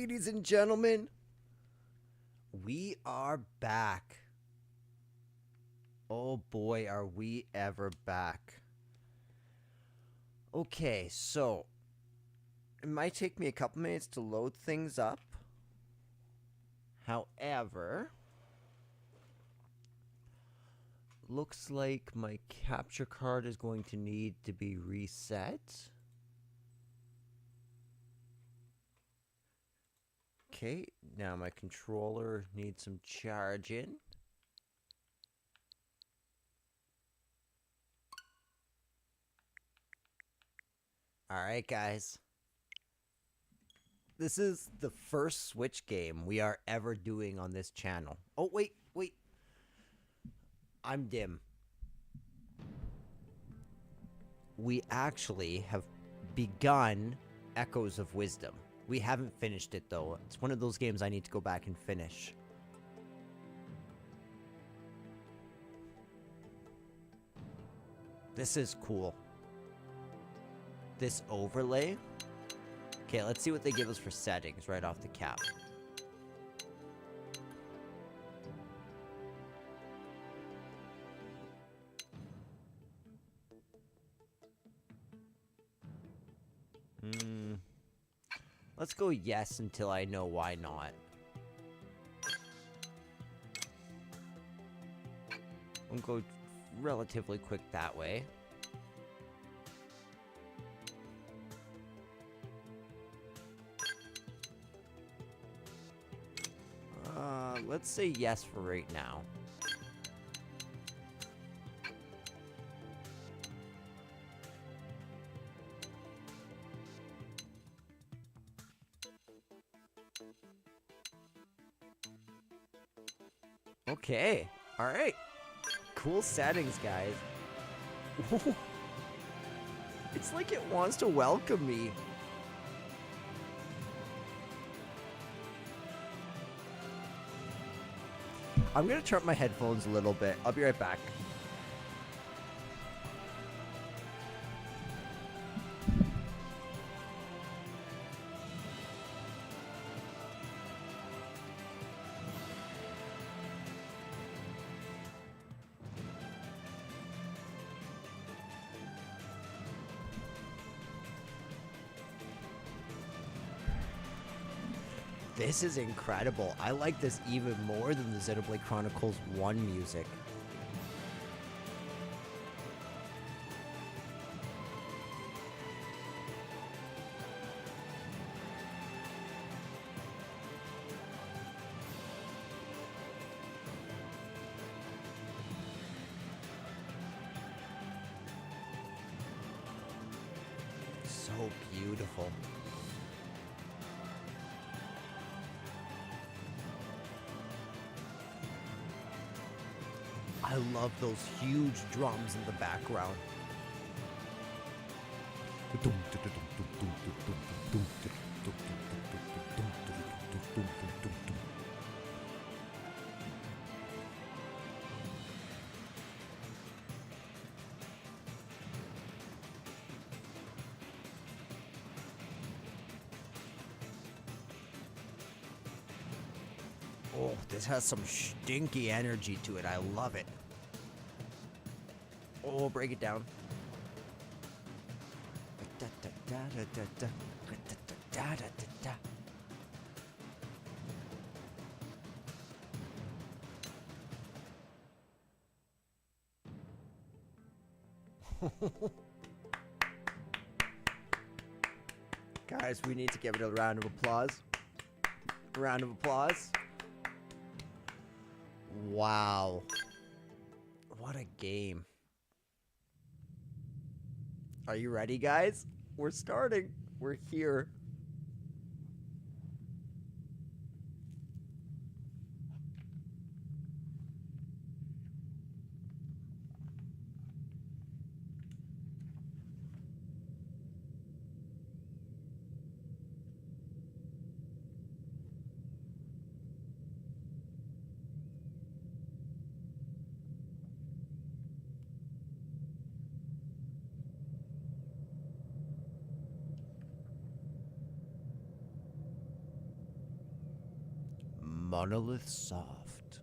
ladies and gentlemen. We are back. Oh boy, are we ever back. Okay, so it might take me a couple minutes to load things up. However, looks like my capture card is going to need to be reset. Okay, now my controller needs some charging. Alright, guys. This is the first Switch game we are ever doing on this channel. Oh, wait. I'm dim. We actually have begun Echoes of Wisdom. We haven't finished it, though. It's one of those games I need to go back and finish. This is cool. This overlay. Okay, let's see what they give us for settings right off the cap. Let's go yes until I know why not. We'll go relatively quick that way. Let's say yes for right now. Okay. All right. Cool settings, guys. It's like it wants to welcome me. I'm gonna turn up my headphones a little bit. I'll be right back. This is incredible. I like this even more than the Xenoblade Chronicles 1 music. So beautiful. I love those huge drums in the background. Oh, this has some stinky energy to it. I love it. Oh, break it down. Guys, we need to give it a round of applause. A round of applause. Wow. What a game. Are you ready, guys? We're starting. We're here. Monolith Soft.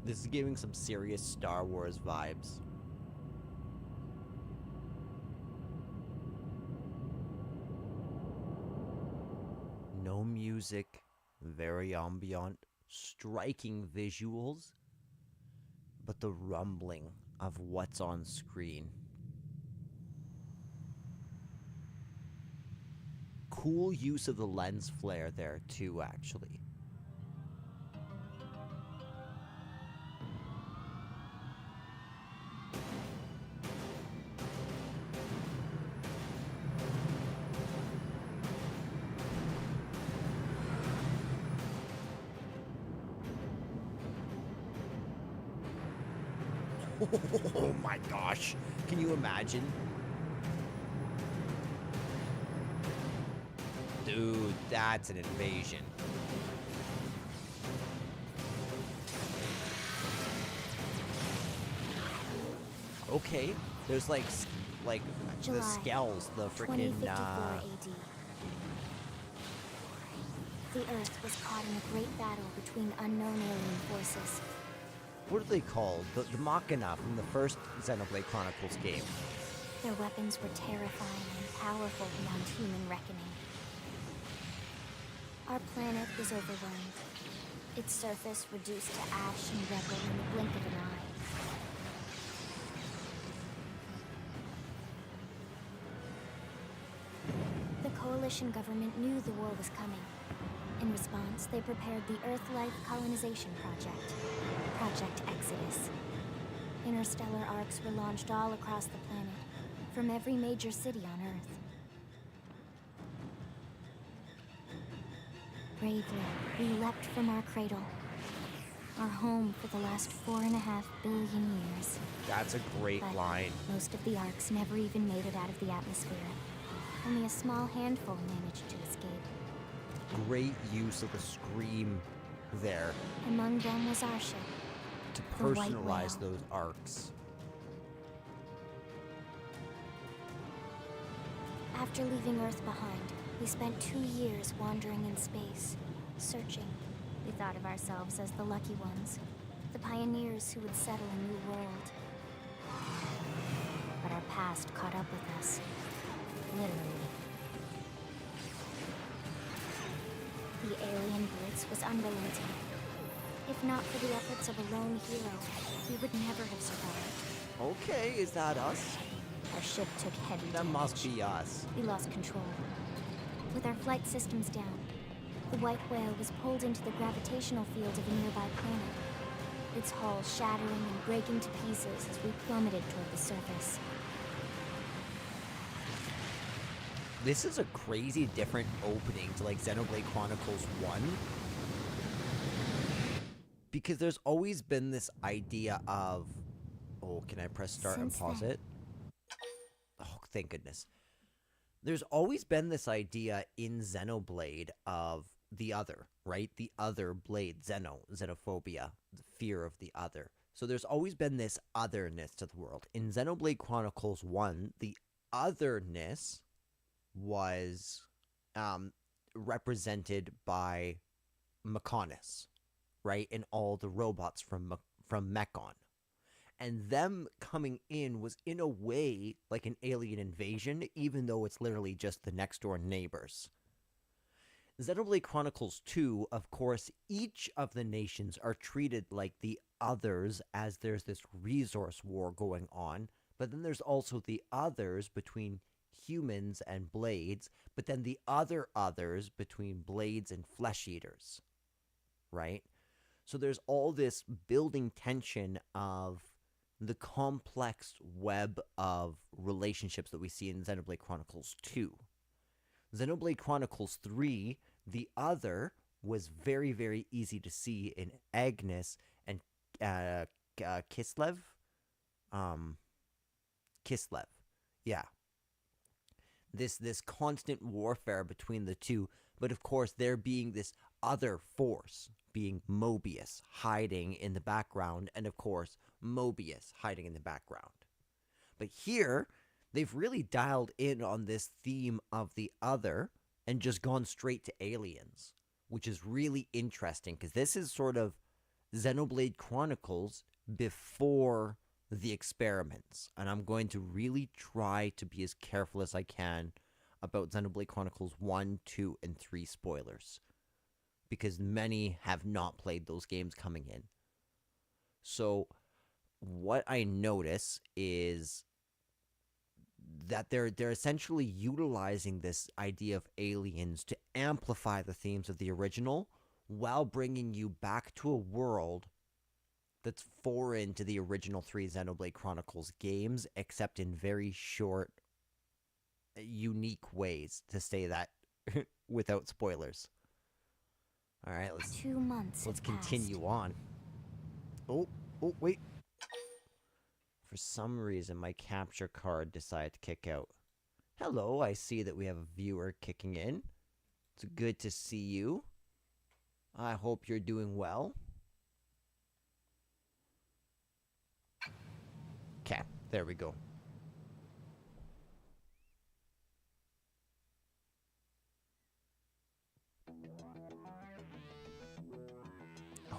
This is giving some serious Star Wars vibes. No music, very ambient, striking visuals, but the rumbling of what's on screen. Cool use of the lens flare there too, actually. Oh my gosh. Can you imagine? Dude, that's an invasion. Okay, there's like the skells, the freaking 2054 AD. The Earth was caught in a great battle between unknown alien forces. What are they called? The Machina from the first Xenoblade Chronicles game. Their weapons were terrifying and powerful beyond human reckoning. Our planet was overwhelmed. Its surface reduced to ash and rubble in the blink of an eye. The Coalition government knew the war was coming. In response, they prepared the Earth-Life Colonization Project, Project Exodus. Interstellar arcs were launched all across the planet, from every major city on Earth. Bravely, we leapt from our cradle, our home for the last 4.5 billion years. That's a great line. Most of the arcs never even made it out of the atmosphere. Only a small handful managed to escape. Great use of the scream there. Among them was our ship, to the White personalize Whale. those arcs. After leaving Earth behind, we spent 2 years wandering in space, searching. We thought of ourselves as the lucky ones, the pioneers who would settle a new world. But our past caught up with us, literally. The alien blitz was unrelenting. If not for the efforts of a lone hero, we would never have survived. Okay, is that us? Our ship took heavy That damage. must be us. We lost control. With our flight systems down, the White Whale was pulled into the gravitational field of a nearby planet, its hull shattering and breaking to pieces as we plummeted toward the surface. This is a crazy different opening to like Xenoblade Chronicles 1. Because there's always been this idea of... Oh, can I press start and Since pause then- it? Oh, thank goodness. There's always been this idea in Xenoblade of the other, right? The other blade, xenophobia, the fear of the other. So there's always been this otherness to the world. In Xenoblade Chronicles 1, the otherness was represented by Mechonis, right? And all the robots from Mechon. And them coming in was in a way like an alien invasion, even though it's literally just the next door neighbors. Xenoblade Chronicles 2, of course, each of the nations are treated like the others as there's this resource war going on, but then there's also the others between humans and blades, but then the other others between blades and flesh eaters, right? So there's all this building tension of the complex web of relationships that we see in Xenoblade Chronicles 2. Xenoblade Chronicles 3, the other was very, very easy to see in Agnes and Kislev. Kislev, yeah. this constant warfare between the two, but of course there being this other force, being Mobius hiding in the background, and of course Mobius hiding in the background. But here they've really dialed in on this theme of the other and just gone straight to aliens, which is really interesting because this is sort of Xenoblade Chronicles before the experiments, and I'm going to really try to be as careful as I can about Xenoblade Chronicles 1, 2, and 3 spoilers, because many have not played those games coming in. So what I notice is that they're essentially utilizing this idea of aliens to amplify the themes of the original while bringing you back to a world that's foreign to the original 3 Xenoblade Chronicles games, except in very short, unique ways, to say that without spoilers. All right, let's continue on. Oh, wait. For some reason, my capture card decided to kick out. Hello, I see that we have a viewer kicking in. It's good to see you. I hope you're doing well. Okay, there we go.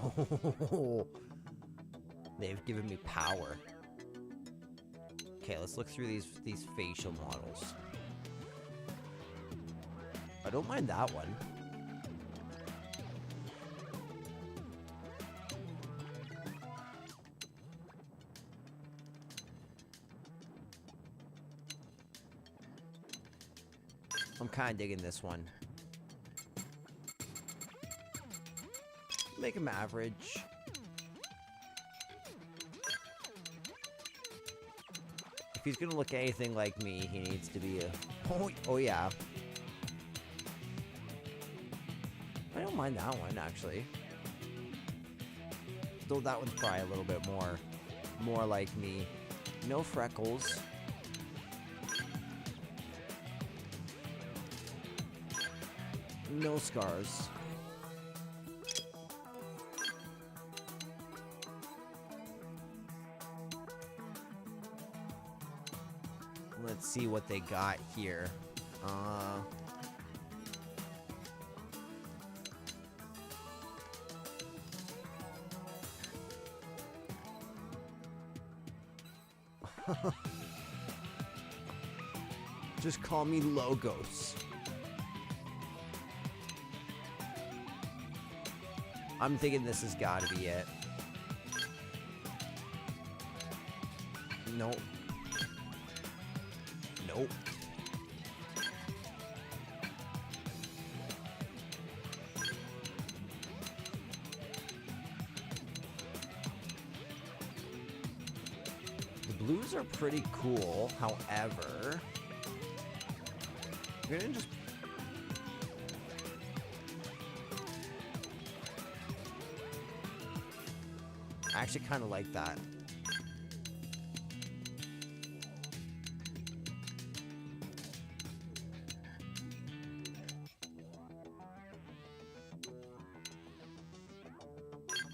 Oh, they've given me power. Okay, let's look through these facial models. I don't mind that one. I'm kind of digging this one. Make him average. If he's gonna look anything like me, he needs to be a... Oh yeah. I don't mind that one, actually. Though that one's probably a little bit more like me. No freckles. No scars. Let's see what they got here. Just call me Logos. I'm thinking this has got to be it. Nope. Nope. The blues are pretty cool, however... I'm gonna just... I actually kind of like that.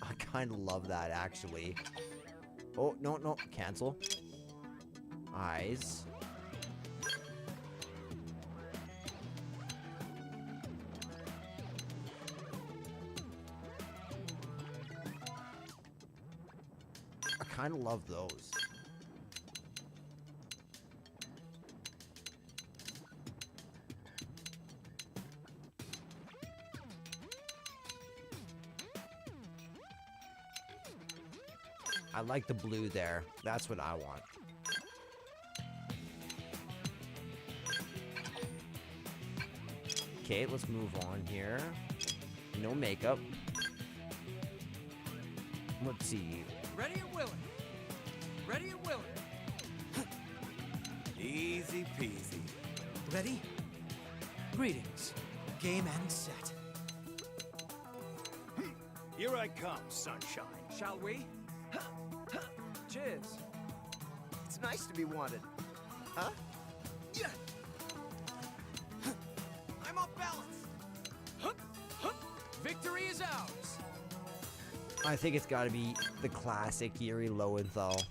I kind of love that, actually. Oh, no, cancel. Eyes. I kind of love those. I like the blue there. That's what I want. Okay, let's move on here. No makeup. Let's see. Ready and willing. Ready and willing. Easy peasy. Ready? Greetings. Game and set. Here I come, sunshine. Shall we? Cheers. It's nice to be wanted. Huh? Yeah. Victory is ours! I think it's gotta be the classic Yuri Lowenthal.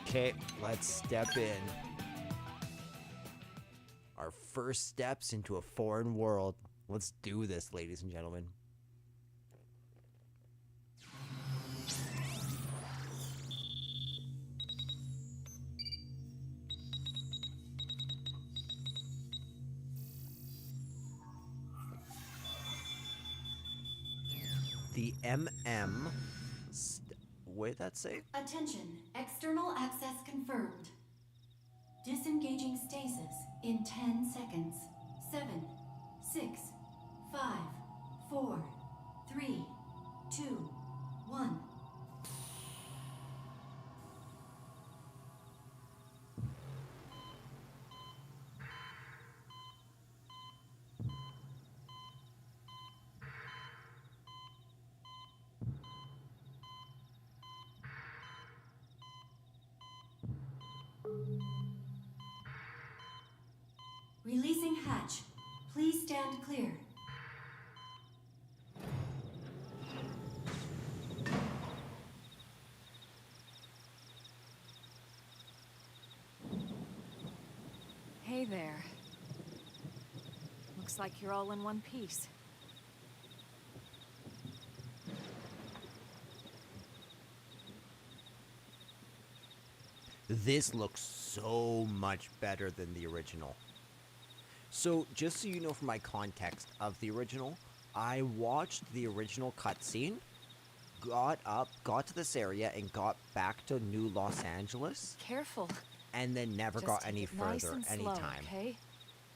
Okay, let's step in. Our first steps into a foreign world. Let's do this, ladies and gentlemen. The MM. What did that say? Attention, external access confirmed. Disengaging stasis in 10 seconds. 7, 6, 5, 4, 3, 2, 1. Releasing hatch. Please stand clear. Hey there. Looks like you're all in one piece. This looks so much better than the original. So, just so you know from my context of the original, I watched the original cutscene, got to this area, and got back to New Los Angeles, Careful. and then never Just got take any it nice further and slow, anytime. okay?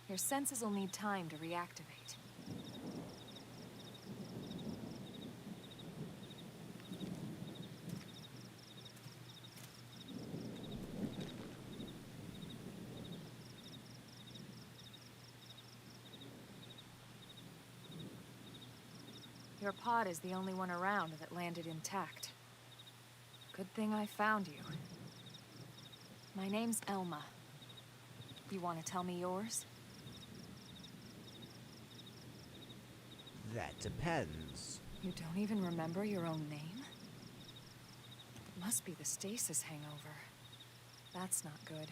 Your senses will need time to reactivate. Your pod is the only one around that landed intact. Good thing I found you. My name's Elma. You want to tell me yours? That depends. You don't even remember your own name? Must be the stasis hangover. That's not good.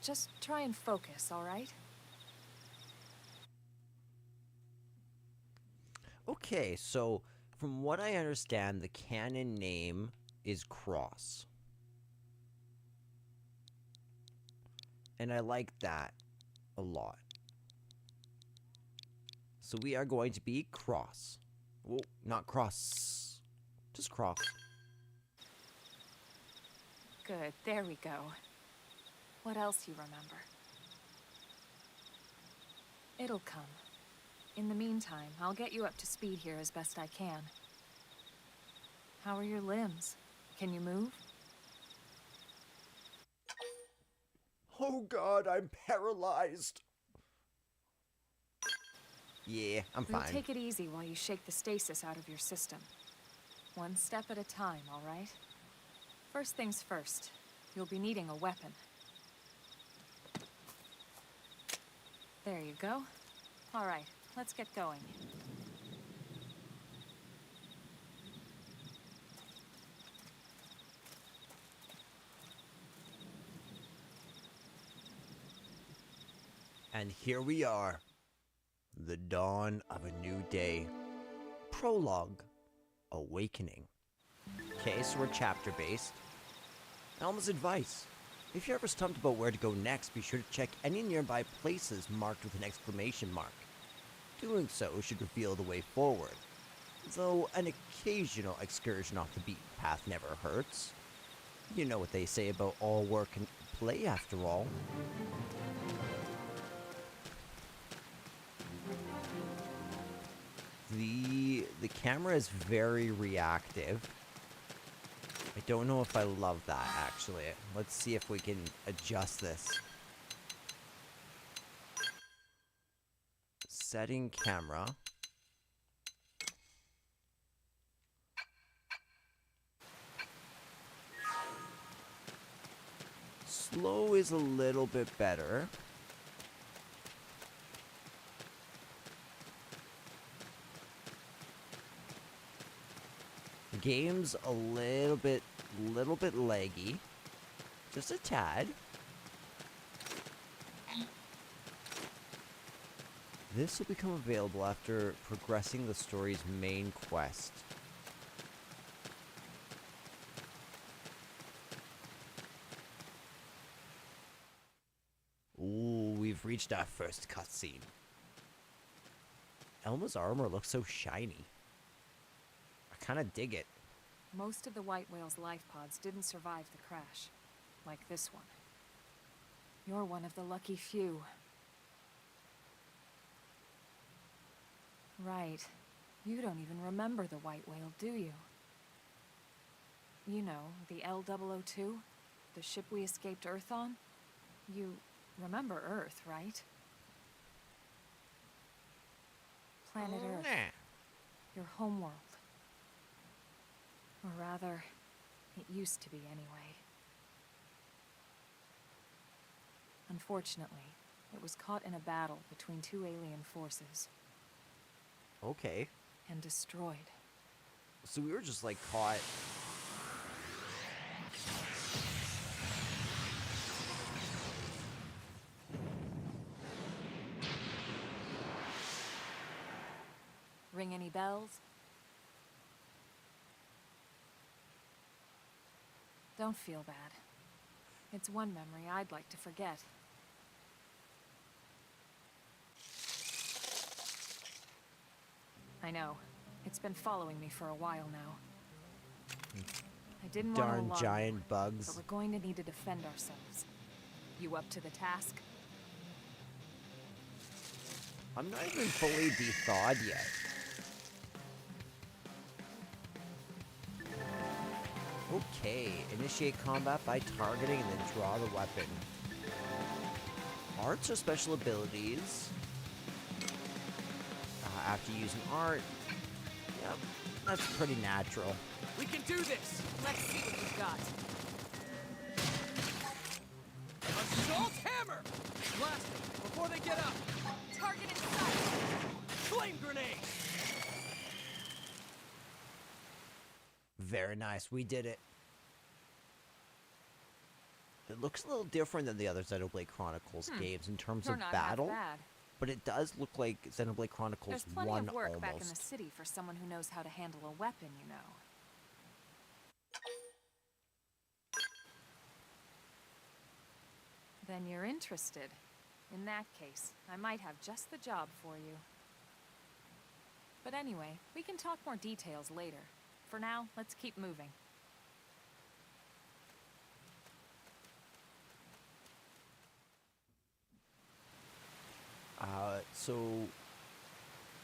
Just try and focus, all right? Okay, so from what I understand, the canon name is Cross. And I like that a lot. So we are going to be Cross. Whoa, not Cross. Just Cross. Good, there we go. What else you remember? It'll come. In the meantime, I'll get you up to speed here as best I can. How are your limbs? Can you move? Oh god, I'm paralyzed. Yeah, I'm We'll fine. take it easy while you shake the stasis out of your system. One step at a time, all right? First things first, you'll be needing a weapon. There you go. All right, let's get going. And here we are. The dawn of a new day. Prologue. Awakening. Okay, so we're chapter based. Elma's advice. If you're ever stumped about where to go next, be sure to check any nearby places marked with an exclamation mark. Doing so should reveal the way forward. Though an occasional excursion off the beaten path never hurts. You know what they say about all work and play after all. The camera is very reactive. I don't know if I love that, actually. Let's see if we can adjust this. Setting camera. slow is a little bit better. The game's a little bit laggy. Just a tad. This will become available after progressing the story's main quest. Ooh, we've reached our first cutscene. Elma's armor looks so shiny. I kind of dig it. Most of the white whale's life pods didn't survive the crash, like this one. You're one of the lucky few. Right. You don't even remember the white whale, do you? You know, the L-002? The ship we escaped Earth on? You remember Earth, right? Planet Earth. Your homeworld. Or rather, it used to be anyway. Unfortunately, it was caught in a battle between two alien forces. Okay. And destroyed. So we were just like caught. Ring any bells? Don't feel bad. It's one memory I'd like to forget. I know. It's been following me for a while now. I didn't want to Darn alarm giant you, bugs. but we're going to need to defend ourselves. You up to the task? I'm not even fully thawed yet. Okay, initiate combat by targeting and then draw the weapon. Arts or special abilities. After using art. Yep, that's pretty natural. We can do this! Let's see what you've got. Assault hammer! Blast them before they get up! Target in sight! Flame grenade! Very nice, we did it. It looks a little different than the other Xenoblade Chronicles games in terms You're of not battle, half bad. but it does look like Xenoblade Chronicles There's plenty 1 of work almost. back in the city for someone who knows how to handle a weapon, you know. Then you're interested. In that case, I might have just the job for you. But anyway, we can talk more details later. For now, let's keep moving.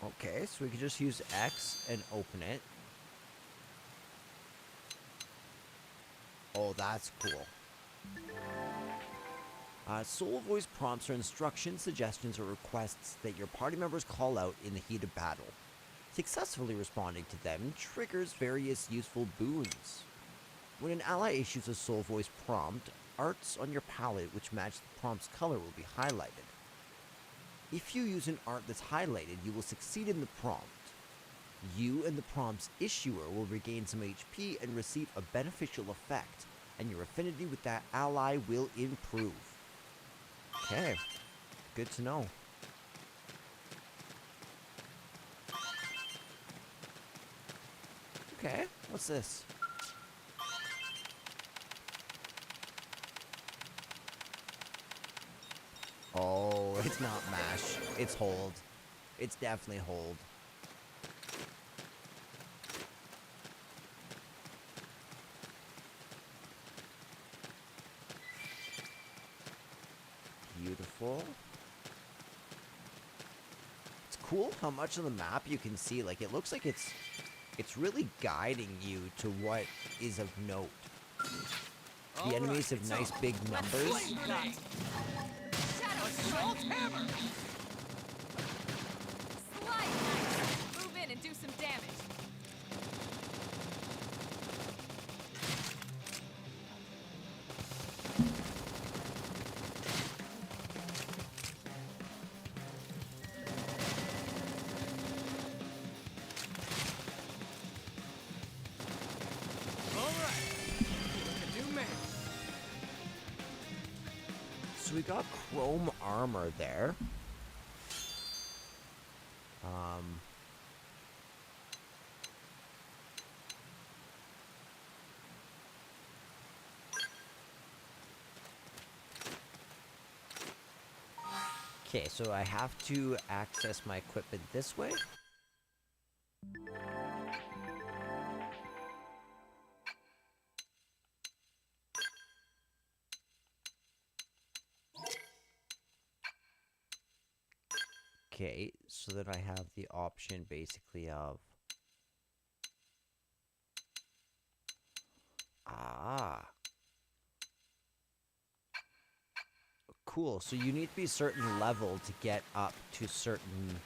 Okay, so we could just use X and open it. Oh, that's cool. Soul voice prompts are instructions, suggestions, or requests that your party members call out in the heat of battle. Successfully responding to them triggers various useful boons. When an ally issues a soul voice prompt, arts on your palette which match the prompt's color will be highlighted. If you use an art that's highlighted, you will succeed in the prompt. You and the prompt's issuer will regain some HP and receive a beneficial effect, and your affinity with that ally will improve. Okay, good to know. Okay, what's this? Oh, it's not mash. It's hold. It's definitely hold. Beautiful. It's cool how much of the map you can see. Like, it looks like it's really guiding you to what is of note. The enemies have nice big numbers. Flame grenade! Assault hammer! Slide knife! Move in and do some damage. we got chrome armor there. Okay, so I have to access my equipment this way. Okay, so that I have the option basically of... Cool, so you need to be a certain level to get up to certain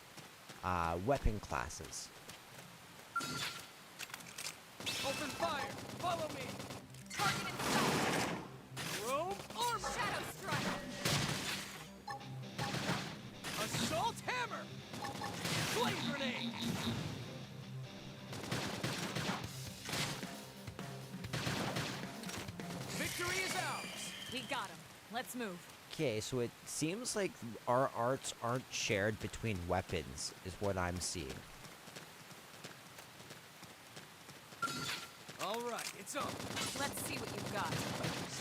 weapon classes. Open fire! Follow me! Target in sight! Chrome armor! Shadow strike! Assault hammer! Flame grenade! Victory is ours! We got him. Let's move. Okay, so it seems like our arts aren't shared between weapons, is what I'm seeing. All right, it's on. Let's see what you've got.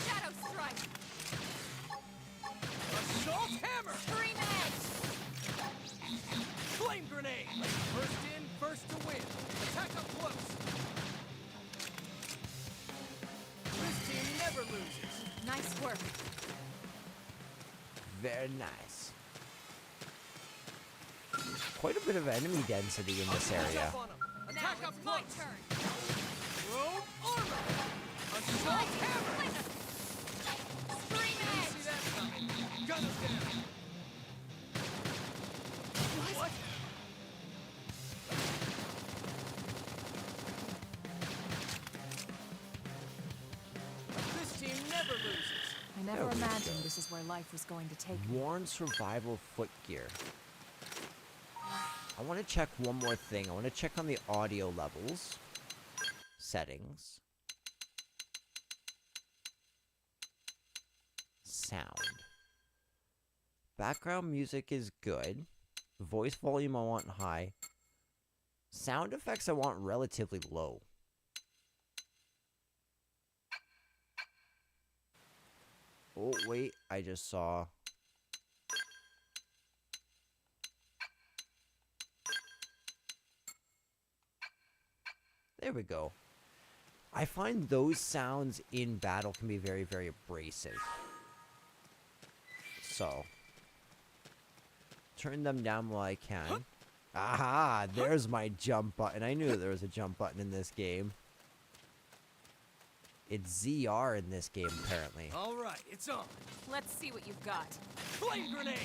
Shadow strike! Assault hammer! Scream edge! Flame grenade! First in, first to win. Attack up close. This team never loses. Nice work. Very nice. Quite a bit of enemy density in this area. Jump on 'em. Now Attack up it's my close. turn. Chrome armor! Assault hammer! Scream Didn't edge! see that coming. Gun is down. What? This team never loses. I There never we imagined go. this is where life was going to take me. Worn survival foot gear. I want to check one more thing. I want to check on the audio levels. Settings. Sound. Background music is good. Voice volume I want high. Sound effects I want relatively low. Oh, wait. I just saw... There we go. I find those sounds in battle can be very, very abrasive. So, turn them down while I can. Aha! There's my jump button. I knew there was a jump button in this game. It's ZR in this game, apparently. All right, it's on. Let's see what you've got. Flame grenade!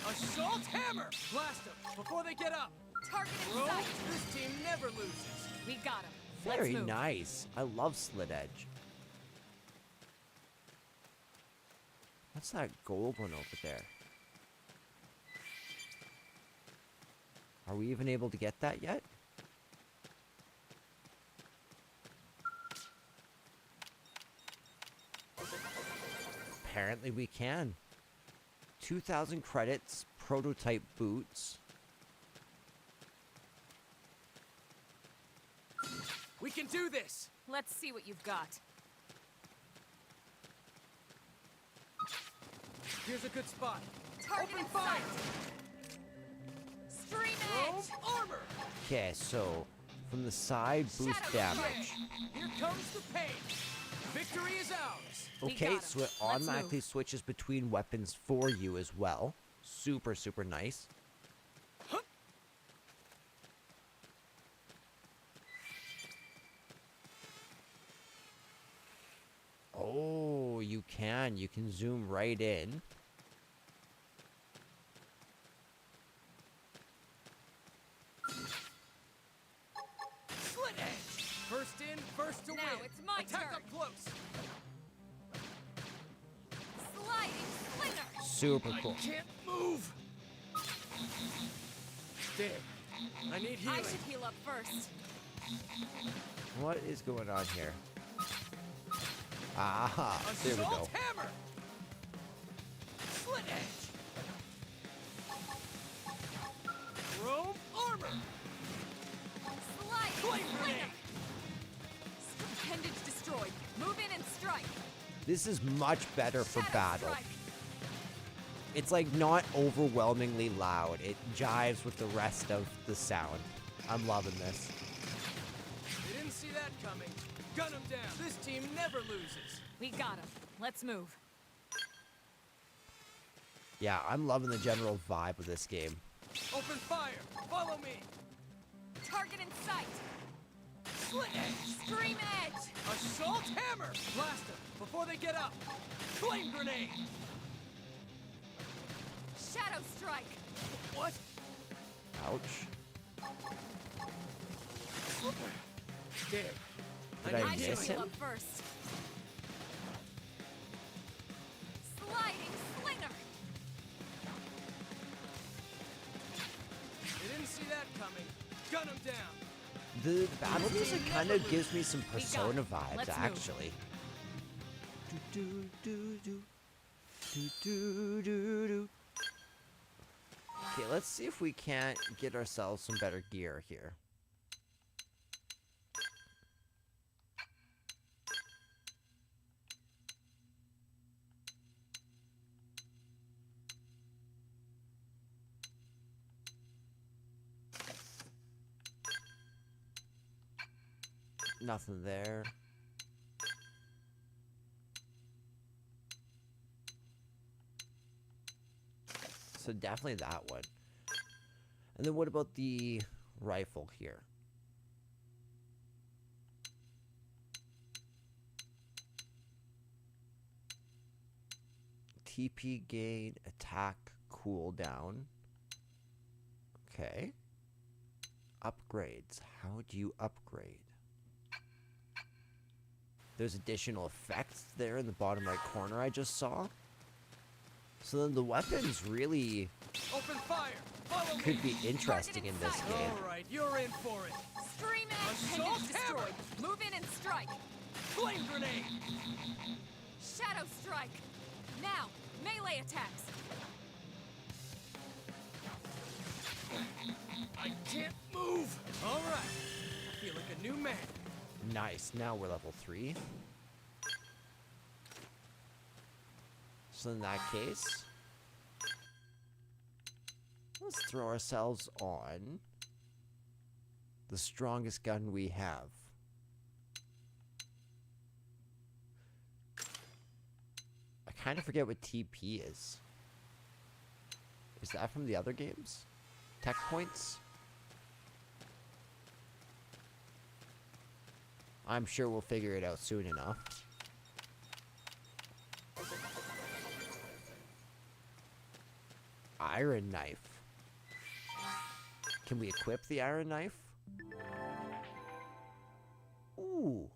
Assault hammer! Blast them before they get up. Target in Bro, sight! this team never loses. We got him. Very Let's move. nice. I love Slit Edge. What's that gold one over there? Are we even able to get that yet? Apparently we can. 2,000 credits, prototype boots. We can do this! Let's see what you've got. Here's a good spot. Target Open in fire! sight! Stream Chrome edge! armor! Okay, so from the side, boost Shadow damage. Here comes the pain! Victory is ours! We Okay, got 'em. so it Let's automatically move. switches between weapons for you as well. Super, super nice. Oh, you can. You can zoom right in. Slit edge! First in, first to Now win. it's my Attack turn. up close. Sliding slinger! Super cool. I can't move. There. I need I healing. should heal up first. What is going on here? Aha, there we Assault go. hammer! edge. Chrome armor. Slide! Flame grenade. Appendage destroyed. Move in and strike. This is much better for Shadow battle. strike. It's like not overwhelmingly loud. It jives with the rest of the sound. I'm loving this. They didn't see that coming. Gun him down. This team never loses. We got him. Let's move. Yeah, I'm loving the general vibe of this game. Open fire. Follow me. Target in sight. Slit edge. Stream edge. Assault hammer. Blast them before they get up. Flame grenade. Shadow strike. What? Ouch. Dead. Did I I miss should him? heal up first. Sliding slinger. They didn't see that coming. Gun him down. The battle music kind of gives me some We got Persona it. vibes, Let's move. actually. Do, do, do, do. Do, do, do, do. Okay, let's see if we can't get ourselves some better gear here. Nothing there. So definitely that one. And then what about the rifle here? TP gain, attack, cooldown. Okay. Upgrades. How do you upgrade? There's additional effects there in the bottom right corner I just saw. So then the weapons really Open fire. Follow me. could be interesting in this game. All right, you're in for it. Stream edge. Assault Appendage hammer. destroyed. Move in and strike. Flame grenade. Shadow strike. Now, melee attacks. I can't move. All right. I feel like a new man. Nice. Now we're level 3. So in that case, let's throw ourselves on the strongest gun we have. I kind of forget what TP is. Is that from the other games? Tech points? I'm sure we'll figure it out soon enough. Iron knife. Can we equip the iron knife? Ooh.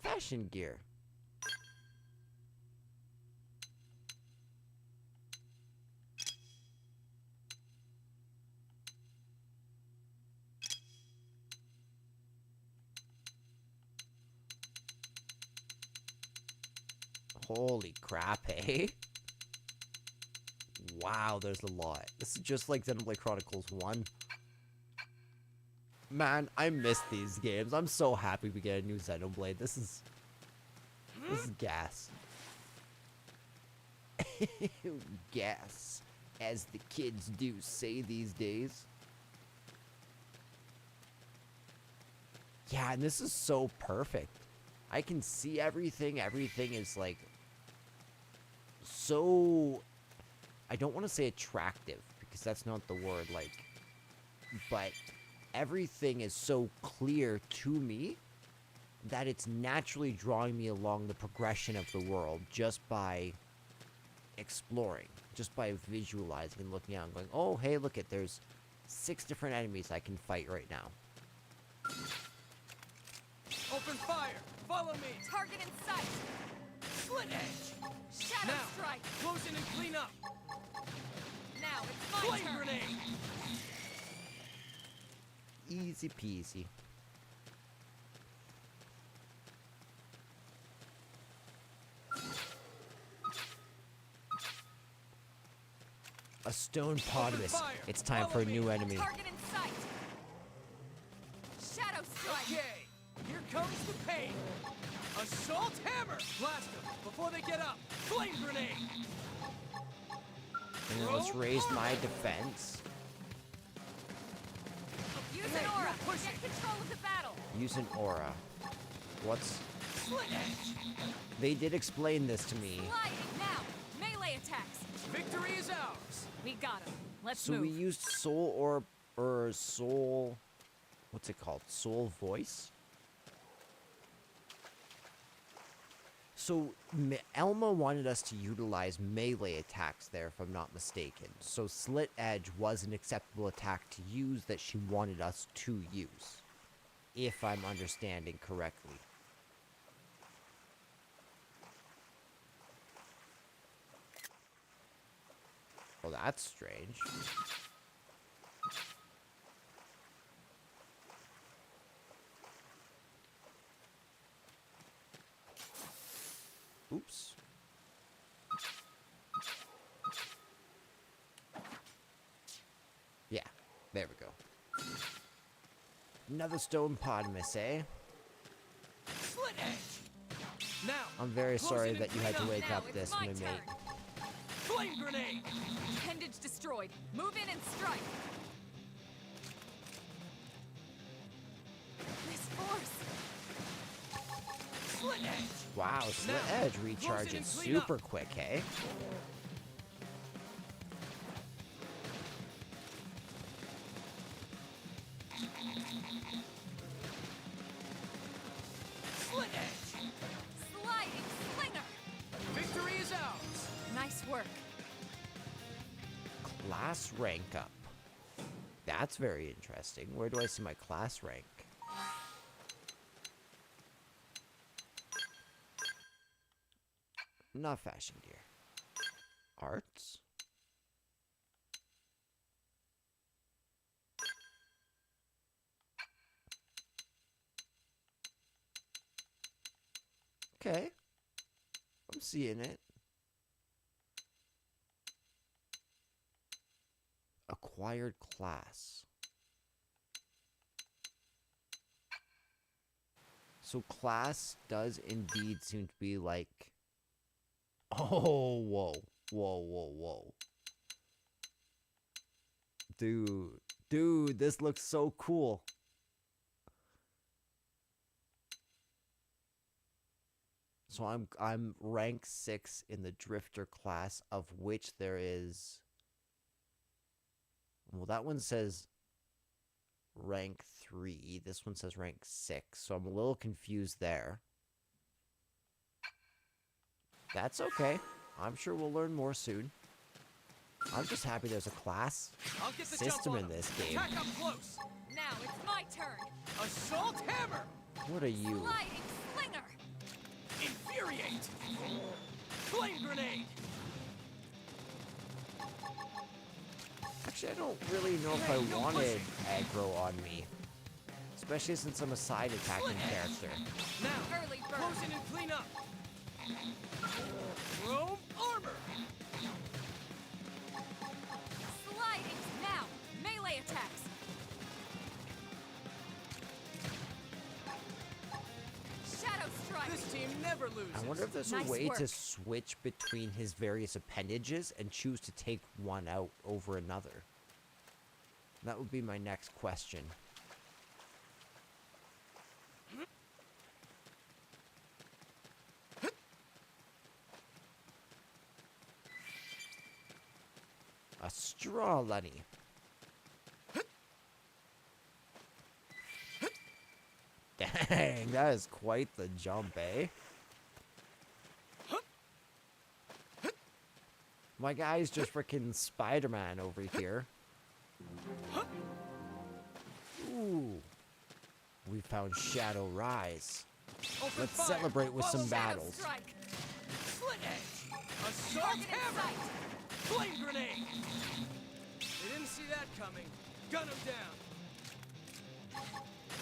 Fashion gear. Holy crap, eh? Wow, there's a lot. This is just like Xenoblade Chronicles 1. Man, I miss these games. I'm so happy we get a new Xenoblade. This is gas. Gas, as the kids do say these days. Yeah, and this is so perfect. I can see everything. Everything is like so, I don't want to say attractive because that's not the word, like, but everything is so clear to me that it's naturally drawing me along the progression of the world just by exploring, just by visualizing and looking out and going, oh, hey, look it, there's 6 different enemies I can fight right now. Open fire. Follow me. Target in sight. Slit edge. Shadow Now, strike. close in and clean up. Now it's my Flame turn. grenade. Easy peasy. A stone Open potamus. fire. It's time Follow for a me. new enemy. Target in sight. Shadow strike. Okay, here comes the pain. Assault hammer. Blast them before they get up. Flame grenade. And then let's raise my defense. Use Hey, an aura. you're pushing. Get control of the battle. Use an aura. What's... Slit edge. They did explain this to me. Sliding now. Melee attacks. Victory is ours. We got him. Let's So move. we used soul or soul... What's it called? Soul voice? So Elma wanted us to utilize melee attacks there, if I'm not mistaken. So Slit Edge was an acceptable attack to use that she wanted us to use. If I'm understanding correctly. Well, that's strange. Oops. Yeah, there we go. Another stone potamus, eh? Slit edge. Now. I'm very close sorry in and that you had to clean wake Now up it's this, my my mate. turn. Flame grenade. Appendage destroyed. Move in and strike. This force. Slit edge. Wow, Slit Now, Edge close it recharges and clean up. super quick, eh? Slit edge. Sliding slinger. Victory is ours. Nice work. Class rank up. That's very interesting. Where do I see my class rank? Not fashion gear. Arts? Okay. I'm seeing it. Acquired class. So class does indeed seem to be like... Oh, whoa. Whoa, whoa, whoa. Dude, this looks so cool. So I'm rank 6 in the Drifter class, of which there is... Well, that one says rank 3. This one says rank 6. So I'm a little confused there. That's okay. I'm sure we'll learn more soon. I'm just happy there's a class I'll get the system jump in on this him. game. Attack up close. Now it's my turn. Assault hammer. What are you? Sliding slinger. Infuriate. Flame grenade. Actually, I don't really know if I wanted aggro on me. Especially since I'm a side attacking character. Now, Early bird. close in and clean up. Chrome armor. Sliding now. Melee attacks. Shadow strike. This team never loses. I wonder if there's Nice a way to work. switch between his various appendages and choose to take one out over another. That would be my next question. A straw lunny. Dang, that is quite the jump, eh? My guy's just freaking Spider-Man over here. Ooh. We found Shadow Rise. Open Let's fire. celebrate with some Follow Shadow battles. strike. Slit edge. Assault Target in hammer. sight. Flame grenade. They didn't see that coming. Gun him down.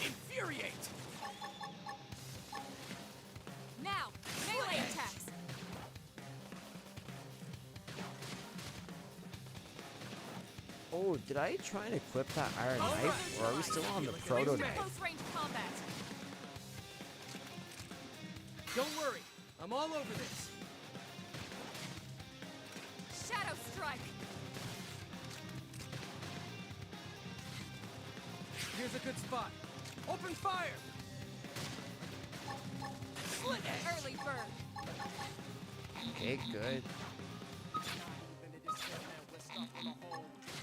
Infuriate. Now, melee attacks. Oh, did I try and equip that iron knife? Or are we still on the proto knife? Close range combat. Don't worry, I'm all over this. Shadow strike. Here's a good spot. Open fire! Slit it. Early bird. Okay, good.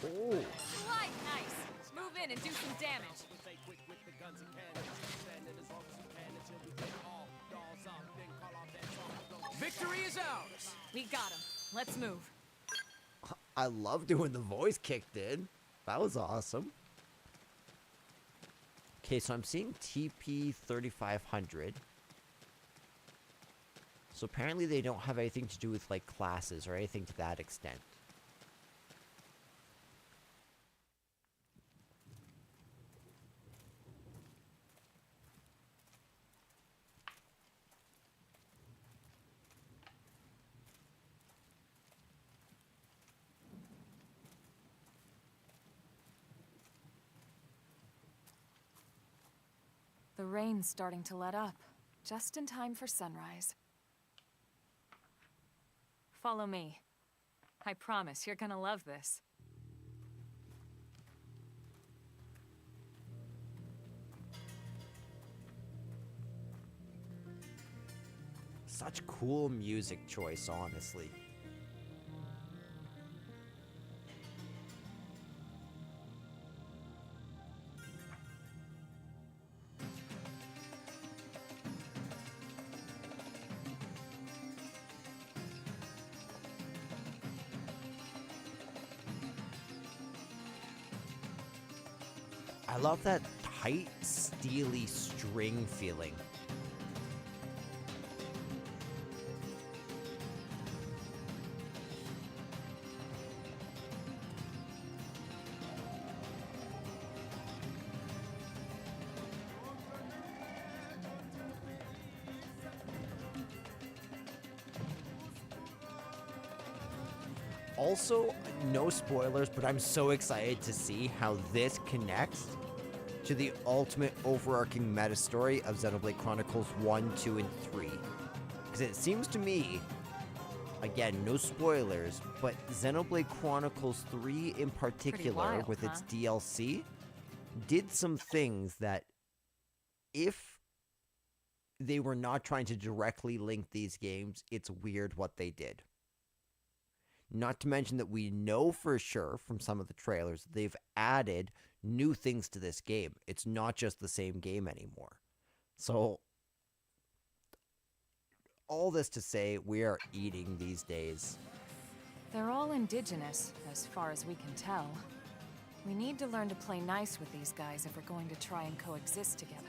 Oh, Slide nice. Move in and do some damage. Victory is ours! We got him. Let's move. I love doing the voice kicked in. That was awesome. Okay, so I'm seeing TP 3500. So apparently they don't have anything to do with like classes or anything to that extent. The rain's starting to let up, just in time for sunrise. Follow me. I promise you're gonna love this. Such cool music choice, honestly. I love that tight, steely string feeling. Also, no spoilers, but I'm so excited to see how this connects to the ultimate overarching meta story of Xenoblade Chronicles 1, 2, and 3. Because it seems to me, again, no spoilers, but Xenoblade Chronicles 3 in particular, wild, with its huh? DLC, did some things that, if they were not trying to directly link these games, it's weird what they did. Not to mention that we know for sure from some of the trailers that they've added new things to this game. It's not just the same game anymore. So, all this to say, we are eating these days. They're all indigenous, as far as we can tell. We need to learn to play nice with these guys if we're going to try and coexist together.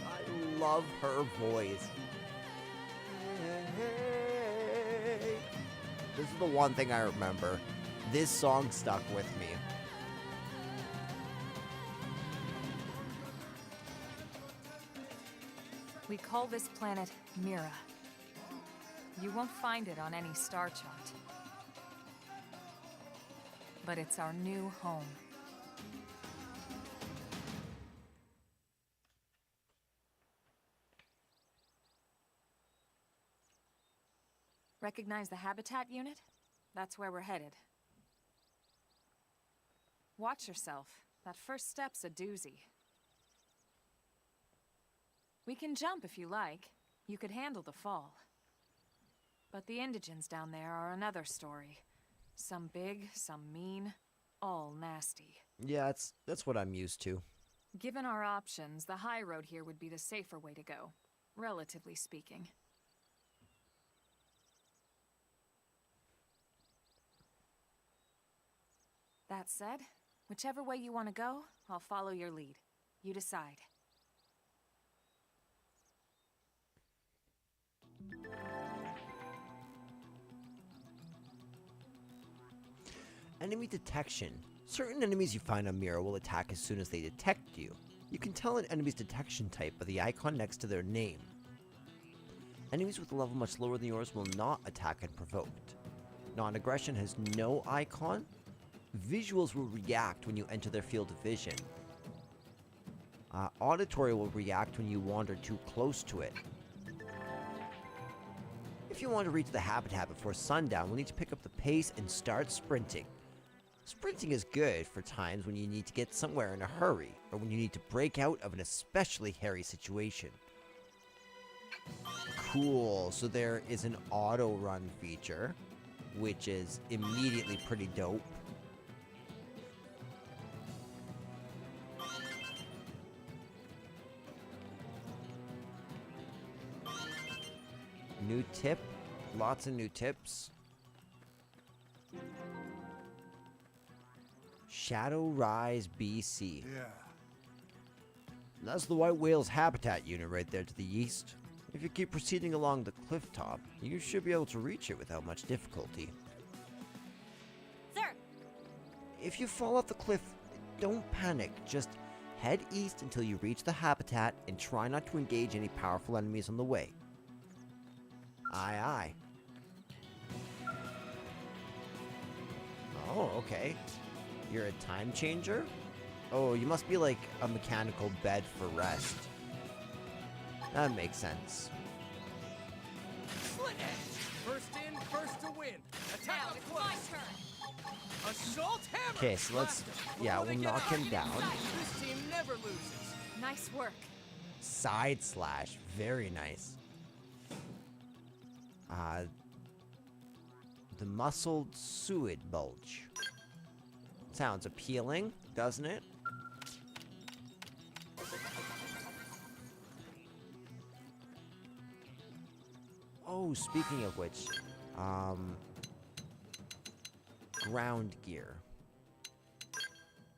I love her voice. This is the one thing I remember. This song stuck with me. We call this planet Mira. You won't find it on any star chart. But it's our new home. Recognize the habitat unit? That's where we're headed. Watch yourself. That first step's a doozy. We can jump if you like. You could handle the fall. But the indigents down there are another story. Some big, some mean, all nasty. Yeah, that's what I'm used to. Given our options, the high road here would be the safer way to go, relatively speaking. That said, whichever way you want to go, I'll follow your lead. You decide. Enemy detection. Certain enemies you find on Mirror will attack as soon as they detect you. You can tell an enemy's detection type by the icon next to their name. Enemies with a level much lower than yours will not attack unprovoked. Non-aggression has no icon. Visuals will react when you enter their field of vision. Auditory will react when you wander too close to it. If you want to reach the habitat before sundown, we'll need to pick up the pace and start sprinting. Sprinting is good for times when you need to get somewhere in a hurry, or when you need to break out of an especially hairy situation. Cool, so there is an auto run feature, which is immediately pretty dope. New tip, lots of new tips. Shadow Rise BC. Yeah. That's the White Whale's habitat unit right there to the east. If you keep proceeding along the cliff top, you should be able to reach it without much difficulty. Sir! If you fall off the cliff, don't panic. Just head east until you reach the habitat and try not to engage any powerful enemies on the way. Aye, aye. Oh, okay. You're a time changer? Oh, you must be like a mechanical bed for rest. That makes sense. Slit edge. First in, first to win. Attack Now up it's close. my turn. Assault hammer. Okay, so let's... Blast 'em Yeah, before they we'll get knock out. him down. This team never loses. Nice work. Side slash. Very nice. The muscled suet bulge. Sounds appealing, doesn't it? Oh, speaking of which, ground gear.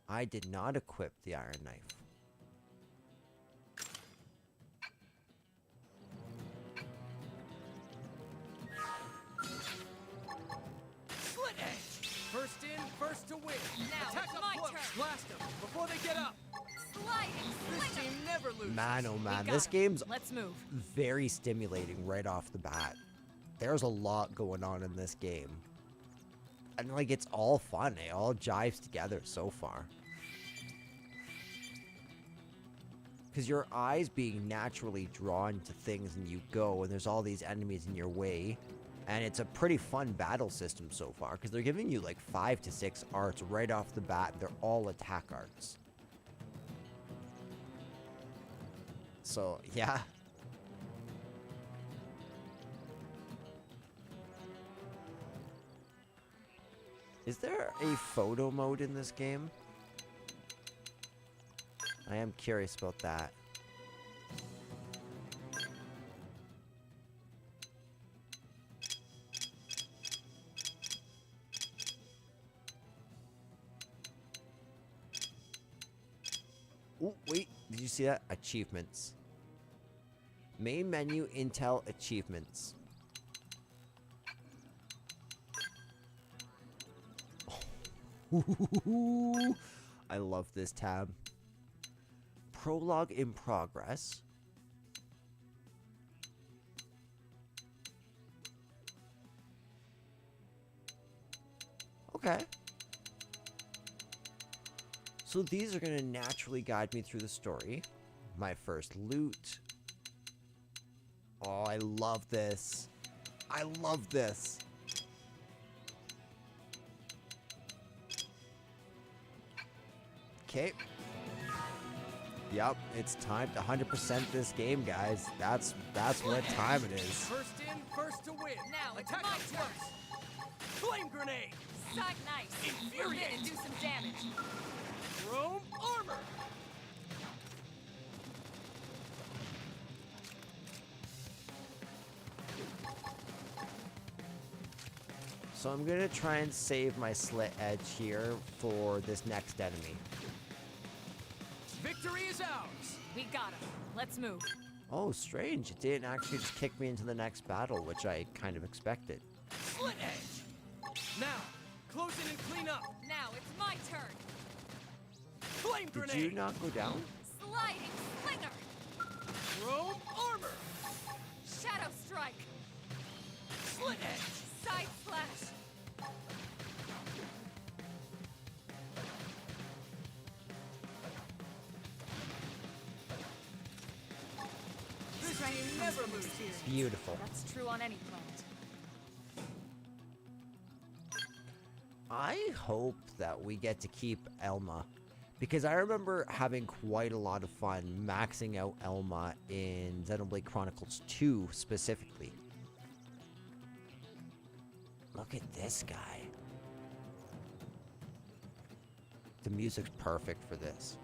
I did not equip the iron knife. Slit edge. First in, first to win. Now Attack it's up my close. turn. Blast them before they get up. Sliding, This sling 'em. team never loses. Man, oh We man, got this 'em. game's Let's move. very stimulating right off the bat. There's a lot going on in this game. And like, it's all fun. It all jives together so far. Because your eyes being naturally drawn to things and you go, and there's all these enemies in your way. And it's a pretty fun battle system so far, because they're giving you like 5 to 6 arts right off the bat, and they're all attack arts. So, yeah. Is there a photo mode in this game? I am curious about that. Oh, wait. Did you see that? Achievements. Main menu, Intel, achievements. I love this tab. Prologue in progress. Okay. So these are going to naturally guide me through the story. My first loot. Oh, I love this. I love this. Okay. Yep, it's time to 100% this game, guys. That's what time it is. First in, first to win. Now it's Attack my up close. Flame grenade. Side nice. Move in and do some damage. Chrome armor. So I'm gonna try and save my slit edge here for this next enemy. Victory Victory is ours! We got him. Let's move. Oh, strange. It didn't actually just kick me into the next battle, which I kind of expected. Slit edge! Now, close in and clean up! Now it's my turn. Flame Did grenade! you not go down? Sliding slinger. Chrome armor! Shadow strike. Slit edge! Side slash. This Strength game comes never from loses! experience. Beautiful. That's true on any planet. I hope that we get to keep Elma, because I remember having quite a lot of fun maxing out Elma in Xenoblade Chronicles 2 specifically. Look at this guy. The music's perfect for this.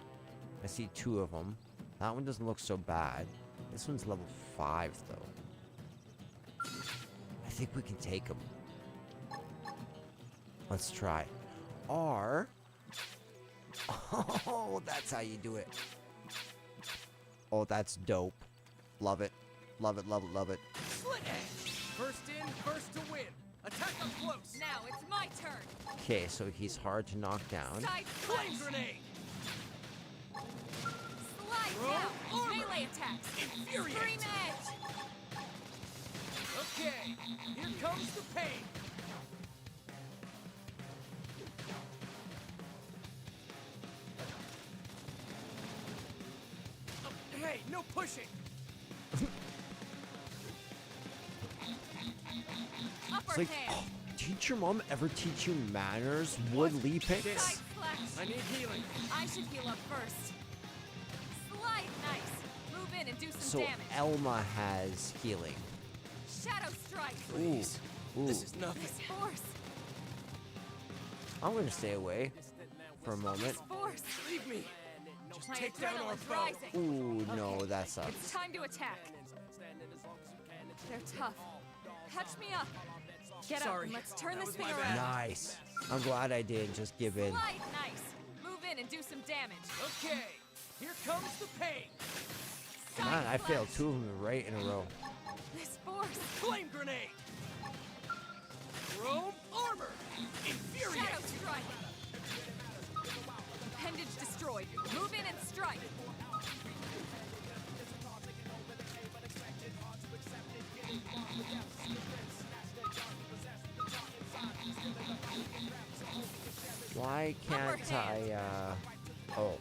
I see 2 of them. That one doesn't look so bad. This one's level 5 though. I think we can take him. Let's try. Or... Oh, that's how you do it. Oh, that's dope. Love it. Love it, love it, love it. Slit edge! First in, first to win! Attack up close! Now it's my turn. Okay, so he's hard to knock down. Side Flame slash. grenade! Slide Throw down. armor. Melee attacks. Infuriate. Scream edge. Okay, here comes the pain! Oh, hey, no pushing! Upper It's like, hand. oh, did your mom ever teach you manners, woodly Side picks? slash. I need healing. I should heal up first. Slide nice. Move in and do some So damage. Elma has healing. Shadow strike. Please. Ooh. This is nothing. This force. I'm gonna stay away for a moment. This force. Leave me. Just My take down our adrenaline's foe. rising. Ooh, no, that It's sucks. time to attack. They're tough. Catch me up. Get up Sorry, and let's turn that this was thing my around. bad. Nice. I'm glad I didn't just give in. Slide nice. Move in and do some damage. Okay, here comes the pain. Side Man, I slash. failed 2 of them right in a row. This force. Flame grenade. Chrome armor. Infuriate. Shadow strike. Appendage destroyed. Move in and strike. Why can't I, oh.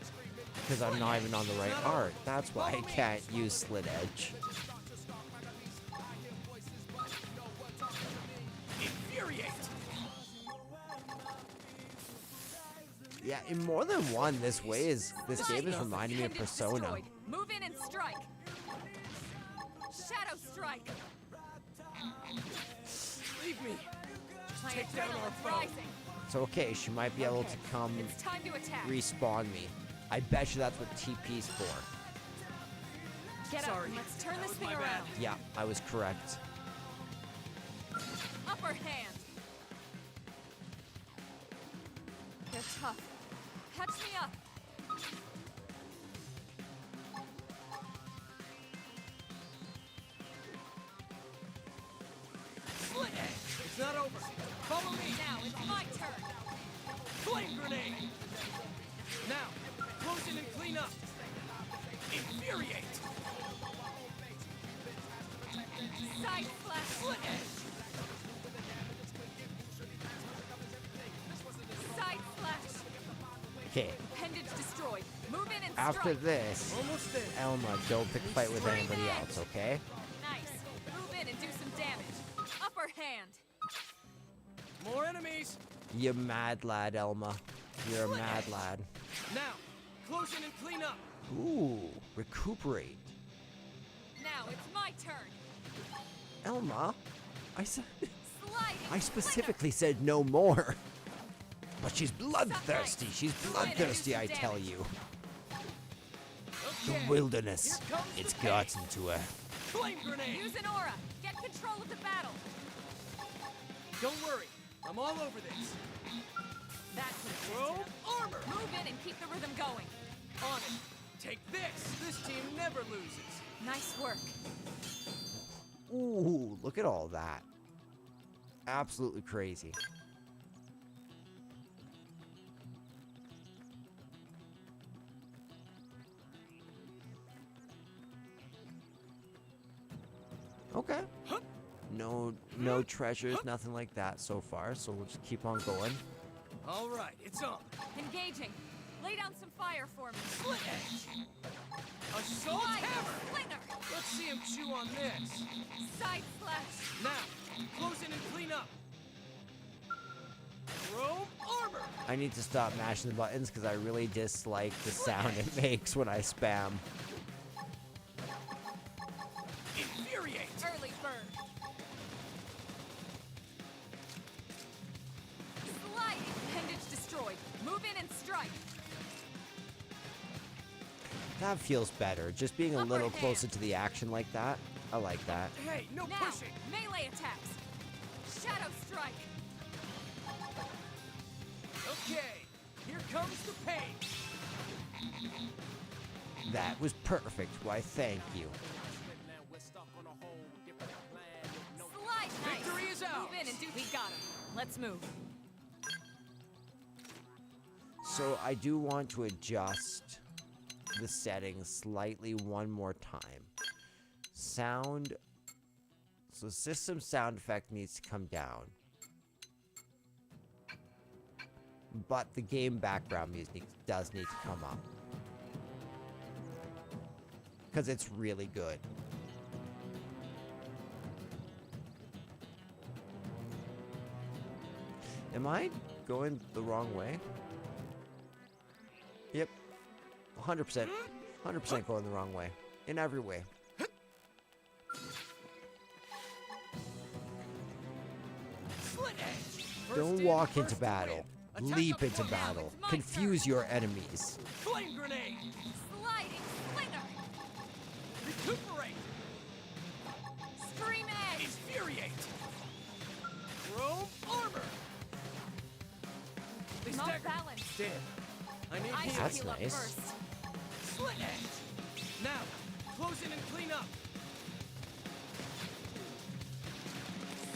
Because I'm not even on the right art. That's why I can't use Slit Edge. Infuriate. Yeah, in more than one, this game is reminding me of Appendage Persona. destroyed. Move in and strike. Shadow strike. Leave me. My take down our adrenaline's foe. rising. So okay, she might be able to come It's time to attack. respawn me. I bet you that's what TP's for. Get up Sorry, and let's turn that this was thing my bad. around. Yeah, I was correct. Upper hand. They're tough. Catch me up. Slit edge. It's not over. Follow me. Now it's my turn. Flame grenade. Now, close in and clean up. Infuriate. Side slash. Slit edge. Side slash. Okay, Appendage destroyed. Move in and after strike. this, Almost there. Elma, don't pick a fight with anybody else, okay? Nice. Move in and do some damage. Upper hand. More enemies. You mad lad, Elma. You're a mad lad. Now, close in and clean up. Ooh, recuperate. Now it's my turn. Elma, I said, Sliding. I specifically said no more. But she's bloodthirsty. She's bloodthirsty, I tell you. The Okay. wilderness, Here comes it's the pain. got into her. Flame grenade. Use an aura. Get control of the battle. Don't worry. I'm all over this. That's what Chrome armor. Move in and keep the rhythm going. On it. Take This team never loses. Nice work. Ooh, look at all that. Absolutely crazy. Okay. No treasures, nothing like that so far, so we'll just keep on going. All right, it's on. Engaging. Lay down some fire for me. Split edge. Assault Light hammer. Slinger. Let's see him chew on this. Side slash. Now, close in and clean up. Chrome armor. I need to stop mashing the buttons because I really dislike the sound it makes when I spam. Infuriate. Early bird. Sliding. Appendage destroyed. Move in and strike. That feels better. Just being a Upper little hand. closer to the action like that. I like that. Hey, no Now, pushing. melee attacks. Shadow strike. Okay, here comes the pain. That was perfect. Why, thank you. Slide nice. Victory is ours. Move in and do. We got him. Let's move. So I do want to adjust the settings slightly one more time. Sound. So system sound effect needs to come down. But the game background music does need to come up. Because it's really good. Am I going the wrong way? Yep. 100%. 100% going the wrong way. In every way. Split edge. First Don't in, walk into first to battle. win. Attack Leap up into front. battle. my Confuse your enemies. Flame grenade. Sliding slinger. Recuperate. Scream edge. Infuriate. Chrome armor. They Not stagger. balanced. Dead. I need I heal. should That's heal up nice. first. Split edge. Now, close in and clean up.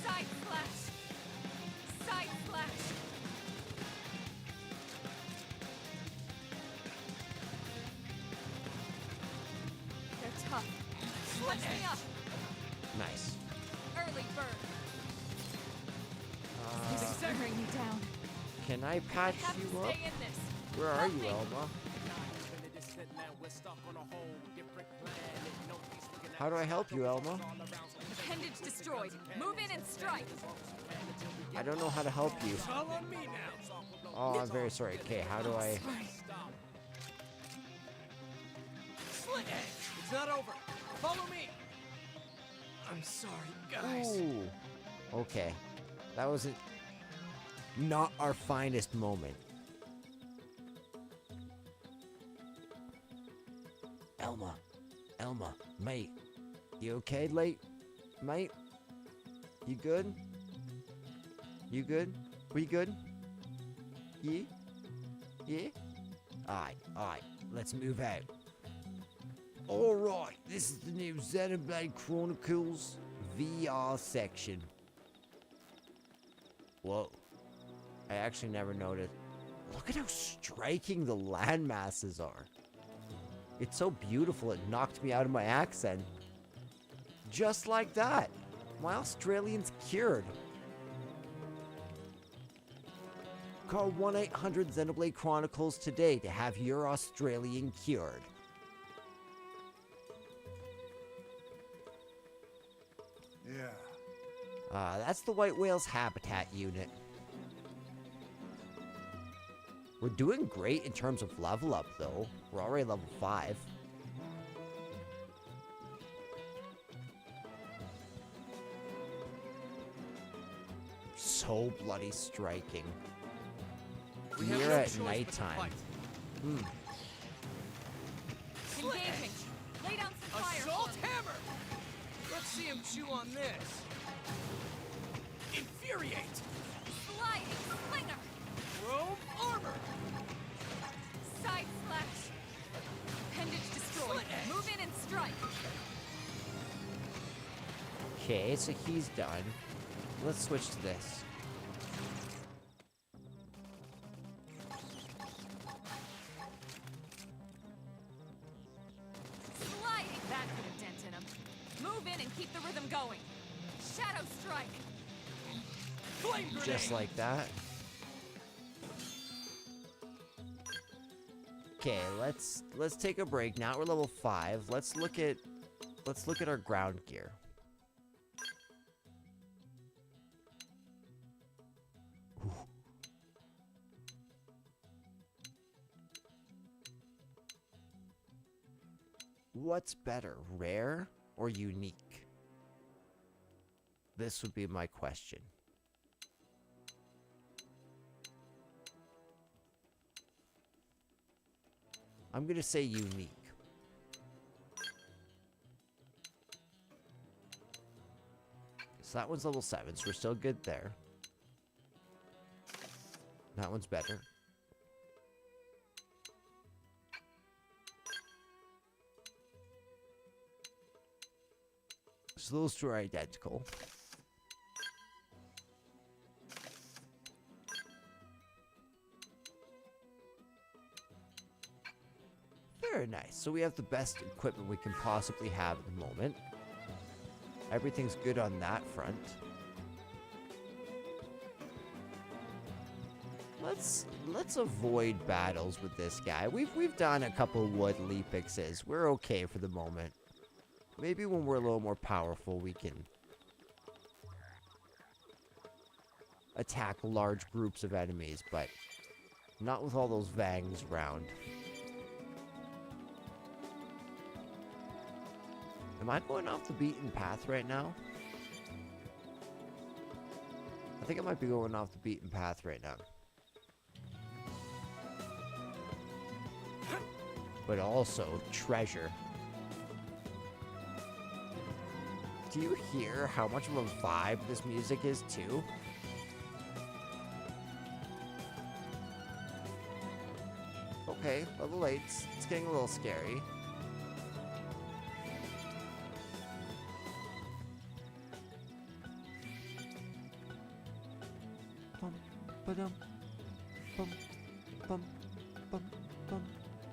Side slash. Side slash. They're tough. Punch me up. Nice. Early bird. Uh, This is wearing me down. can I I patch have to you up? stay in this. Where are Help you, me. Elma? How do I help you, Elma? Appendage destroyed. Move in and strike. I don't know how to help you. It's all on me now. Oh, I'm very sorry. Okay, how do I... Split edge. It's not over. Follow me. I'm sorry, guys. Ooh. Okay. That wasn't... not our finest moment. Elma, mate. You okay, mate? You good? You good? We good? Yeah? Yeah? Alright, let's move out. Alright, this is the new Xenoblade Chronicles VR section. Whoa. I actually never noticed. Look at how striking the land masses are. It's so beautiful, it knocked me out of my accent. Just like that. My Australian's cured. Call 1-800-Xenoblade Chronicles today to have your Australian cured. Yeah. That's the White Whale's habitat unit. We're doing great in terms of level up, though. We're already level 5. So bloody striking. We have We're no at choice but to nighttime. fight. Engaging. Lay down some fire Assault for me. hammer. Let's see him chew on this. Infuriate. Sliding slinger. Chrome armor. Side slash. Appendage destroyed. Split edge. Okay, so he's done. Let's switch to this. Sliding! That put a dent in him. Move in and keep the rhythm going. Shadow strike! Flame grenade! Just like that. Okay, let's take a break. Now we're level 5. Let's look at our ground gear. Ooh. What's better, rare or unique? This would be my question. I'm gonna say unique. So that one's level 7, so we're still good there. That one's better. So those two are identical. Very nice. So we have the best equipment we can possibly have at the moment. Everything's good on that front. Let's avoid battles with this guy. We've done a couple wood leapixes. We're okay for the moment. Maybe when we're a little more powerful, we can attack large groups of enemies, but not with all those vangs around. Am I going off the beaten path right now? I think I might be going off the beaten path right now. But also, treasure. Do you hear how much of a vibe this music is, too? Okay, level 8. It's getting a little scary. Bum, ba-dum, bum, bum, bum, bum,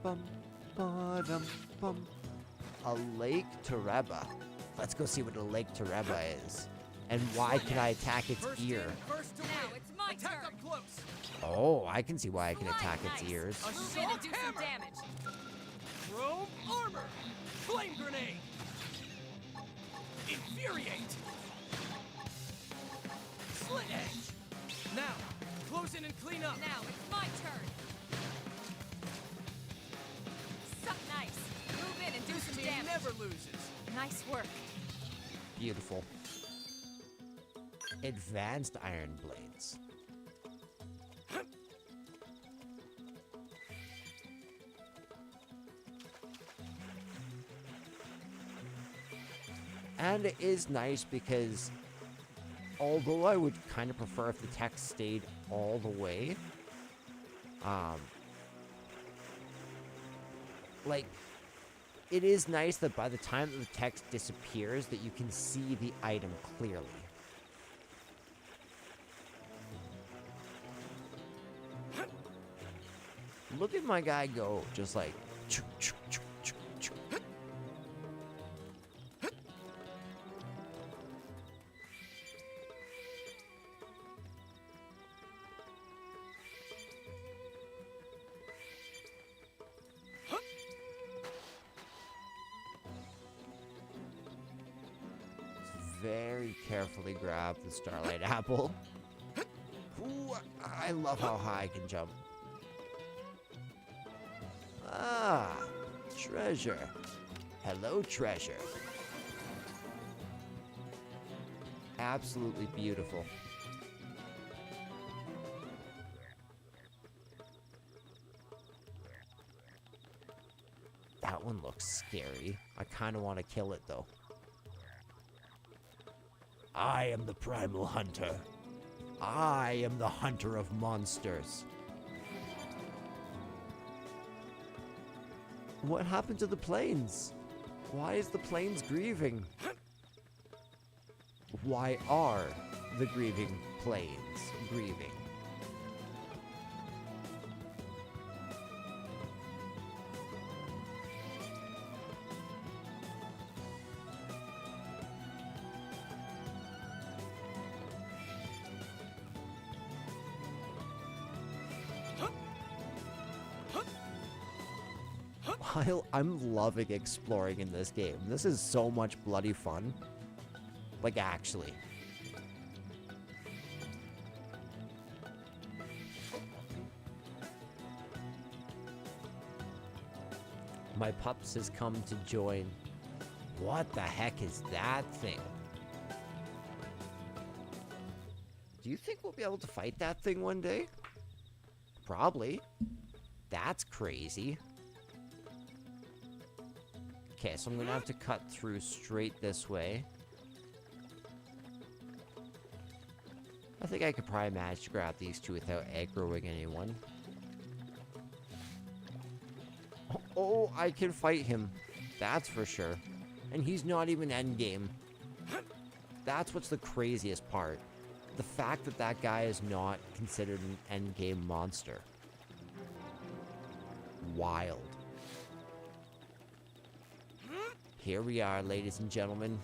bum, ba-dum, bum. A Lake Tereba. Let's go see what a Lake Tereba is. And why can I attack its First ear? in, first to Now win. it's my Attack turn. up close. Oh, I can see why I can Slide attack its nice. ears. Move in and do some Hammer. damage. Chrome armor. Flame grenade. Infuriate. Slit edge. Now, close in and clean up. Now it's my turn. Suck nice. Move in and do This some team damage. never loses. Nice work. Beautiful. Advanced iron blades. And it is nice because although I would kind of prefer if the text stayed all the way, like, it is nice that by the time that the text disappears that you can see the item clearly. Look at my guy go, just like choo, choo, choo, choo, choo. Very carefully grab the Starlight Apple. Ooh, I love how high I can jump. Ah, treasure. Hello, treasure. Absolutely beautiful. That one looks scary. I kind of want to kill it, though. I am the primal hunter. I am the hunter of monsters. What happened to the plains? Why is the plains grieving? Why are the grieving plains grieving? While I'm loving exploring in this game, this is so much bloody fun. Like, actually. My pups has come to join. What the heck is that thing? Do you think we'll be able to fight that thing one day? Probably. That's crazy. Okay, so I'm gonna have to cut through straight this way. I think I could probably manage to grab these two without aggroing anyone. Oh, I can fight him. That's for sure. And he's not even endgame. That's what's the craziest part. The fact that that guy is not considered an endgame monster. Wild. Here we are, ladies and gentlemen.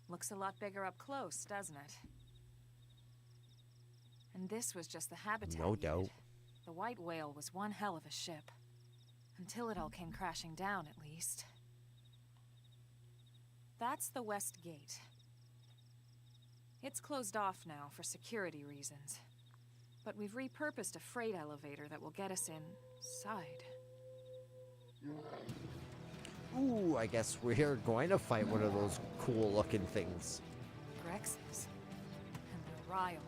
Looks a lot bigger up close, doesn't it? And this was just the habitat. No doubt. The white whale was one hell of a ship. Until it all came crashing down, at least. That's the west gate. It's closed off now for security reasons. But we've repurposed a freight elevator that will get us inside. Ooh, I guess we're going to fight one of those cool-looking things. Grexes. And they're riled.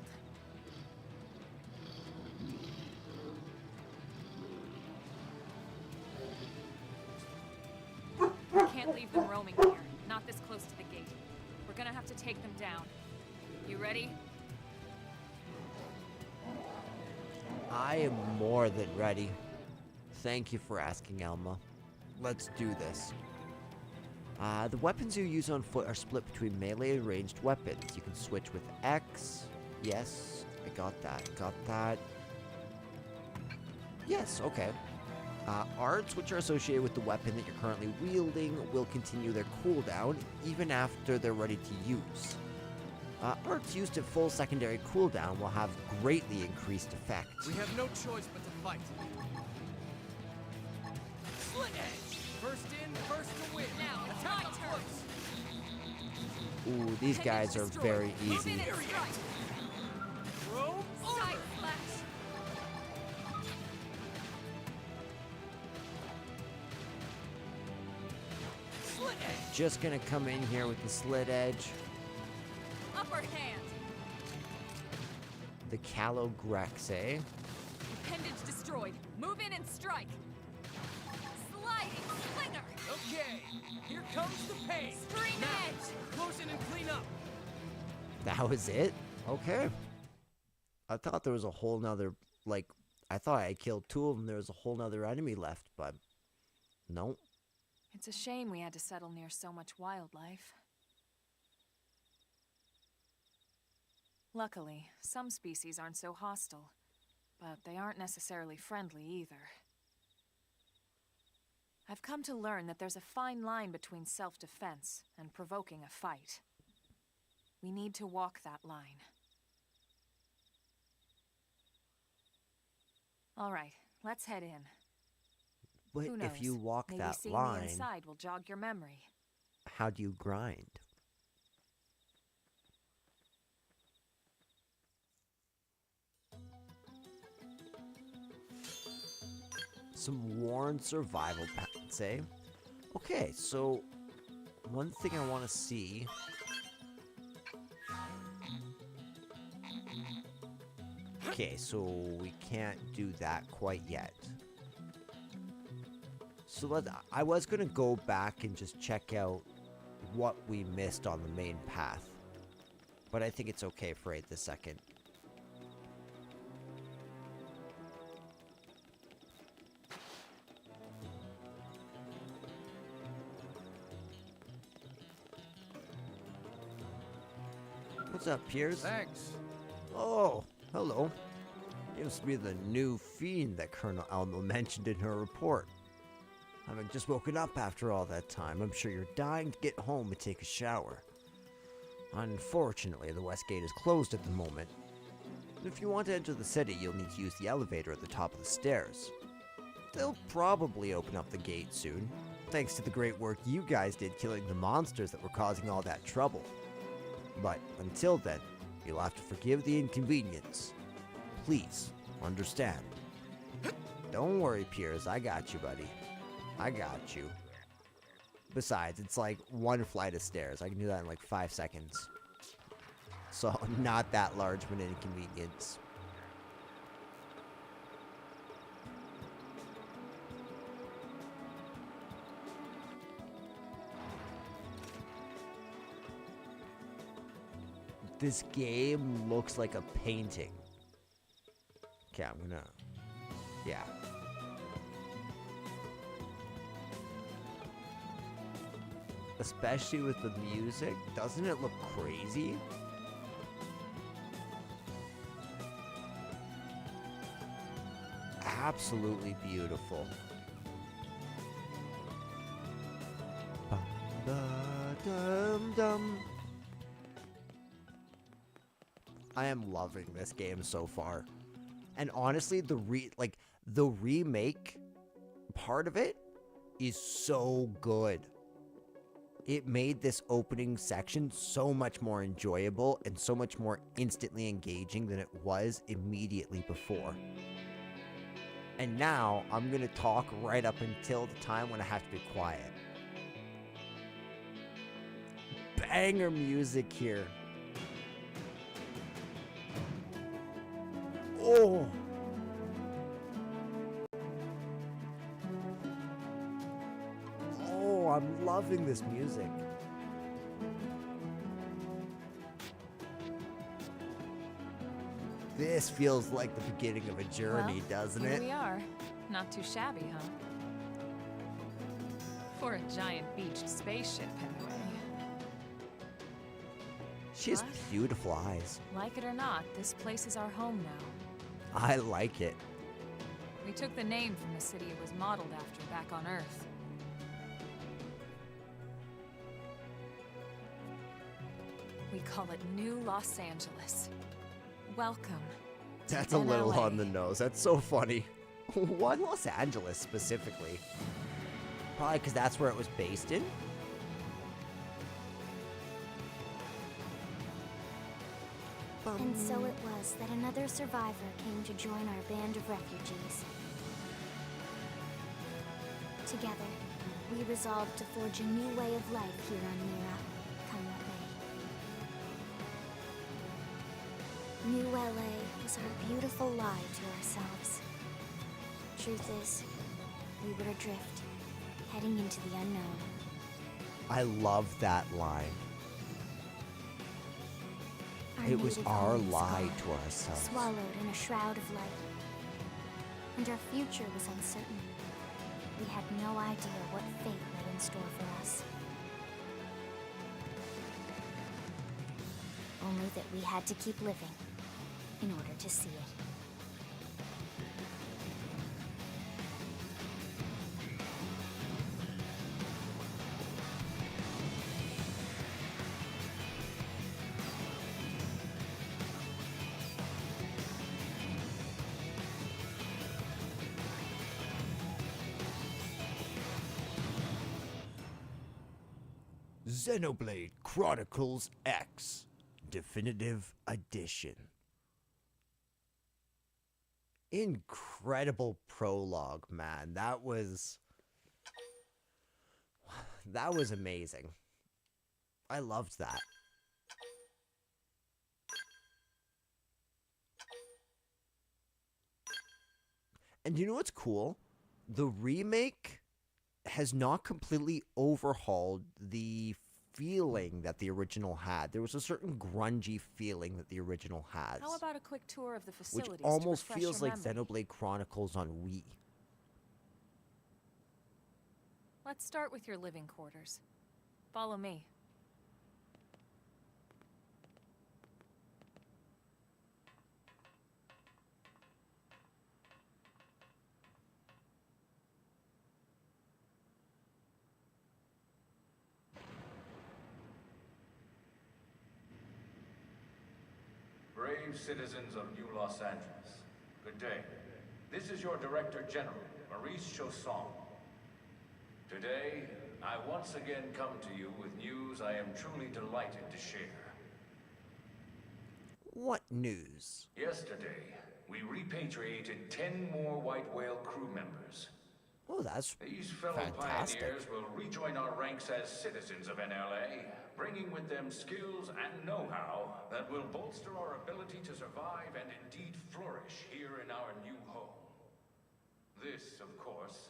We can't leave them roaming here. Not this close to the gate. We're gonna have to take them down. You ready? I am more than ready. Thank you for asking, Elma. Let's do this. The weapons you use on foot are split between melee and ranged weapons. You can switch with X. Yes, I got that. Got that. Yes, okay. Arts, which are associated with the weapon that you're currently wielding, will continue their cooldown even after they're ready to use. Arts used at full secondary cooldown will have greatly increased effect. We have no choice but to fight. Slit edge! First in, first to win. Now, attack up close. Ooh, these guys are very easy. Throw, Side slash. slit edge! Just gonna come in here with the slit edge. Upper hand. The Callow Grexe. Appendage destroyed. Move in and strike. Sliding slinger. Okay, here comes the pain. Screen Now, edge. close in and clean up. That was it? Okay. I thought there was a whole nother, like, I thought I killed two of them. There was a whole nother enemy left, but nope. It's a shame we had to settle near so much wildlife. Luckily, some species aren't so hostile, but they aren't necessarily friendly either. I've come to learn that there's a fine line between self-defense and provoking a fight. We need to walk that line. All right, let's head in. But Who knows? if you walk Maybe that seeing line, the inside will jog your memory. how do you grind? Some worn survival patterns, eh? Okay, so one thing I want to see. Okay, so we can't do that quite yet. So I was gonna go back and just check out what we missed on the main path. but I think it's okay for right this second. What's up, Piers? Thanks. Oh, hello. You must be the new fiend that Colonel Alma mentioned in her report. Having just woken up after all that time, I'm sure you're dying to get home and take a shower. Unfortunately, the west gate is closed at the moment. If you want to enter the city, you'll need to use the elevator at the top of the stairs. They'll probably open up the gate soon, thanks to the great work you guys did killing the monsters that were causing all that trouble. But until then, you'll have to forgive the inconvenience. Please, understand. Don't worry, Piers, I got you, buddy. I got you. Besides, it's like one flight of stairs. I can do that in like 5 seconds. So, not that large of an inconvenience. This game looks like a painting. Okay, I'm gonna... Yeah. Especially with the music. Doesn't it look crazy? Absolutely beautiful. Ba-da-dum-dum. I am loving this game so far. And honestly, the remake part of it is so good. It made this opening section so much more enjoyable and so much more instantly engaging than it was immediately before. And now I'm going to talk right up until the time when I have to be quiet. Banger music here. Oh! Oh, I'm loving this music. This feels like the beginning of a journey, doesn't Here it? we are. Not too shabby, huh? For a giant beached spaceship, anyway. She has What? beautiful eyes. Like it or not, this place is our home now. I like it. We took the name from the city it was modeled after back on Earth. We call it New Los Angeles. Welcome. That's a little NLA. on the nose. That's so funny. Why Los Angeles specifically? Probably because that's where it was based in. And so it was that another survivor came to join our band of refugees. Together, we resolved to forge a new way of life here on Mira, come what may. New LA was our beautiful lie to ourselves. Truth is, we were adrift, heading into the unknown. I love that line. It was native our home lie gone, to ourselves. swallowed in a shroud of light. And our future was uncertain. We had no idea what fate lay in store for us. Only that we had to keep living in order to see it. Xenoblade Chronicles X Definitive Edition. Incredible prologue, man. That was amazing. I loved that. And you know what's cool? The remake has not completely overhauled the feeling that the original had. There was a certain grungy feeling that the original has. How about a quick tour of the which facilities almost to refresh feels your like memory? Xenoblade Chronicles on Wii. Let's start with your living quarters. Follow me. Brave citizens of New Los Angeles, good day. This is your Director General, Maurice Chausson. Today, I once again come to you with news I am truly delighted to share. What news? Yesterday, we repatriated 10 more White Whale crew members. Oh, that's These fellow fantastic. pioneers will rejoin our ranks as citizens of NLA, bringing with them skills and know-how that will bolster our ability to survive and indeed flourish here in our new home. This, of course,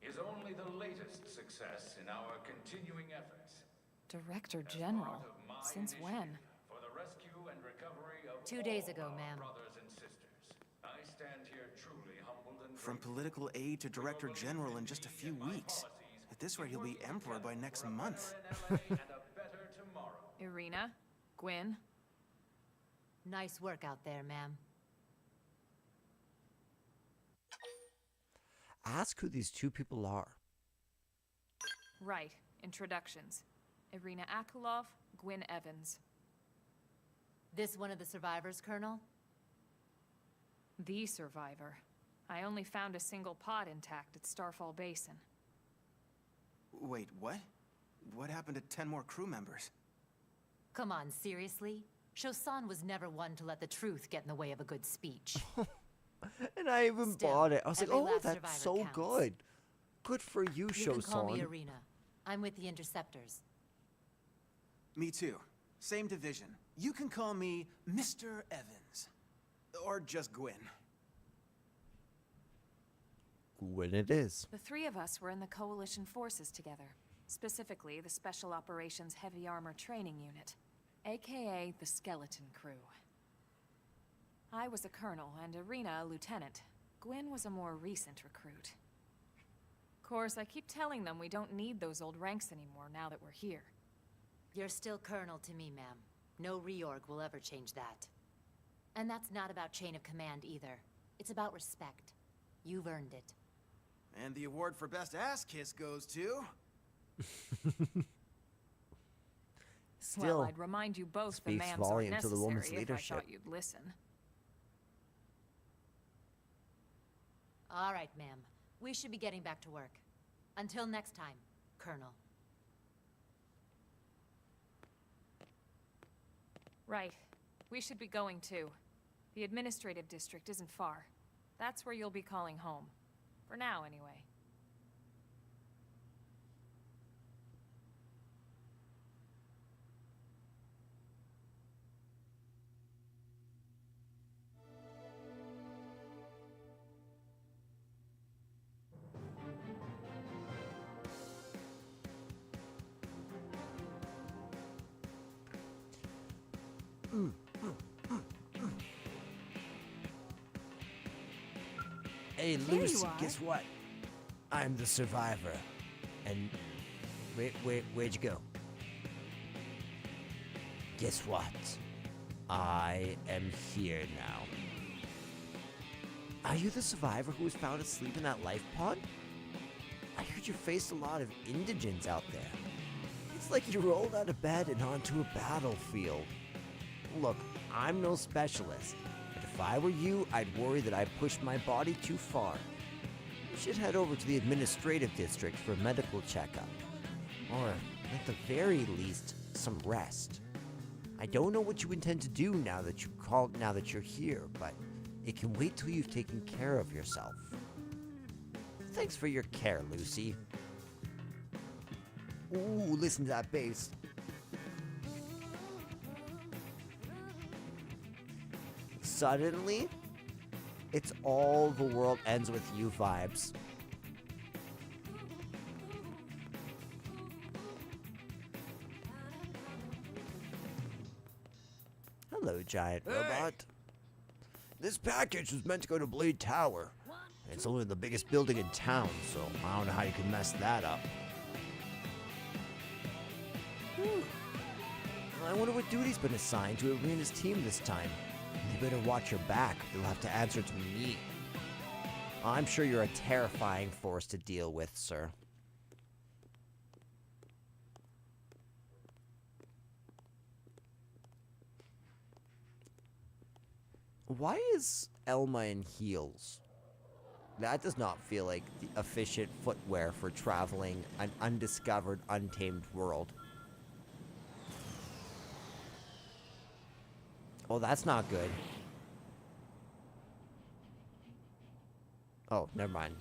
is only the latest success in our continuing efforts. Director As General? part of my Since initiative when? For the rescue and recovery of 2 days all ago, our ma'am. brothers and sisters. I stand here truly humbled and From grateful. political aid to director general in just a few weeks. At this rate, he'll be emperor by next month. Irina? Gwyn? Nice work out there, ma'am. Ask who these two people are. Right. Introductions. Irina Akulov, Gwyn Evans. This one of the survivors, Colonel? The survivor. I only found a single pod intact at Starfall Basin. Wait, what? What happened to 10 more crew members? Come on, seriously? Chausson was never one to let the truth get in the way of a good speech. And I even Still, bought it. I was like, every oh, last that's survivor so counts. good. Good for you, You can call me Chausson. Irina. I'm with the Interceptors. Me too. Same division. You can call me Mr. Evans. Or just Gwyn. When it is. The three of us were in the Coalition forces together. Specifically, the Special Operations Heavy Armor Training Unit, aka the Skeleton Crew. I was a colonel and Irina a lieutenant. Gwyn was a more recent recruit. Of course, I keep telling them we don't need those old ranks anymore now that we're here. You're still Colonel to me, ma'am. No reorg will ever change that. And that's not about chain of command either. It's about respect. You've earned it. And the award for best ass kiss goes to... Still, Well, I'd remind you both the speaks ma'ams aren't volume to the woman's necessary if I leadership. thought you'd listen. All right, ma'am. We should be getting back to work. Until next time, Colonel. Right. We should be going too. The administrative district isn't far. That's where you'll be calling home. For now, anyway. Hey, There you Lucy, are. guess what? I'm the survivor. And where'd you go? Guess what? I am here now. Are you the survivor who was found asleep in that life pod? I heard you faced a lot of indigents out there. It's like you rolled out of bed and onto a battlefield. Look, I'm no specialist, but if I were you, I'd worry that I pushed my body too far. You should head over to the administrative district for a medical checkup. Or, at the very least, some rest. I don't know what you intend to do now that you're here, but it can wait till you've taken care of yourself. Thanks for your care, Lucy. Ooh, listen to that bass. Suddenly, it's all the world ends with you vibes. Hello, giant robot. This package was meant to go to Blade Tower. It's only the biggest building in town, so I don't know how you can mess that up. I wonder what duty's been assigned to Arena's team this time. You better watch your back. You'll have to answer to me. I'm sure you're a terrifying force to deal with, sir. Why is Elma in heels? That does not feel like the efficient footwear for traveling an undiscovered, untamed world. Oh, that's not good. Oh, never mind.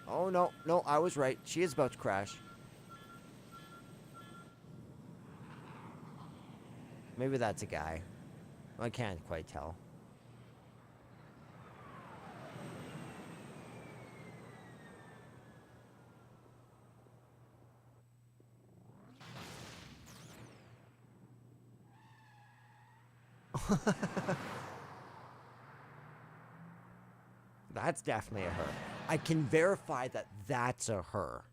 Oh, no, no, I was right. She is about to crash. Maybe that's a guy. I can't quite tell. That's definitely a her. I can verify that that's a her.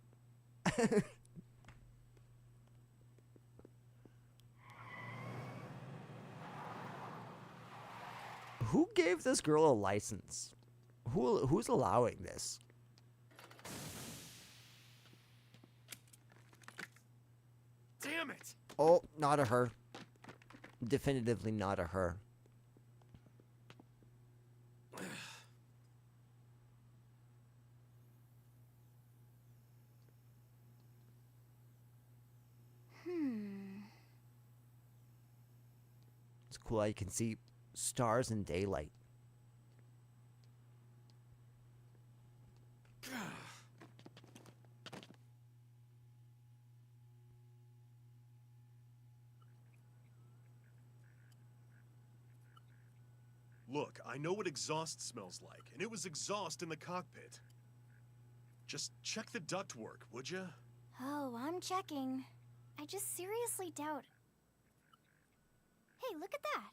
Who gave this girl a license? Who's allowing this? Damn it! Oh, not a her. Definitively not a her. It's cool how you can see stars in daylight. Look, I know what exhaust smells like, and it was exhaust in the cockpit. Just check the ductwork, would ya? Oh, I'm checking. I just seriously doubt. Hey, look at that.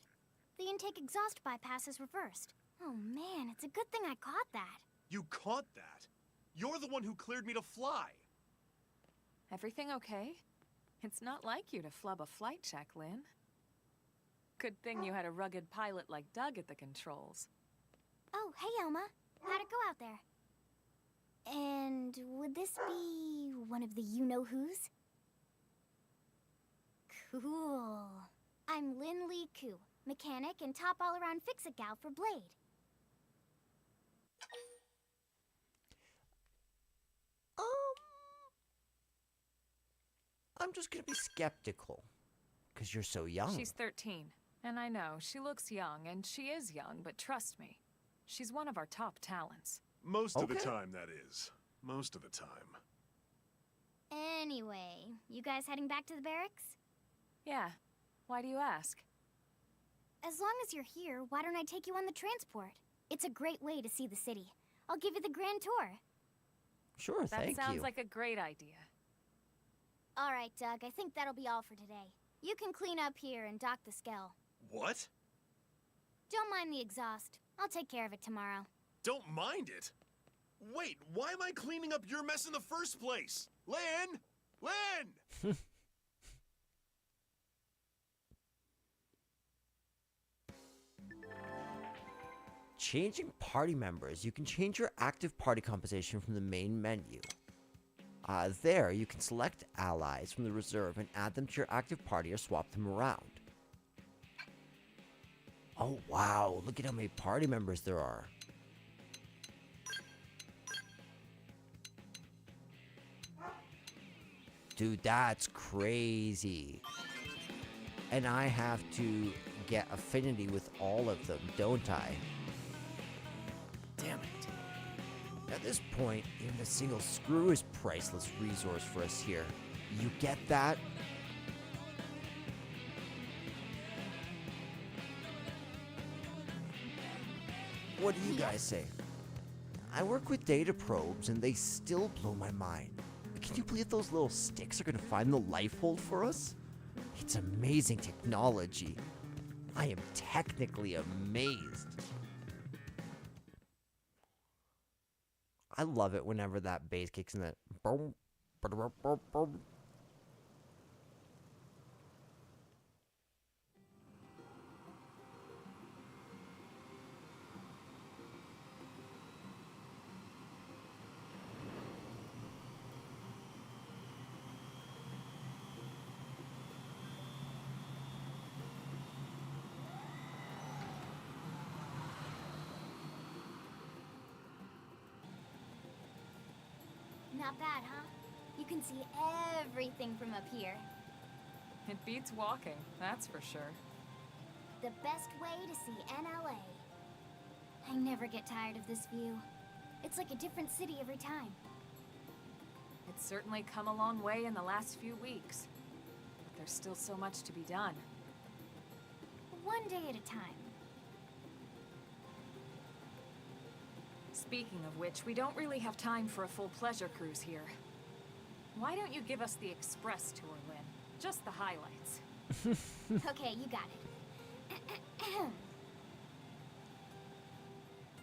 The intake exhaust bypass is reversed. Oh man, it's a good thing I caught that. You caught that? You're the one who cleared me to fly. Everything okay? It's not like you to flub a flight check, Lynn. Good thing you had a rugged pilot like Doug at the controls. Oh, hey Elma. How'd it go out there? And would this be one of the you-know-who's? Cool. I'm Lynn Lee Koo, mechanic and top all-around fix-it gal for Blade. I'm just gonna be skeptical. Because you're so young. She's 13. And I know, she looks young, and she is young, but trust me, she's one of our top talents. Most of the time, that is. Most of the time. Anyway, you guys heading back to the barracks? Yeah. Why do you ask? As long as you're here, why don't I take you on the transport? It's a great way to see the city. I'll give you the grand tour. Sure, thank you. That sounds like a great idea. All right, Doug, I think that'll be all for today. You can clean up here and dock the Skell. What? Don't mind the exhaust. I'll take care of it tomorrow. Don't mind it? Wait, why am I cleaning up your mess in the first place? Lynn! Lynn! Changing party members. You can change your active party composition from the main menu. There, you can select allies from the reserve and add them to your active party or swap them around. Oh wow, look at how many party members there are. Dude, that's crazy. And I have to get affinity with all of them, don't I? Damn it. At this point, even a single screw is priceless resource for us here. You get that? What do you guys say? I work with data probes and they still blow my mind. Can you believe those little sticks are gonna find the life hold for us? It's amazing technology. I am technically amazed. I love it whenever that bass kicks in. That boom, boom, boom, boom. Not bad, huh? You can see everything from up here. It beats walking, that's for sure. The best way to see NLA. I never get tired of this view. It's like a different city every time. It's certainly come a long way in the last few weeks. But there's still so much to be done. One day at a time. Speaking of which, we don't really have time for a full pleasure cruise here. Why don't you give us the express tour, Lynn? Just the highlights. Okay, you got it.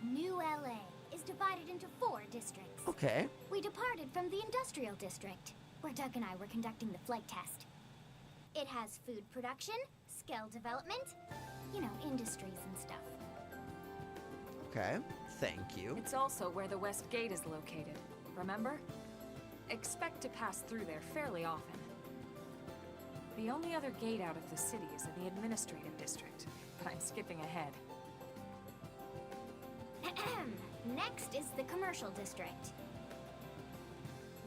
New LA is divided into 4 districts. Okay. We departed from the industrial district, where Doug and I were conducting the flight test. It has food production, skill development, you know, industries and stuff. Okay. Thank you. It's also where the West Gate is located, remember? Expect to pass through there fairly often. The only other gate out of the city is in the administrative district, but I'm skipping ahead. Next is the commercial district.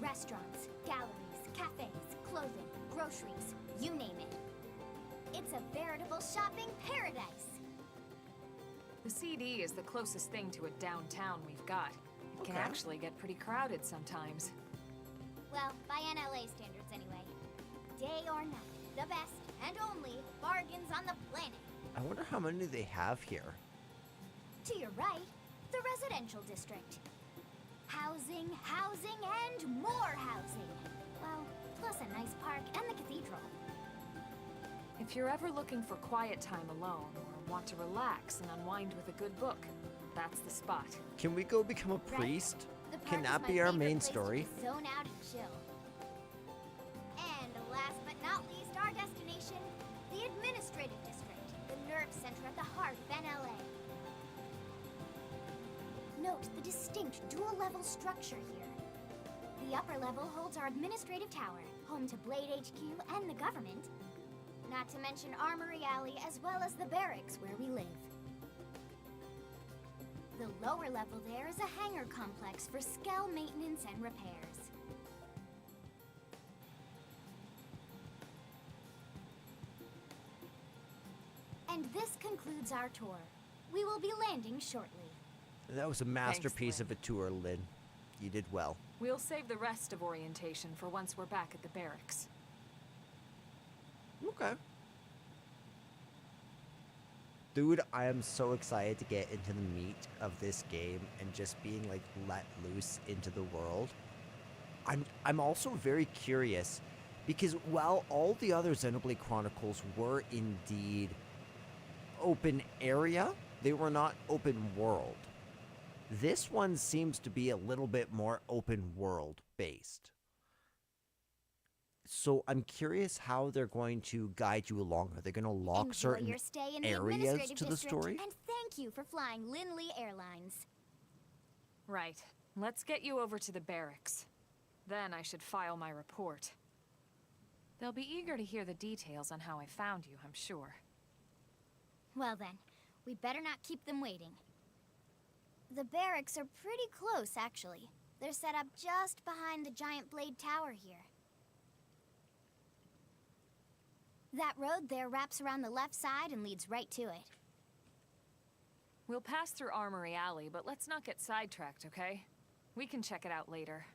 Restaurants, galleries, cafes, clothing, groceries, you name it. It's a veritable shopping paradise. The CD is the closest thing to a downtown we've got. It can actually get pretty crowded sometimes. Well, by NLA standards anyway. Day or night, the best and only bargains on the planet. I wonder how many they have here. To your right, the residential district. Housing, housing, and more housing. Well, plus a nice park and the cathedral. If you're ever looking for quiet time alone, or want to relax and unwind with a good book, that's the spot. Can we go become a priest? The park Can is that my be our favorite main place to story? just zone out and chill. And last but not least, our destination, the administrative district, the nerve center at the heart of NLA. Note the distinct dual-level structure here. The upper level holds our administrative tower, home to Blade HQ and the government. Not to mention Armory Alley, as well as the barracks where we live. The lower level there is a hangar complex for Skell maintenance and repairs. And this concludes our tour. We will be landing shortly. That was a masterpiece Lynn. of a tour, Lynn. You did well. We'll save the rest of orientation for once we're back at the barracks. Okay. Dude, I am so excited to get into the meat of this game and just being like let loose into the world. I'm also very curious because while all the other Xenoblade Chronicles were indeed open area, they were not open world. This one seems to be a little bit more open world based. So I'm curious how they're going to guide you along. Are they going to lock Enjoy certain your stay in the areas administrative to the district, story? And thank you for flying Lindley Airlines. Right. Let's get you over to the barracks. Then I should file my report. They'll be eager to hear the details on how I found you, I'm sure. Well then, we better not keep them waiting. The barracks are pretty close, actually. They're set up just behind the giant blade tower here. That road there wraps around the left side and leads right to it. We'll pass through Armory Alley, but let's not get sidetracked, okay? We can check it out later.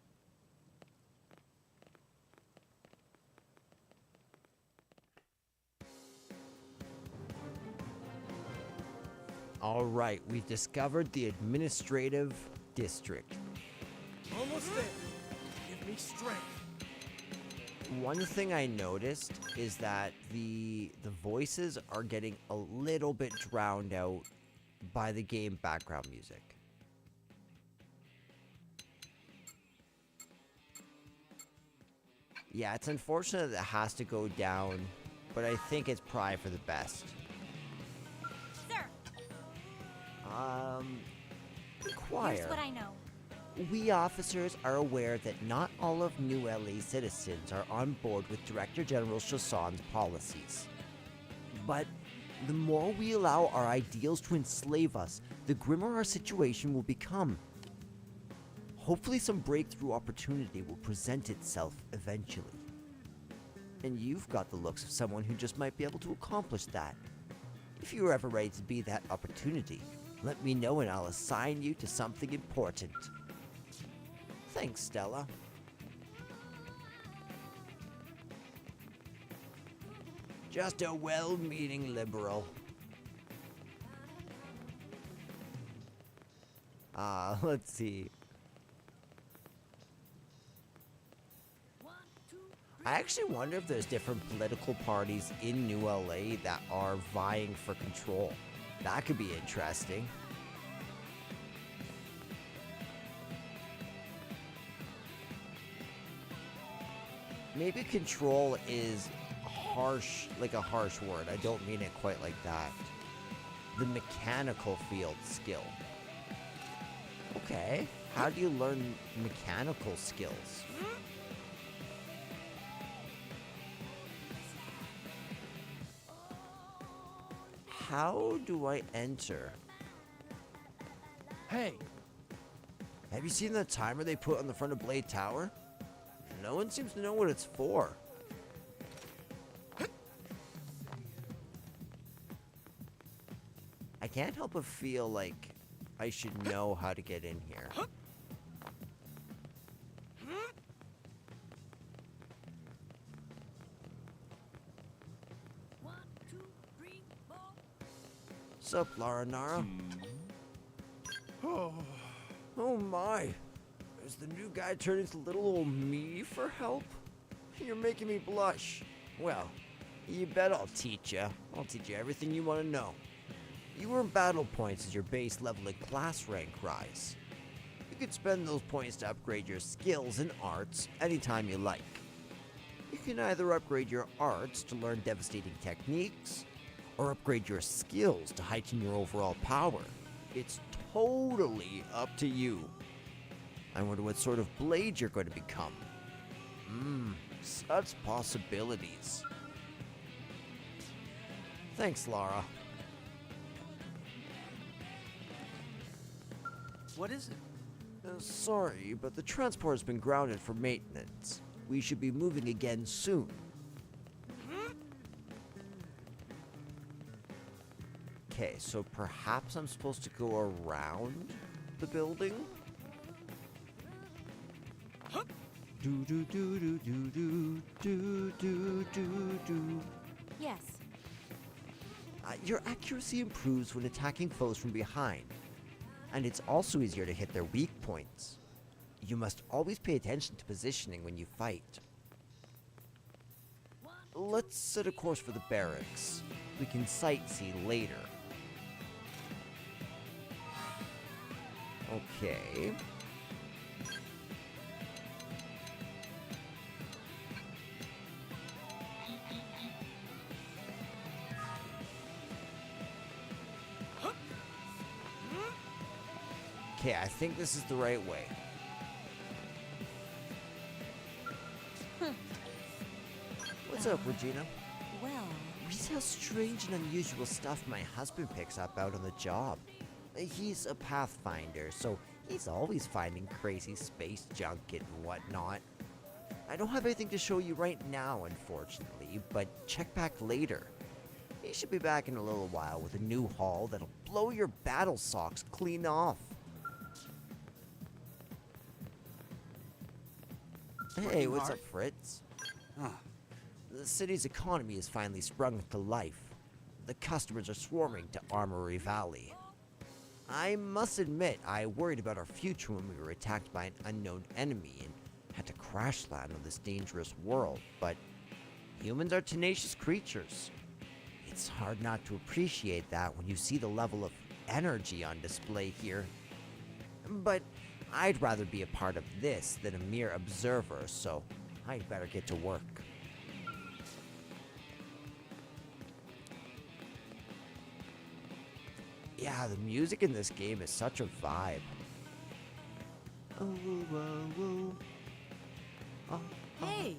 All right, we've discovered the administrative district. Almost there. Give me strength. One thing I noticed is that the voices are getting a little bit drowned out by the game background music. Yeah, it's unfortunate that it has to go down, but I think it's probably for the best. Sir, Choir. here's what I know. We officers are aware that not all of New LA citizens are on board with Director General Chassan's policies. But the more we allow our ideals to enslave us, the grimmer our situation will become. Hopefully some breakthrough opportunity will present itself eventually. And you've got the looks of someone who just might be able to accomplish that. If you're ever ready to be that opportunity, let me know and I'll assign you to something important. Thanks, Stella. Just a well-meaning liberal. Let's see. I actually wonder if there's different political parties in New LA that are vying for control. That could be interesting. Maybe control is harsh, like a harsh word. I don't mean it quite like that. The mechanical field skill. Okay, how do you learn mechanical skills? How do I enter? Hey, Have you seen the timer they put on the front of Blade Tower? No one seems to know what it's for. I can't help but feel like I should know how to get in here. Sup, Lara Nara? Oh my. Is the new guy turning to little old me for help? You're making me blush. Well, you bet I'll teach you. I'll teach you everything you want to know. You earn battle points as your base level and class rank rise. You can spend those points to upgrade your skills and arts anytime you like. You can either upgrade your arts to learn devastating techniques, or upgrade your skills to heighten your overall power. It's totally up to you. I wonder what sort of blade you're going to become. Such possibilities. Thanks, Lara. What is it? Sorry, but the transport has been grounded for maintenance. We should be moving again soon. Okay, so perhaps I'm supposed to go around the building? Do do do do do do do do do do. Yes. Your accuracy improves when attacking foes from behind, and it's also easier to hit their weak points. You must always pay attention to positioning when you fight. Let's set a course for the barracks. We can sightsee later. Okay. Okay, I think this is the right way. What's up, Regina? Well, Read how strange and unusual stuff my husband picks up out on the job. He's a pathfinder, so he's always finding crazy space junk and whatnot. I don't have anything to show you right now, unfortunately, but check back later. He should be back in a little while with a new haul that'll blow your battle socks clean off. Hey, what's up, Fritz? The city's economy has finally sprung to life. The customers are swarming to Armory Valley. I must admit, I worried about our future when we were attacked by an unknown enemy and had to crash land on this dangerous world, but humans are tenacious creatures. It's hard not to appreciate that when you see the level of energy on display here. But I'd rather be a part of this than a mere observer, so I'd better get to work. Yeah, the music in this game is such a vibe. Oh, oh, oh, oh. Hey!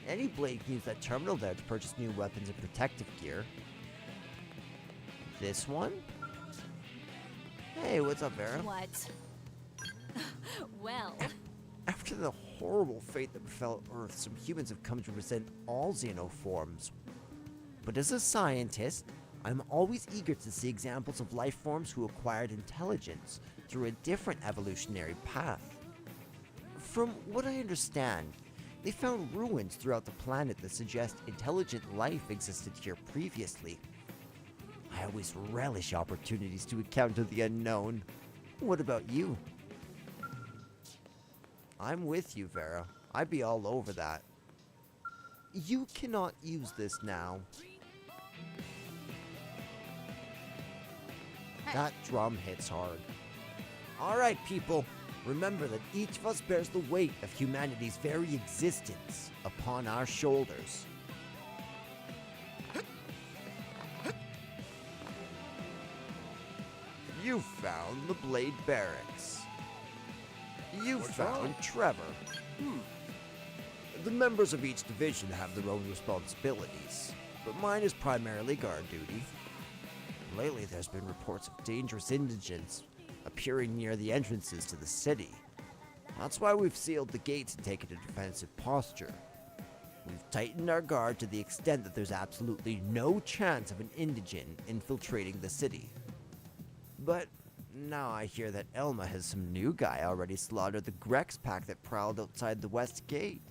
Any blade can use that terminal there to purchase new weapons and protective gear. This one? Hey, what's up, Vera? What? Well, After the horrible fate that befell Earth, some humans have come to resent all xenoforms. But as a scientist, I'm always eager to see examples of life forms who acquired intelligence through a different evolutionary path. From what I understand, they found ruins throughout the planet that suggest intelligent life existed here previously. I always relish opportunities to encounter the unknown. What about you? I'm with you, Vera. I'd be all over that. You cannot use this now. That drum hits hard. Alright, people. Remember that each of us bears the weight of humanity's very existence upon our shoulders. You found the Blade Barracks. You found Trevor. The members of each division have their own responsibilities, but mine is primarily guard duty. Lately, there's been reports of dangerous indigents appearing near the entrances to the city. That's why we've sealed the gates and taken a defensive posture. We've tightened our guard to the extent that there's absolutely no chance of an indigent infiltrating the city. But now I hear that Elma has some new guy already slaughtered the Grex pack that prowled outside the west gate.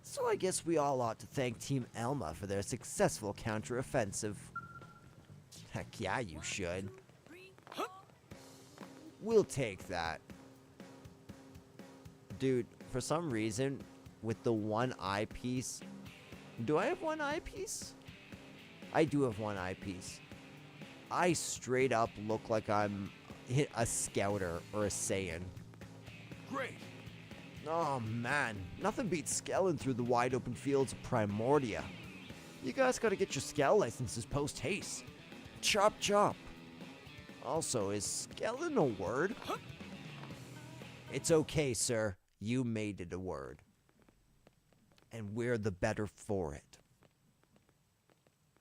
So I guess we all ought to thank Team Elma for their successful counteroffensive. Heck yeah, you should. We'll take that. Dude, for some reason, with the one eyepiece... Do I have one eyepiece? I do have one eyepiece. I straight up look like I'm a scouter or a Saiyan. Great! Oh man, nothing beats scaling through the wide open fields of Primordia. You guys gotta get your scout licenses post-haste. Chop chop. Also, is skeleton a word? It's okay, sir. You made it a word. And we're the better for it.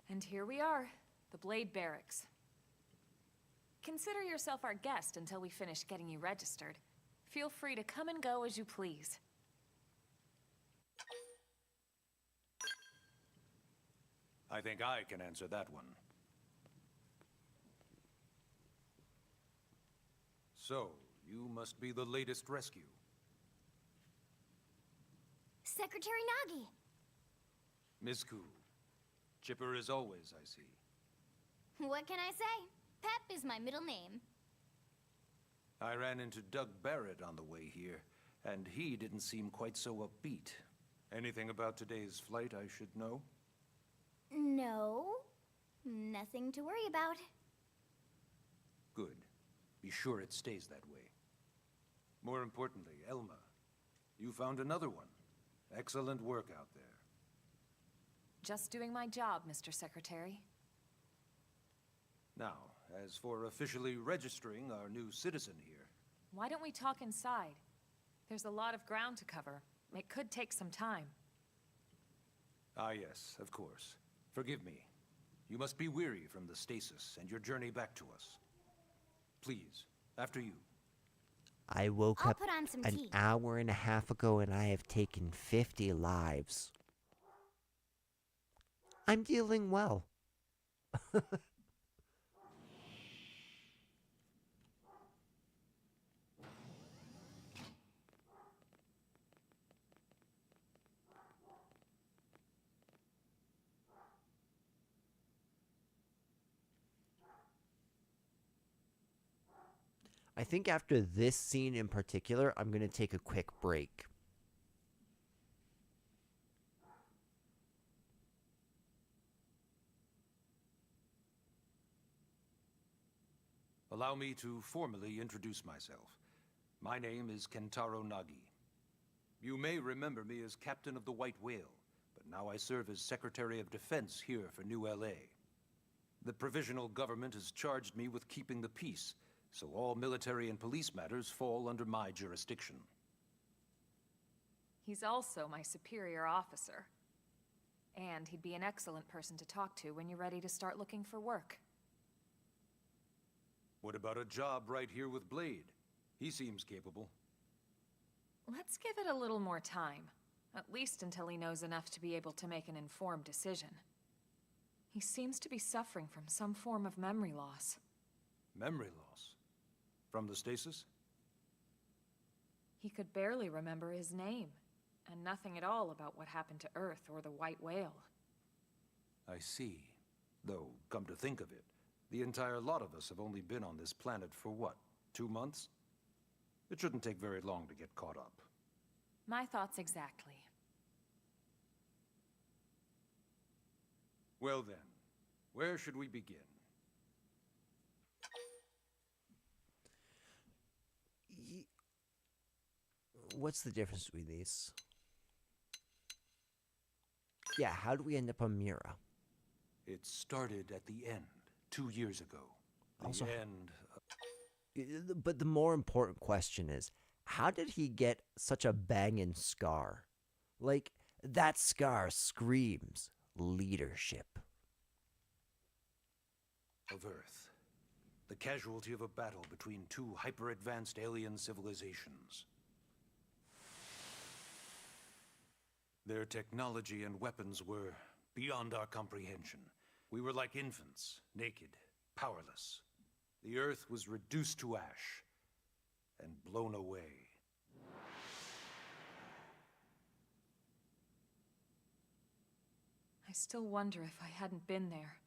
And here we are, the Blade Barracks. Consider yourself our guest until we finish getting you registered. Feel free to come and go as you please. I think I can answer that one. So, you must be the latest rescue. Secretary Nagi. Ms. Cool. Chipper as always, I see. What can I say? Pep is my middle name. I ran into Doug Barrett on the way here, and he didn't seem quite so upbeat. Anything about today's flight I should know? No, nothing to worry about. Good. Be sure it stays that way. More importantly, Elma, you found another one. Excellent work out there. Just doing my job, Mr. Secretary. Now, as for officially registering our new citizen here... Why don't we talk inside? There's a lot of ground to cover. It could take some time. Ah yes, of course. Forgive me. You must be weary from the stasis and your journey back to us. Please, after you. I woke I'll up put on some an tea. hour and a half ago and I have taken 50 lives. I'm dealing well. I think after this scene in particular, I'm going to take a quick break. Allow me to formally introduce myself. My name is Kentaro Nagi. You may remember me as Captain of the White Whale, but now I serve as Secretary of Defense here for New LA. The provisional government has charged me with keeping the peace, so all military and police matters fall under my jurisdiction. He's also my superior officer. And he'd be an excellent person to talk to when you're ready to start looking for work. What about a job right here with Blade? He seems capable. Let's give it a little more time. At least until he knows enough to be able to make an informed decision. He seems to be suffering from some form of memory loss. Memory loss? From the stasis? He could barely remember his name, and nothing at all about what happened to Earth or the White Whale. I see. Though, come to think of it, the entire lot of us have only been on this planet for what, 2 months? It shouldn't take very long to get caught up. My thoughts exactly. Well then, where should we begin? What's the difference between these? Yeah, how do we end up on Mira? It started at the end, 2 years ago. Also, end. But the more important question is, how did he get such a banging scar? Like, that scar screams leadership. Of Earth. The casualty of a battle between two hyper-advanced alien civilizations. Their technology and weapons were beyond our comprehension. We were like infants, naked, powerless. The Earth was reduced to ash and blown away. I still wonder if I hadn't been there.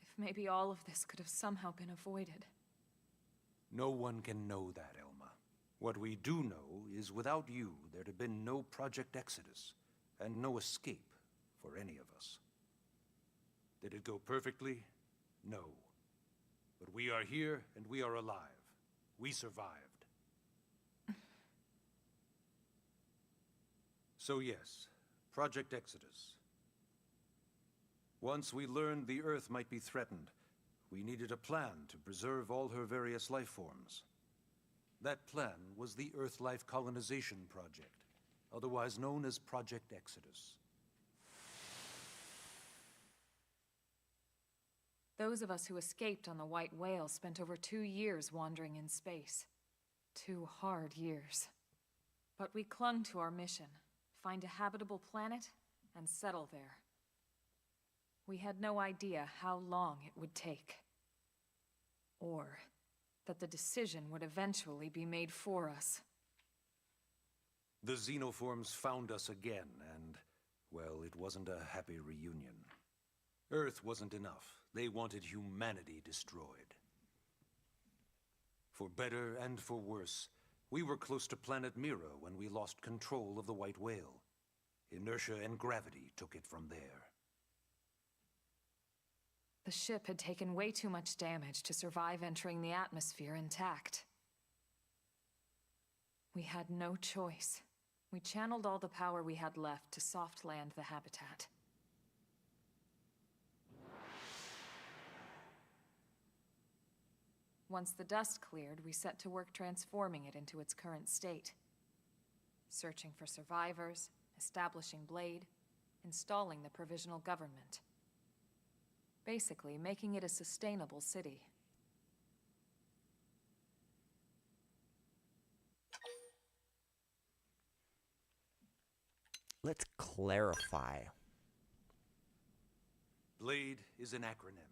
If maybe all of this could have somehow been avoided. No one can know that, Elma. What we do know is without you, there'd have been no Project Exodus, and no escape for any of us. Did it go perfectly? No. But we are here, and we are alive. We survived. So yes, Project Exodus. Once we learned the Earth might be threatened, we needed a plan to preserve all her various life forms. That plan was the Earth Life Colonization Project, otherwise known as Project Exodus. Those of us who escaped on the White Whale spent over 2 years wandering in space. 2 hard years. But we clung to our mission, find a habitable planet, and settle there. We had no idea how long it would take. Or that the decision would eventually be made for us. The xenoforms found us again, and, well, it wasn't a happy reunion. Earth wasn't enough. They wanted humanity destroyed. For better and for worse, we were close to planet Mira when we lost control of the White Whale. Inertia and gravity took it from there. The ship had taken way too much damage to survive entering the atmosphere intact. We had no choice. We channeled all the power we had left to soft land the habitat. Once the dust cleared, we set to work transforming it into its current state. Searching for survivors, establishing Blade, installing the provisional government. Basically, making it a sustainable city. Let's clarify. Blade is an acronym.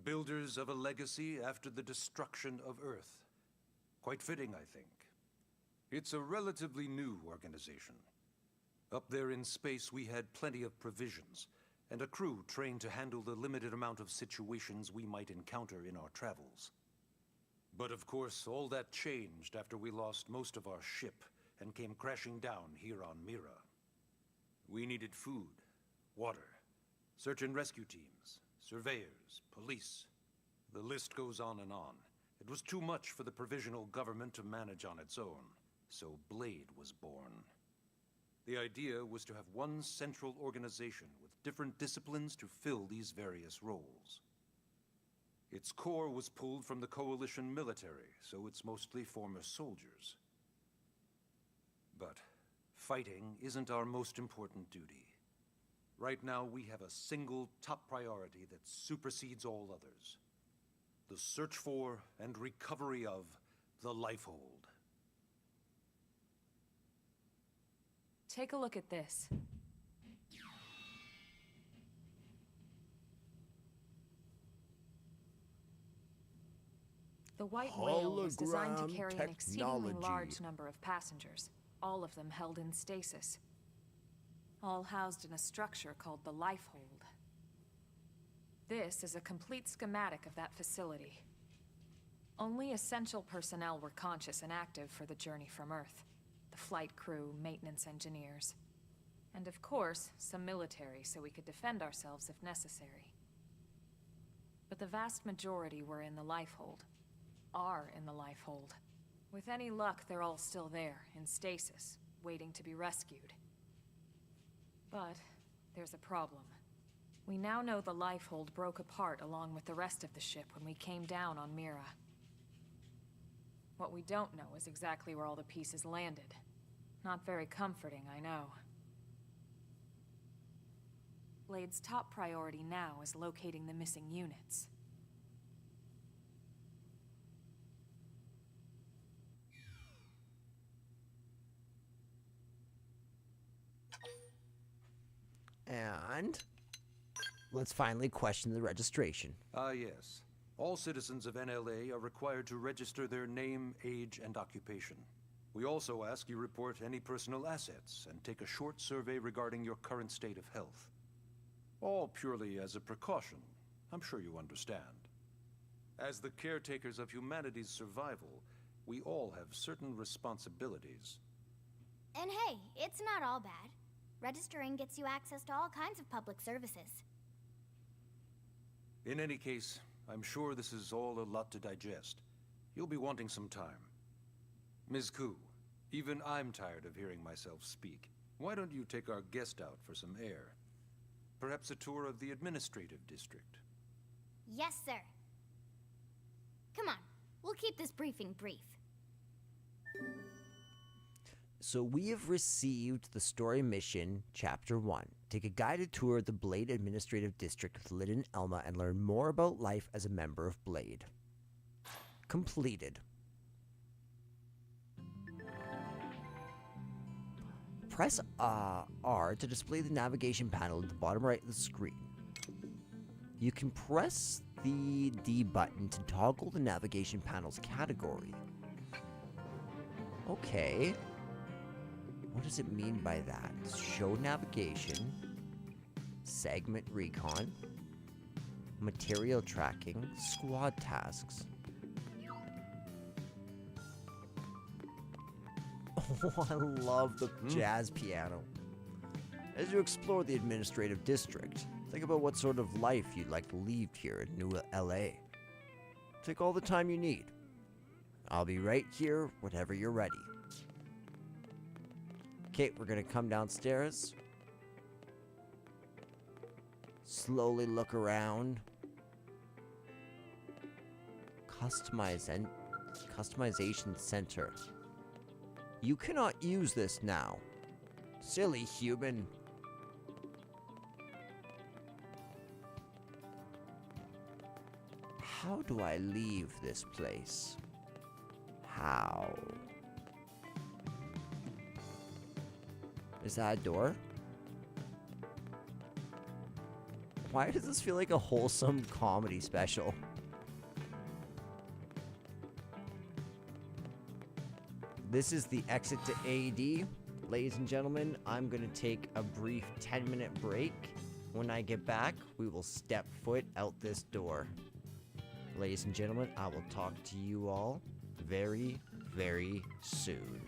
Builders of a legacy after the destruction of Earth. Quite fitting, I think. It's a relatively new organization. Up there in space, we had plenty of provisions, and a crew trained to handle the limited amount of situations we might encounter in our travels. But of course, all that changed after we lost most of our ship and came crashing down here on Mira. We needed food, water, search and rescue teams, surveyors, police. The list goes on and on. It was too much for the provisional government to manage on its own, so Blade was born. The idea was to have one central organization with different disciplines to fill these various roles. Its core was pulled from the Coalition military, so it's mostly former soldiers. But fighting isn't our most important duty. Right now, we have a single top priority that supersedes all others. The search for and recovery of the Lifehold. Take a look at this. The White Whale was designed to carry an exceedingly large number of passengers, all of them held in stasis. All housed in a structure called the Lifehold. This is a complete schematic of that facility. Only essential personnel were conscious and active for the journey from Earth. The flight crew, maintenance engineers. And of course, some military so we could defend ourselves if necessary. But the vast majority were in the Lifehold. Are in the Lifehold. With any luck, they're all still there, in stasis, waiting to be rescued. But there's a problem. We now know the Lifehold broke apart along with the rest of the ship when we came down on Mira. What we don't know is exactly where all the pieces landed. Not very comforting, I know. Blade's top priority now is locating the missing units. And let's finally question the registration. Yes. All citizens of NLA are required to register their name, age, and occupation. We also ask you report any personal assets and take a short survey regarding your current state of health. All purely as a precaution. I'm sure you understand. As the caretakers of humanity's survival, we all have certain responsibilities. And hey, it's not all bad. Registering gets you access to all kinds of public services. In any case, I'm sure this is all a lot to digest. You'll be wanting some time. Ms. Ku, even I'm tired of hearing myself speak. Why don't you take our guest out for some air? Perhaps a tour of the administrative district. Yes, sir. Come on, we'll keep this briefing brief. So we have received the story mission, Chapter 1. Take a guided tour of the Blade Administrative District with Lyd and Elma and learn more about life as a member of Blade. Completed. Press R to display the navigation panel at the bottom right of the screen. You can press the D button to toggle the navigation panel's category. Okay. What does it mean by that? Show navigation, segment recon, material tracking, squad tasks. Oh, I love the jazz piano. As you explore the administrative district, think about what sort of life you'd like to lead here in New LA. Take all the time you need. I'll be right here whenever you're ready. Okay, we're gonna come downstairs. Slowly look around. Customization center. You cannot use this now. Silly human. How do I leave this place? How? Is that a door? Why does this feel like a wholesome comedy special? This is the exit to AD. Ladies and gentlemen, I'm going to take a brief 10-minute break. When I get back, we will step foot out this door. ladies and gentlemen, I will talk to you all very, very soon.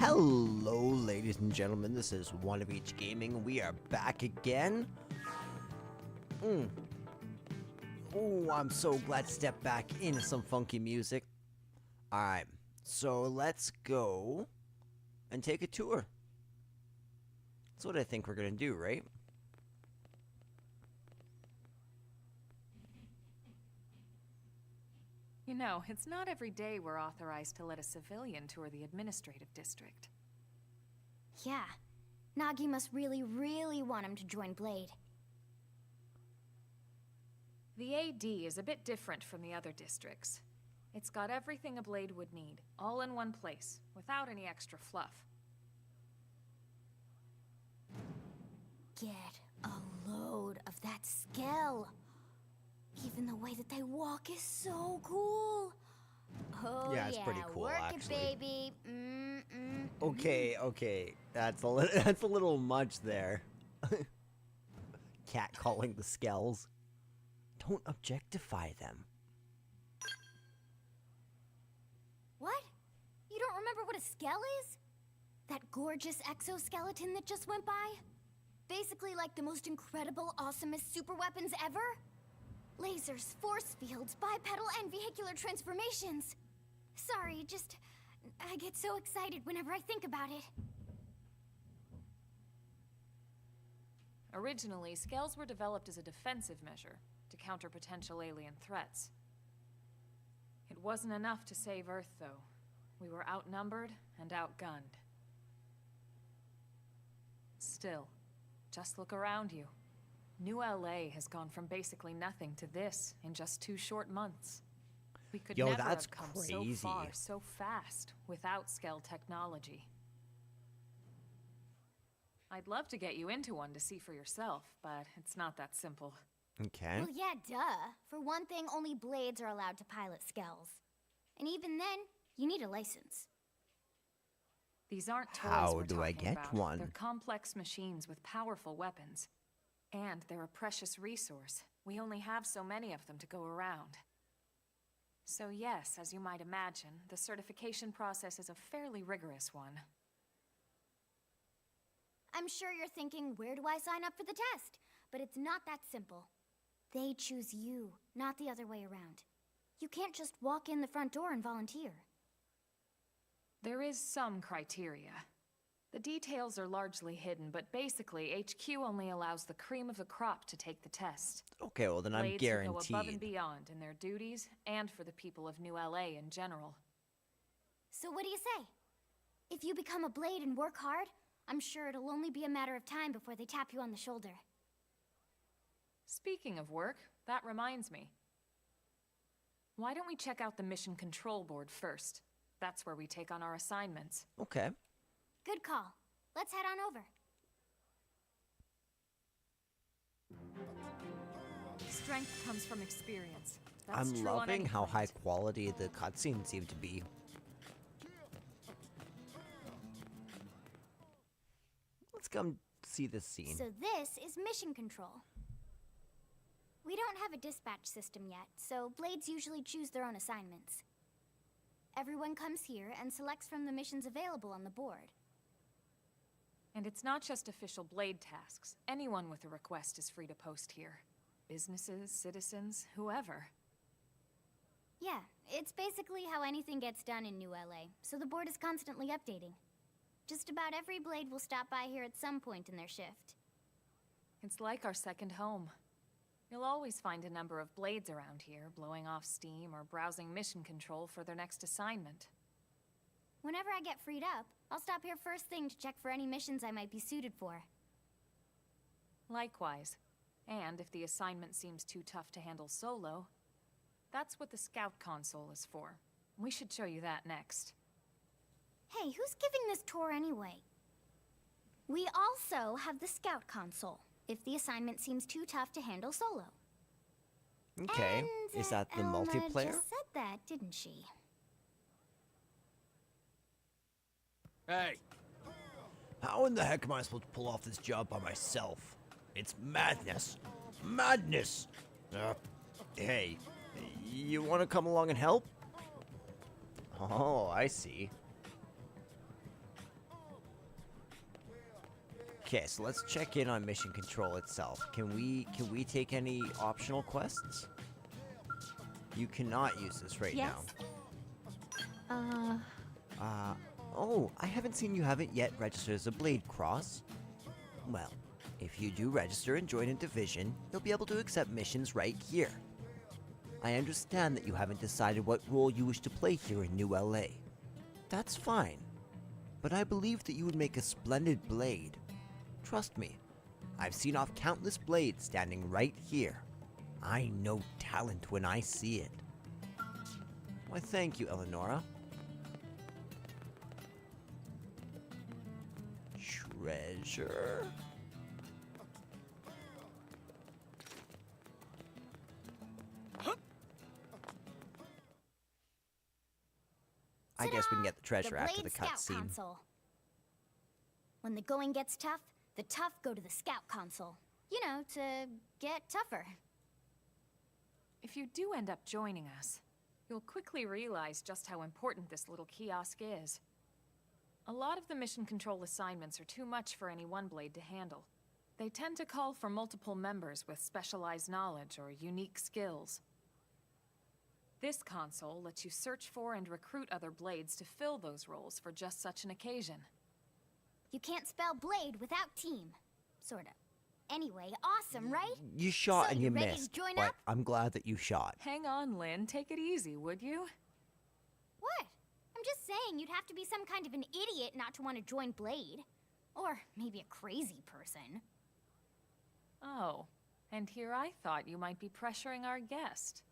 Hello, ladies and gentlemen. This is One of Each Gaming. We are back again. Oh, I'm so glad to step back into some funky music. Alright, so let's go and take a tour. That's what I think we're gonna do, right? You know, it's not every day we're authorized to let a civilian tour the administrative district. Yeah. Nagi must really, really want him to join Blade. The AD is a bit different from the other districts. It's got everything a Blade would need, all in one place, without any extra fluff. Get a load of that Skell. Even the way that they walk is so cool. Oh Yeah, it's pretty cool, work actually. it, baby. Okay. That's a little much there. Cat calling the Skells. Don't objectify them. What? You don't remember what a Skell is? That gorgeous exoskeleton that just went by? Basically like the most incredible, awesomest super weapons ever? Lasers, force fields, bipedal and vehicular transformations. Sorry, I get so excited whenever I think about it. Originally, Skells were developed as a defensive measure to counter potential alien threats. It wasn't enough to save Earth, though. We were outnumbered and outgunned. Still, just look around you. New LA has gone from basically nothing to this in just 2 short months. We could never that's have come crazy. so far, so fast, without Skell technology. I'd love to get you into one to see for yourself, but it's not that simple. Okay. Well, yeah, duh. For one thing, only Blades are allowed to pilot Skells. And even then, you need a license. These aren't toys How we're do I talking get about. one? They're complex machines with powerful weapons. And they're a precious resource. We only have so many of them to go around. So yes, as you might imagine, the certification process is a fairly rigorous one. I'm sure you're thinking, where do I sign up for the test? But it's not that simple. They choose you, not the other way around. You can't just walk in the front door and volunteer. There is some criteria. The details are largely hidden, but basically, HQ only allows the cream of the crop to take the test. Okay, well then I'm Blades who go above and guaranteed. beyond in their duties, and for the people of New LA in general. So what do you say? If you become a Blade and work hard, I'm sure it'll only be a matter of time before they tap you on the shoulder. Speaking of work, that reminds me. Why don't we check out the Mission Control Board first? That's where we take on our assignments. Okay. Good call. Let's head on over. Strength comes from experience. That's I'm true on loving any how high front. quality the cutscenes seem to be. Let's come see this scene. So this is Mission Control. We don't have a dispatch system yet, so Blades usually choose their own assignments. Everyone comes here and selects from the missions available on the board. And it's not just official Blade tasks. Anyone with a request is free to post here. Businesses, citizens, whoever. Yeah, it's basically how anything gets done in New LA, so the board is constantly updating. Just about every Blade will stop by here at some point in their shift. It's like our second home. You'll always find a number of Blades around here, blowing off steam or browsing mission control for their next assignment. Whenever I get freed up, I'll stop here first thing to check for any missions I might be suited for. Likewise. And if the assignment seems too tough to handle solo, that's what the Scout console is for. We should show you that next. Hey, who's giving this tour anyway? We also have the Scout console, if the assignment seems too tough to handle solo. Okay, And, is that the Elma multiplayer? just said that, didn't she? Hey, How in the heck am I supposed to pull off this job by myself? It's madness. Madness! Hey, you want to come along and help? Oh, I see. Okay, so let's check in on mission control itself. Can we take any optional quests? You cannot use this right Yes. now. Oh, I haven't seen you haven't yet registered as a Blade Cross. Well, if you do register and join a division, you'll be able to accept missions right here. I understand that you haven't decided what role you wish to play here in New LA. That's fine, but I believe that you would make a splendid Blade. Trust me, I've seen off countless blades standing right here. I know talent when I see it. Why, thank you, Eleonora. Treasure? I guess we can get the treasure after the Blade Scout cutscene. console. When the going gets tough, the tough go to the Scout console. You know, to get tougher. If you do end up joining us, you'll quickly realize just how important this little kiosk is. A lot of the mission control assignments are too much for any one blade to handle. They tend to call for multiple members with specialized knowledge or unique skills. This console lets you search for and recruit other blades to fill those roles for just such an occasion. You can't spell blade without team. Sorta. Anyway, awesome, right? You shot So, and you you ready to missed, join but up? I'm glad that you shot. Hang on, Lynn. Take it easy, would you? What? I'm just saying you'd have to be some kind of an idiot not to want to join Blade. Or maybe a crazy person. Oh, and here I thought you might be pressuring our guest.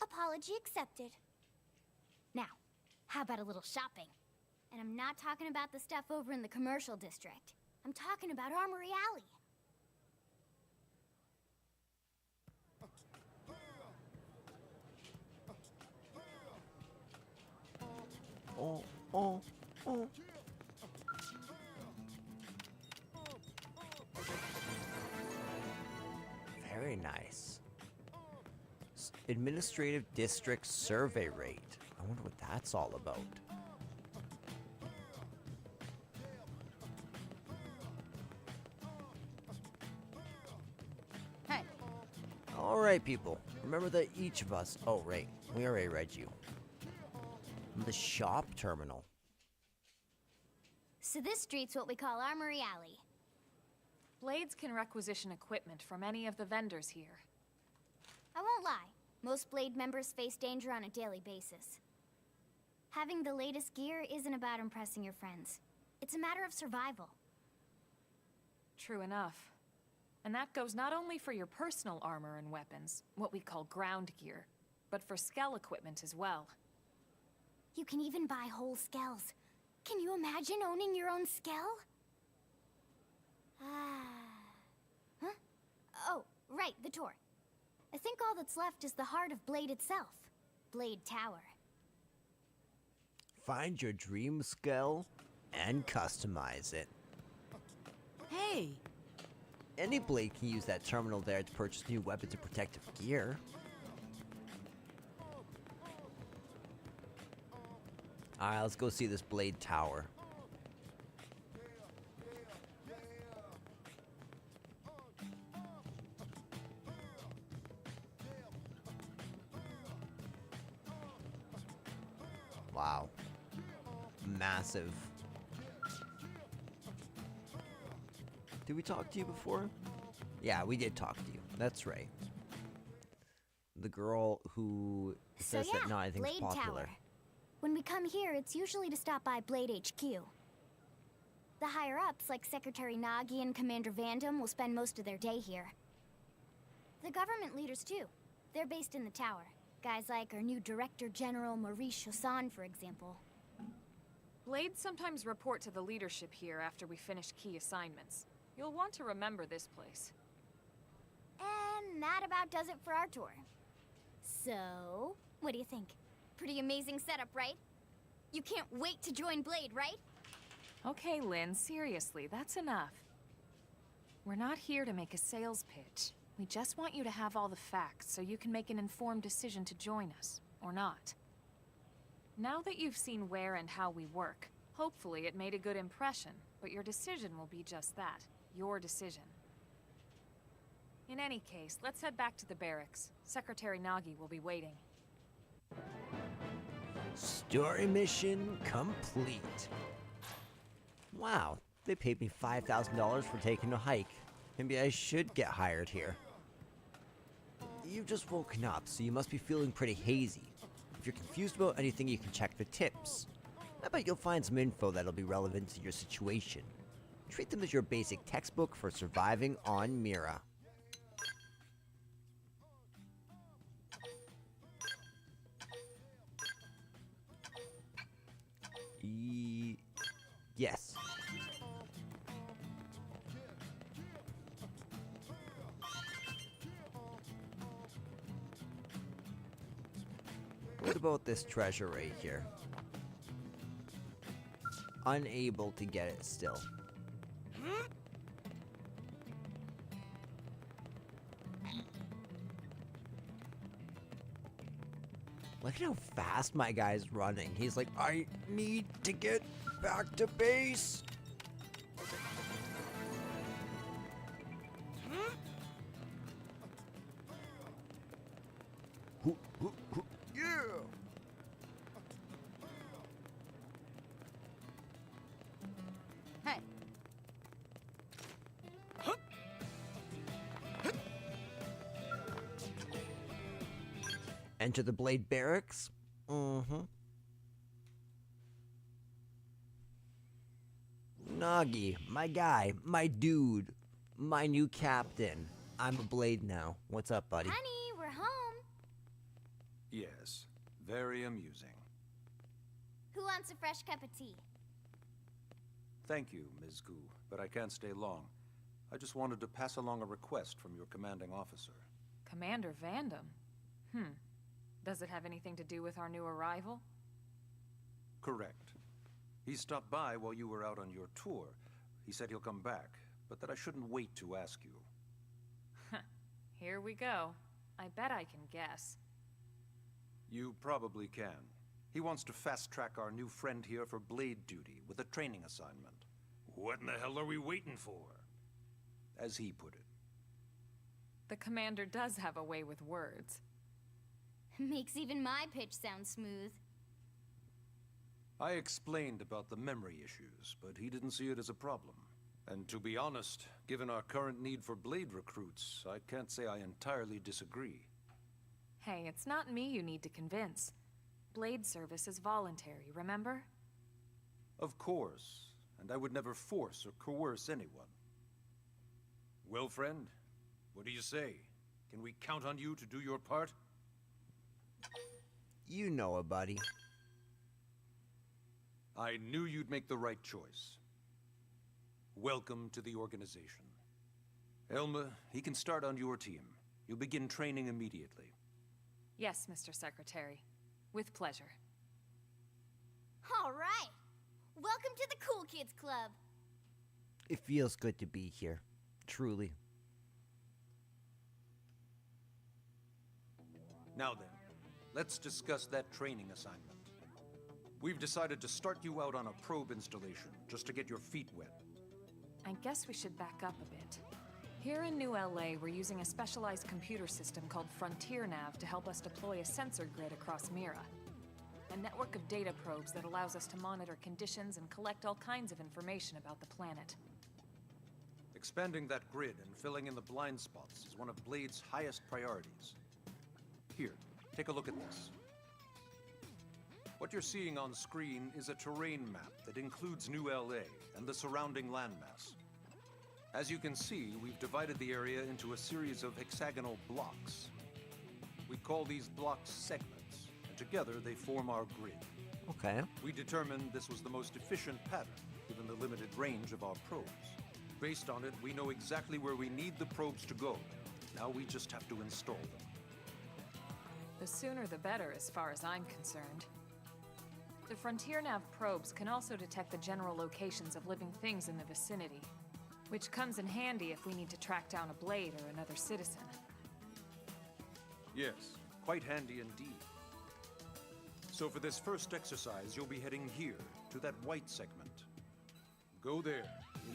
Apology accepted. Now, how about a little shopping? And I'm not talking about the stuff over in the commercial district. I'm talking about Armory Alley. Oh, oh, oh. Very nice. Administrative District Survey Rate. I wonder what that's all about. Hey. Alright, people. Remember that each of us... Oh, right. We already read you. The shop terminal. So this street's what we call Armory Alley. Blades can requisition equipment from any of the vendors here. I won't lie. Most Blade members face danger on a daily basis. Having the latest gear isn't about impressing your friends. It's a matter of survival. True enough. And that goes not only for your personal armor and weapons, what we call ground gear, but for skell equipment as well. You can even buy whole skells. Can you imagine owning your own skell? Huh? Oh, right, the tour. I think all that's left is the heart of Blade itself. Blade Tower. Find your dream skull and customize it. Hey! Any Blade can use that terminal there to purchase new weapons and protective gear. Alright, let's go see this Blade Tower. Wow. Massive. Did we talk to you before? Yeah, we did talk to you. That's right. The girl who says So yeah, that not everything's Blade popular. Tower. When we come here, it's usually to stop by Blade HQ. The higher-ups, like Secretary Nagi and Commander Vandam, will spend most of their day here. The government leaders, too. They're based in the tower. Guys like our new Director General Maurice Chassan, for example. Blades sometimes report to the leadership here after we finish key assignments. You'll want to remember this place. And that about does it for our tour. So, what do you think? Pretty amazing setup, right? You can't wait to join Blade, right? Okay, Lynn, seriously, that's enough. We're not here to make a sales pitch. We just want you to have all the facts so you can make an informed decision to join us, or not. Now that you've seen where and how we work, hopefully it made a good impression, but your decision will be just that. Your decision. In any case, let's head back to the barracks. Secretary Nagi will be waiting. Story mission complete. Wow, they paid me $5,000 for taking a hike. Maybe I should get hired here. You've just woken up, so you must be feeling pretty hazy. If you're confused about anything, you can check the tips. I bet you'll find some info that'll be relevant to your situation. Treat them as your basic textbook for surviving on Mira. Yes. What about this treasure right here? Unable to get it still. Look at how fast my guy's running. He's like, I need to get back to base. Yeah. Hey. Enter the Blade Barracks? Nagi, my guy, my dude, my new captain. I'm a Blade now. What's up, buddy? Honey, we're home. Yes, very amusing. Who wants a fresh cup of tea? Thank you, Ms. Gu, but I can't stay long. I just wanted to pass along a request from your commanding officer. Commander Vandam? Does it have anything to do with our new arrival? Correct. He stopped by while you were out on your tour. He said he'll come back, but that I shouldn't wait to ask you. Here we go. I bet I can guess. You probably can. He wants to fast-track our new friend here for blade duty with a training assignment. What in the hell are we waiting for? As he put it. The commander does have a way with words. Makes even my pitch sound smooth. I explained about the memory issues, but he didn't see it as a problem. And to be honest, given our current need for blade recruits, I can't say I entirely disagree. Hey, it's not me you need to convince. Blade service is voluntary, remember? Of course, and I would never force or coerce anyone. Well, friend, what do you say? Can we count on you to do your part? You know it, buddy. I knew you'd make the right choice. Welcome to the organization. Elma, he can start on your team. You'll begin training immediately. Yes, Mr. Secretary. With pleasure. All right. Welcome to the Cool Kids Club. It feels good to be here. Truly. Now then, let's discuss that training assignment. We've decided to start you out on a probe installation, just to get your feet wet. I guess we should back up a bit. Here in New LA, we're using a specialized computer system called Frontier Nav to help us deploy a sensor grid across Mira. A network of data probes that allows us to monitor conditions and collect all kinds of information about the planet. Expanding that grid and filling in the blind spots is one of Blade's highest priorities. Here, take a look at this. What you're seeing on screen is a terrain map that includes New LA and the surrounding landmass. As you can see, we've divided the area into a series of hexagonal blocks. We call these blocks segments, and together they form our grid. Okay. We determined this was the most efficient pattern, given the limited range of our probes. Based on it, we know exactly where we need the probes to go. Now we just have to install them. The sooner the better, as far as I'm concerned. The Frontier Nav probes can also detect the general locations of living things in the vicinity, which comes in handy if we need to track down a Blade or another citizen. Yes, quite handy indeed. So for this first exercise, you'll be heading here, to that white segment. Go there,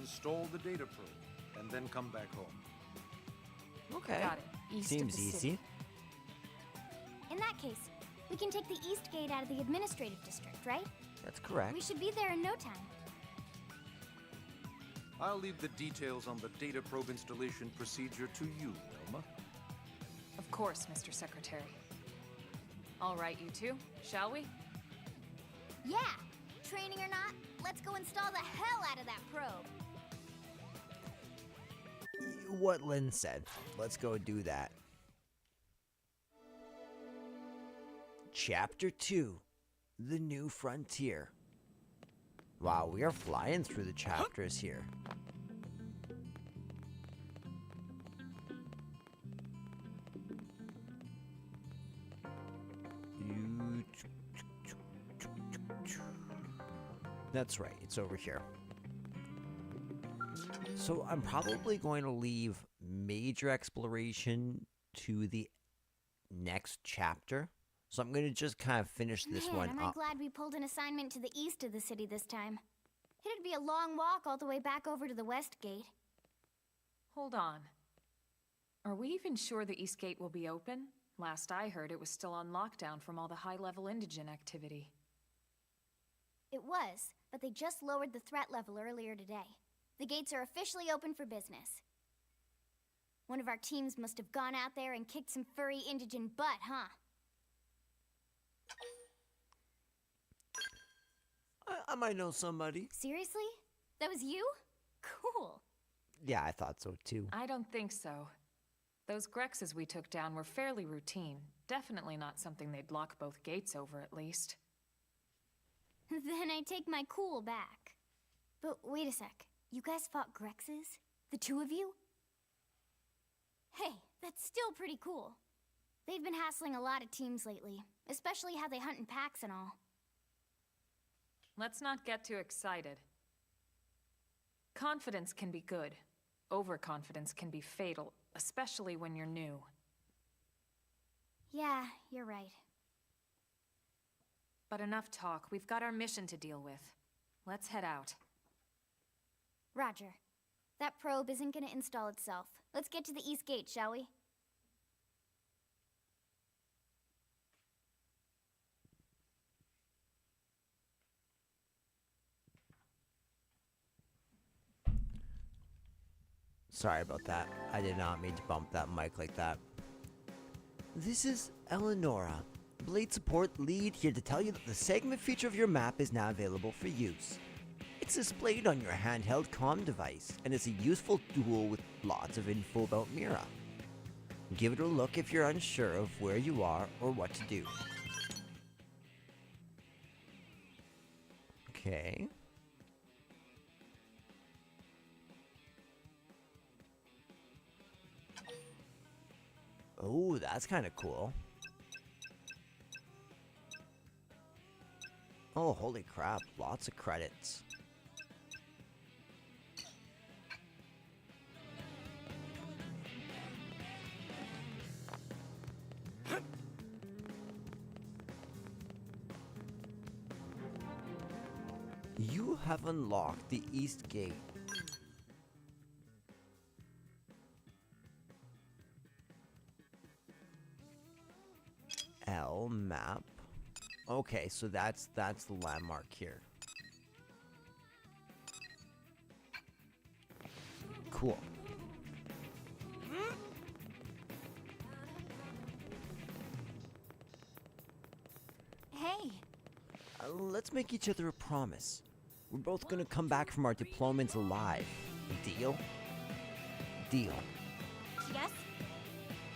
install the data probe, and then come back home. Okay. Got it. East of Seems the easy. city. In that case, we can take the East Gate out of the administrative district, right? That's correct. We should be there in no time. I'll leave the details on the data probe installation procedure to you, Elma. Of course, Mr. Secretary. All right, you two, shall we? Yeah! Training or not, let's go install the hell out of that probe! What Lynn said. Let's go do that. Chapter 2. The New Frontier. Wow, we are flying through the chapters here. That's right, it's over here. So I'm probably going to leave major exploration to the next chapter. So I'm going to just kind of finish this Man, one am I up. glad we pulled an assignment to the east of the city this time. It'd be a long walk all the way back over to the West Gate. Hold on. Are we even sure the East Gate will be open? Last I heard, it was still on lockdown from all the high-level indigen activity. It was, but they just lowered the threat level earlier today. The gates are officially open for business. One of our teams must have gone out there and kicked some furry indigen butt, huh? I might know somebody. Seriously? That was you? Cool. Yeah, I thought so too. I don't think so. Those Grexes we took down were fairly routine. Definitely not something they'd lock both gates over, at least. Then I take my cool back. But wait a sec. You guys fought Grexes? The two of you? Hey, that's still pretty cool. They've been hassling a lot of teams lately, especially how they hunt in packs and all. Let's not get too excited. Confidence can be good. Overconfidence can be fatal, especially when you're new. Yeah, you're right. But enough talk. We've got our mission to deal with. Let's head out. Roger. That probe isn't gonna install itself. Let's get to the East Gate, shall we? Sorry about that. I did not mean to bump that mic like that. This is Eleonora, Blade Support Lead, here to tell you that the segment feature of your map is now available for use. It's displayed on your handheld comm device, and is a useful tool with lots of info about Miran. Give it a look if you're unsure of where you are or what to do. Okay. Oh, that's kind of cool. Oh, holy crap. Lots of credits. You have unlocked the East Gate. L map. Okay, so that's the landmark here. Cool. Hey, Let's make each other a promise. We're both gonna come back from our deployments alive. Deal? Deal. yes?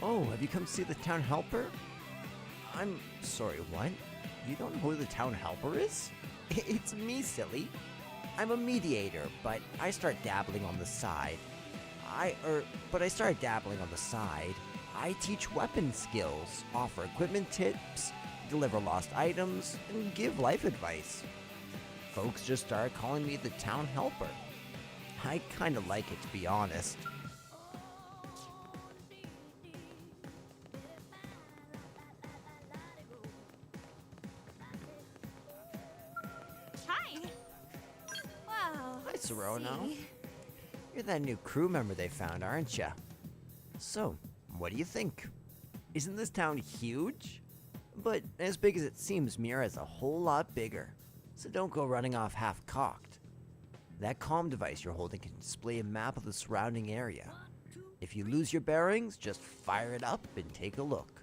Oh, have you come to see the town helper? I'm sorry, what? You don't know who the town helper is? It's me, silly. I'm a mediator, but I start dabbling on the side. I teach weapon skills, offer equipment tips, deliver lost items, and give life advice. Folks just started calling me the town helper. I kinda like it, to be honest. Hi! Wow, Hi, Serona. See? You're that new crew member they found, aren't ya? So, what do you think? Isn't this town huge? But as big as it seems, Mira's a whole lot bigger. So don't go running off half-cocked. That comm device you're holding can display a map of the surrounding area. If you lose your bearings, just fire it up and take a look.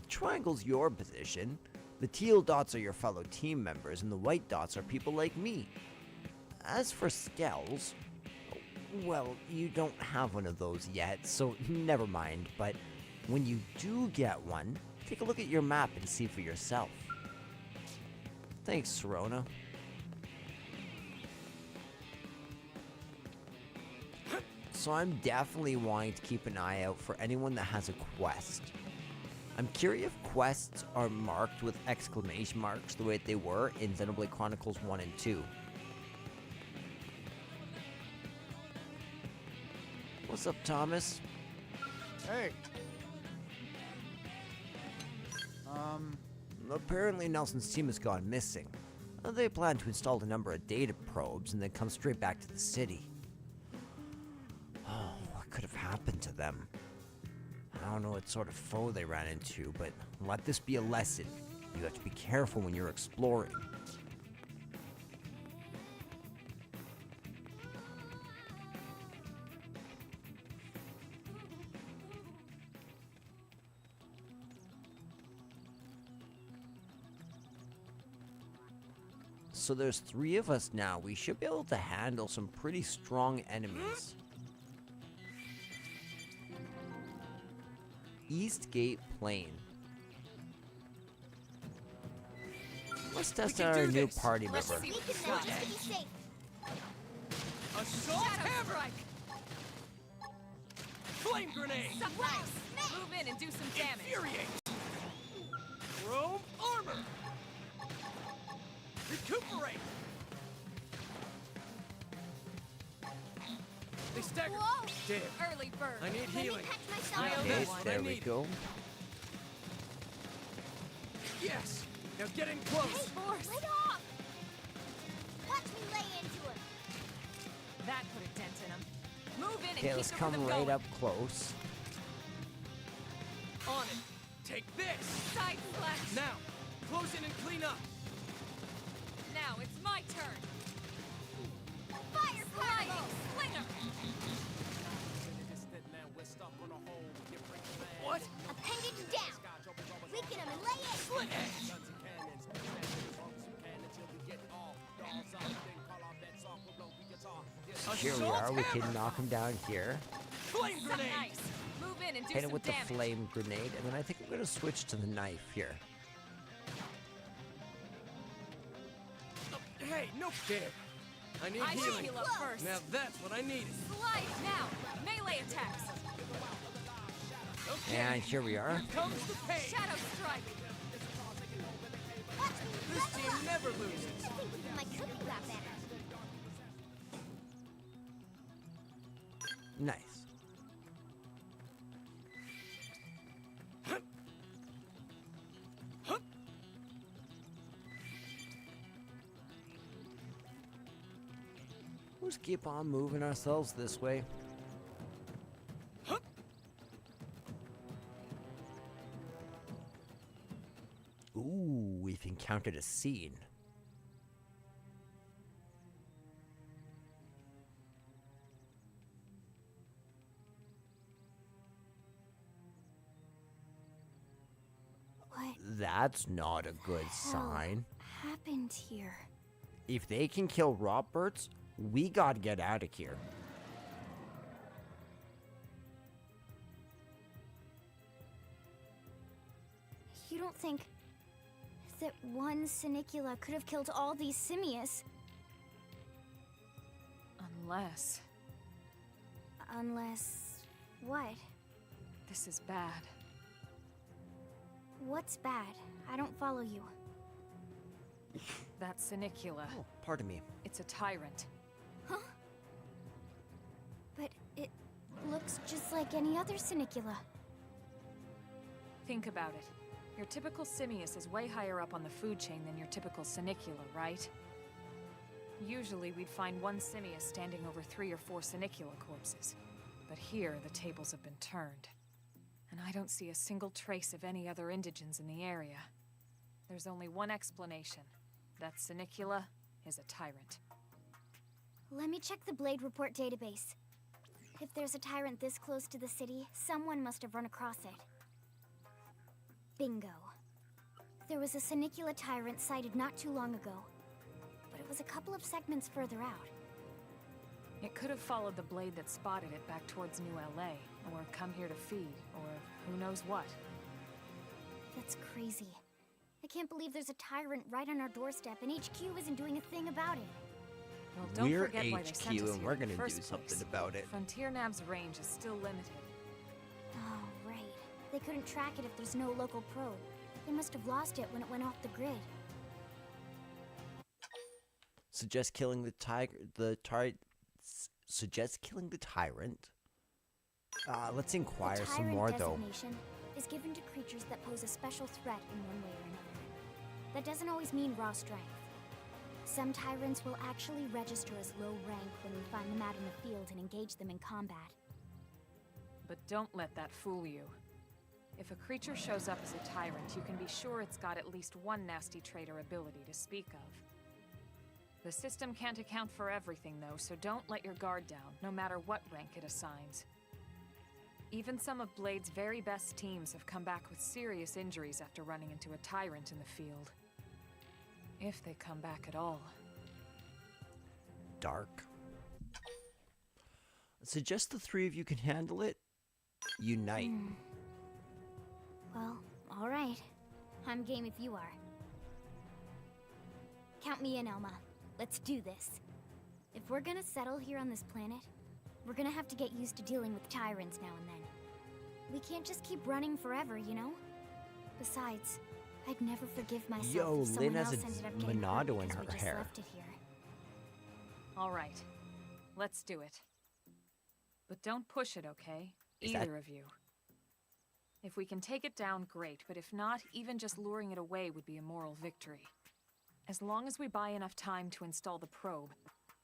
The triangle's your position. The teal dots are your fellow team members, and the white dots are people like me. As for Skells, well, you don't have one of those yet, so never mind, but when you do get one, take a look at your map and see for yourself. Thanks, Serona. So I'm definitely wanting to keep an eye out for anyone that has a quest. I'm curious if quests are marked with exclamation marks the way they were in Xenoblade Chronicles 1 and 2. What's up, Thomas? Hey. Apparently Nelson's team has gone missing. They plan to install a number of data probes and then come straight back to the city. Oh, what could have happened to them? I don't know what sort of foe they ran into, but let this be a lesson. You have to be careful when you're exploring. So there's 3 of us now. We should be able to handle some pretty strong enemies. Eastgate Plain. Let's test out our new party member. Assault hammer! Flame grenade! Move in and do some damage. Infuriate! Chrome armor! Recuperate! They stagger! Whoa! Damn! Early bird. I need healing! I owe Okay, you one. there we go. Yes! Now get in close! Force! Lay off! Watch me lay into him! That put a dent in him. Move in and Okay, keep let's the come rhythm right going. up close. On it! Take this! Side slash. Now, close in and clean up! Now it's my turn. Fire Sliding slinger. What? Appendage down! Weaken him and lay in! Slit edge! Here we are. We can knock him down here. Flame grenade! Nice. Move in and do Hit some it with damage. the flame grenade, and then I think I'm going to switch to the knife here. Hey, no dare! I need I should healing. heal up first. Now that's what I needed. Slide now. Melee attacks. Okay. And here we are. Here comes the pain. Shadow strike. Watch me This level team up. never loses. I think even my cookie got better. Nice. We'll just keep on moving ourselves this way. Ooh, we've encountered a scene. What That's not a good sign. happened here? If they can kill Roberts, we gotta get out of here. You don't think that one Sinicula could have killed all these simius? Unless Unless... what? this is bad. What's bad? I don't follow you. That Sinicula. Oh, pardon me. It's a tyrant. Huh? But it looks just like any other Sinicula. Think about it. Your typical simius is way higher up on the food chain than your typical Sinicula, right? Usually we'd find one Simius standing over 3 or 4 Senicula corpses. But here, the tables have been turned. And I don't see a single trace of any other indigents in the area. There's only one explanation. That Senicula is a tyrant. Let me check the Blade Report database. If there's a tyrant this close to the city, someone must have run across it. Bingo. There was a Senicula tyrant sighted not too long ago, but it was a couple of segments further out. It could have followed the blade that spotted it back towards New LA, or come here to feed, or who knows what. That's crazy. I can't believe there's a tyrant right on our doorstep, and HQ isn't doing a thing about it. Well, don't We're forget why they sent HQ us and here we're in the gonna do first something place. about it. Frontier Nav's range is still limited. Oh, right. They couldn't track it if there's no local probe. They must have lost it when it went off the grid. Suggest killing the Suggest killing the tyrant. Let's inquire some more, though. The tyrant designation is given to creatures that pose a special threat in one way or another. That doesn't always mean raw strength. Some tyrants will actually register as low rank when we find them out in the field and engage them in combat. But don't let that fool you. If a creature shows up as a tyrant, you can be sure it's got at least one nasty trait or ability to speak of. The system can't account for everything, though, so don't let your guard down, no matter what rank it assigns. Even some of Blade's very best teams have come back with serious injuries after running into a tyrant in the field. If they come back at all. Dark. Suggest the 3 of you can handle it. Unite. Well, alright. I'm game if you are. Count me in, Elma. Let's do this. If we're gonna settle here on this planet, we're gonna have to get used to dealing with tyrants now and then. We can't just keep running forever, you know? Besides, I'd never forgive myself Yo, if someone Lynn has else a ended up getting hurt Monado in because her we just hair. left it here. All right. Let's do it. But don't push it, okay? Is that- Either of you. If we can take it down, great, but if not, even just luring it away would be a moral victory. As long as we buy enough time to install the probe,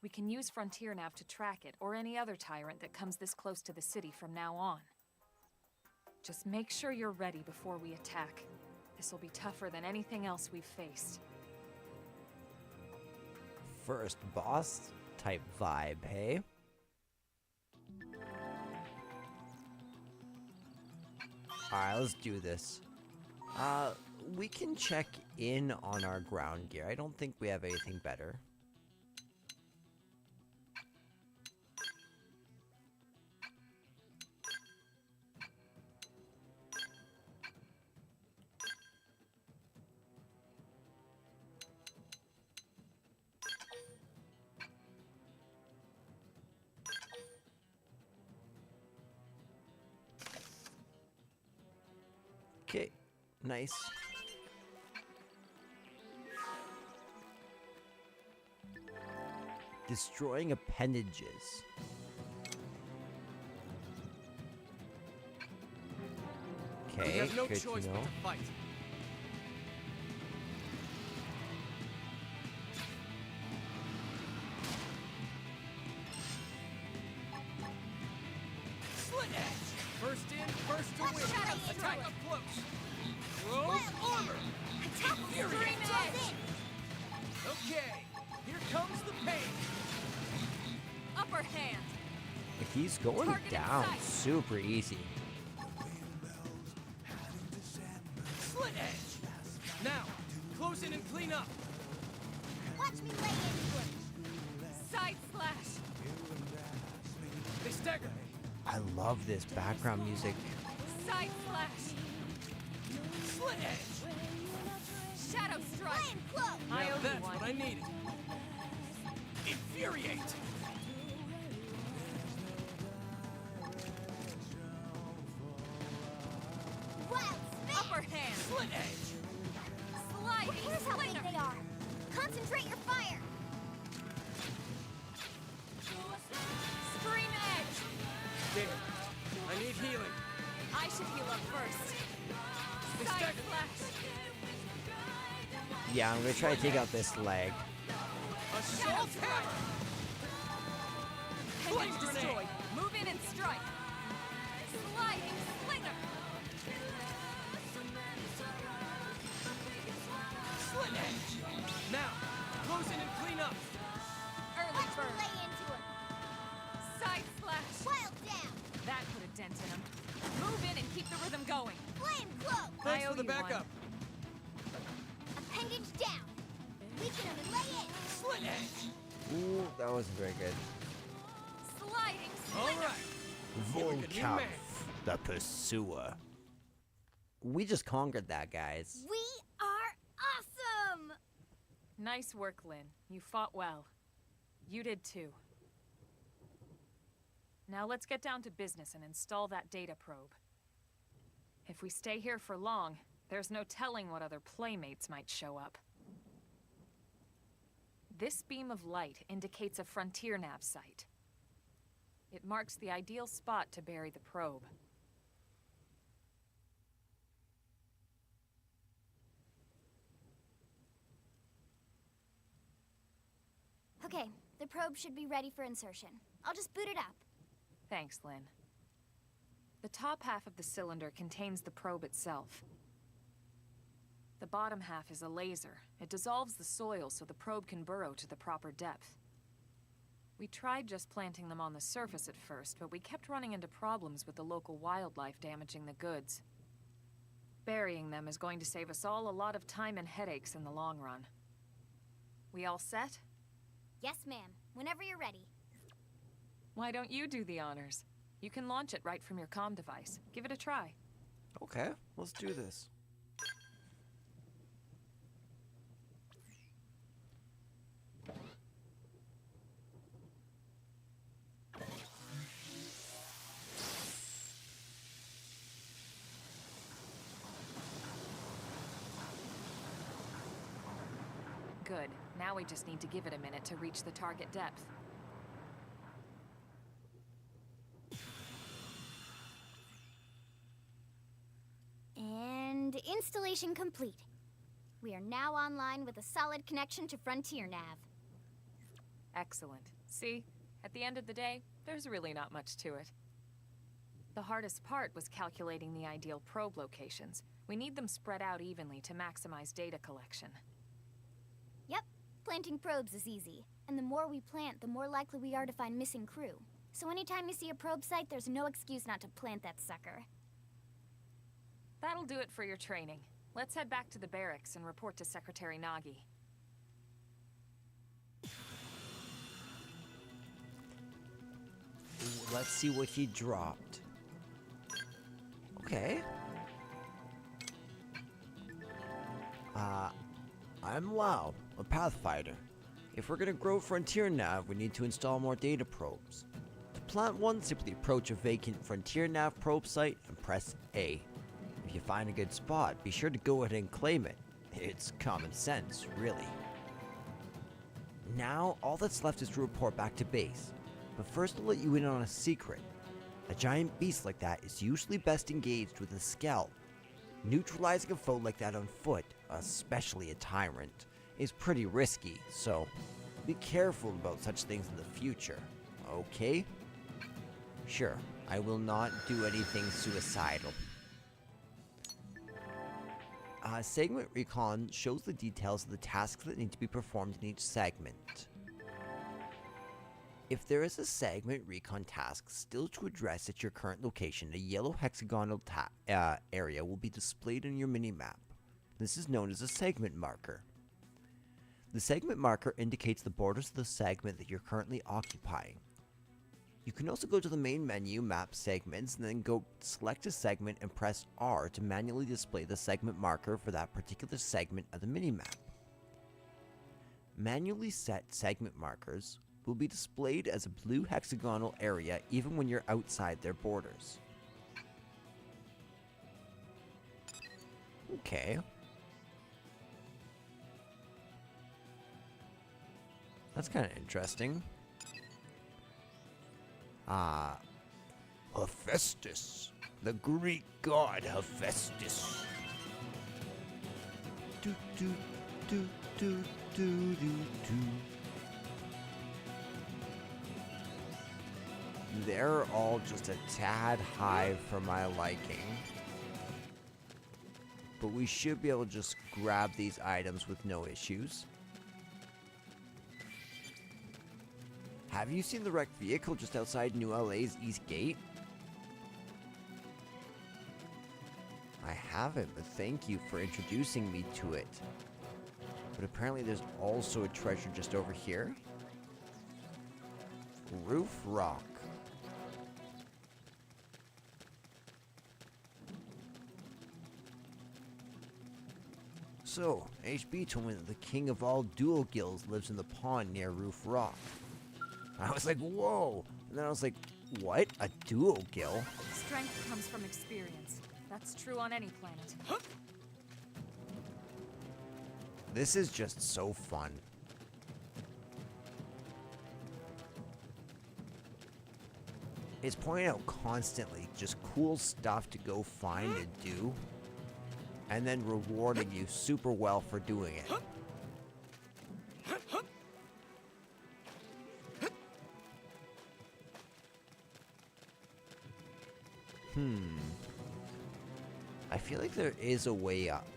we can use Frontier Nav to track it, or any other tyrant that comes this close to the city from now on. Just make sure you're ready before we attack. This will be tougher than anything else we've faced. First boss type vibe, hey? Alright, let's do this. We can check in on our ground gear. I don't think we have anything better. Okay, nice. Destroying appendages. We Okay, have no good choice to but know. to fight. Slit edge! First in, first to win. Attack up close. Rose armor. Attack Infuriate. edge! Okay, here comes the pain. Upper hand! He's going Target in down sight. super easy. Slit edge. Now, close in and clean up. Watch me lay into it! Side slash! They stagger me. I love this background music. Side slash! Slit edge. Shadow strike! Playing close! I Now owe you that's one. what I needed. Infuriate. Wild spin! Upper hand! Slit edge. Sliding Here's how big splinter! they are. Concentrate your fire! Scream edge! Damn. I need healing. I should heal up first. They Side stagger me. slash! Yeah, I'm gonna try to take out this leg. Assault Assault hammer! Flame Pendant grenade! destroyed. Move in and strike. Sliding slinger. Slit edge! Now, close in and clean up! Early bird. Lay into him. Side slash. Wild down. That put a dent in him. Move in and keep the rhythm going. Flame cloak. Thanks I for owe the you one. backup! Appendage down. Weaken him and lay in. Slit edge! Ooh, that wasn't very good. Sliding All slinger. right. Here we go, new man. the pursuer. We just conquered that, guys. We are awesome. Nice work, Lynn. You fought well. You did too. Now let's get down to business and install that data probe. If we stay here for long, there's no telling what other playmates might show up. This beam of light indicates a frontier nav site. It marks the ideal spot to bury the probe. Okay, the probe should be ready for insertion. I'll just boot it up. Thanks, Lynn. The top half of the cylinder contains the probe itself. The bottom half is a laser. It dissolves the soil so the probe can burrow to the proper depth. We tried just planting them on the surface at first, but we kept running into problems with the local wildlife damaging the goods. Burying them is going to save us all a lot of time and headaches in the long run. We all set? Yes, ma'am. Whenever you're ready. Why don't you do the honors? You can launch it right from your comm device. Give it a try. Okay, let's do this. Good. Now we just need to give it a minute to reach the target depth. And installation complete. We are now online with a solid connection to Frontier Nav. Excellent. See? At the end of the day, there's really not much to it. The hardest part was calculating the ideal probe locations. We need them spread out evenly to maximize data collection. Yep, planting probes is easy. And the more we plant, the more likely we are to find missing crew. So anytime you see a probe site, there's no excuse not to plant that sucker. That'll do it for your training. Let's head back to the barracks and report to Secretary Nagi. Let's see what he dropped. Okay. I'm Lau, a Pathfinder. If we're gonna grow Frontier Nav, we need to install more data probes. To plant one, simply approach a vacant Frontier Nav probe site and press A. If you find a good spot, be sure to go ahead and claim it. It's common sense, really. Now, all that's left is to report back to base. But first, I'll let you in on a secret. A giant beast like that is usually best engaged with a scout. Neutralizing a foe like that on foot, especially a tyrant, is pretty risky, so be careful about such things in the future, okay? Sure, I will not do anything suicidal. Segment Recon shows the details of the tasks that need to be performed in each segment. If there is a segment recon task still to address at your current location, a yellow hexagonal area will be displayed on your minimap. This is known as a segment marker. The segment marker indicates the borders of the segment that you're currently occupying. You can also go to the main menu, Map Segments, and then go select a segment and press R to manually display the segment marker for that particular segment of the minimap. Manually set segment markers will be displayed as a blue hexagonal area even when you're outside their borders. Okay. That's kind of interesting. Hephaestus, the Greek god Hephaestus. Do do do do do do do. they're all just a tad high for my liking. But we should be able to just grab these items with no issues. Have you seen the wrecked vehicle just outside New LA's East Gate? I haven't, but thank you for introducing me to it. But apparently there's also a treasure just over here. Roof Rock. So, HB told me that the king of all dual guilds lives in the pond near Roof Rock. I was like, whoa! And then I was like, what? A dual guild? Strength comes from experience. That's true on any planet. This is just so fun. It's pointing out constantly just cool stuff to go find and do, and then rewarding you super well for doing it. I feel like there is a way up.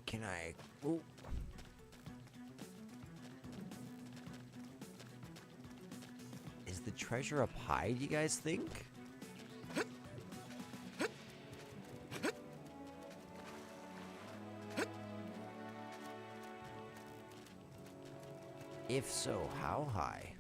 Can I? Ooh. Is the treasure up high, do you guys think? If so, how high?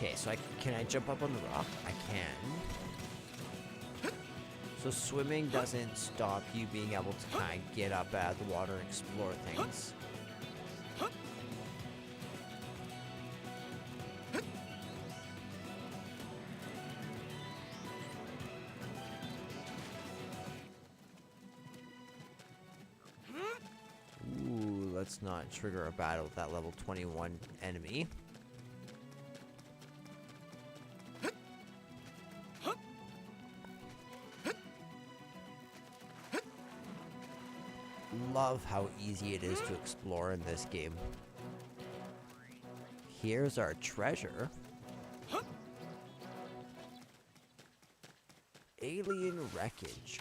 Okay, so can I jump up on the rock? I can. So swimming doesn't stop you being able to kind of get up out of the water and explore things. Ooh, let's not trigger a battle with that level 21 enemy. Love how easy it is to explore in this game. Here's our treasure. Alien wreckage.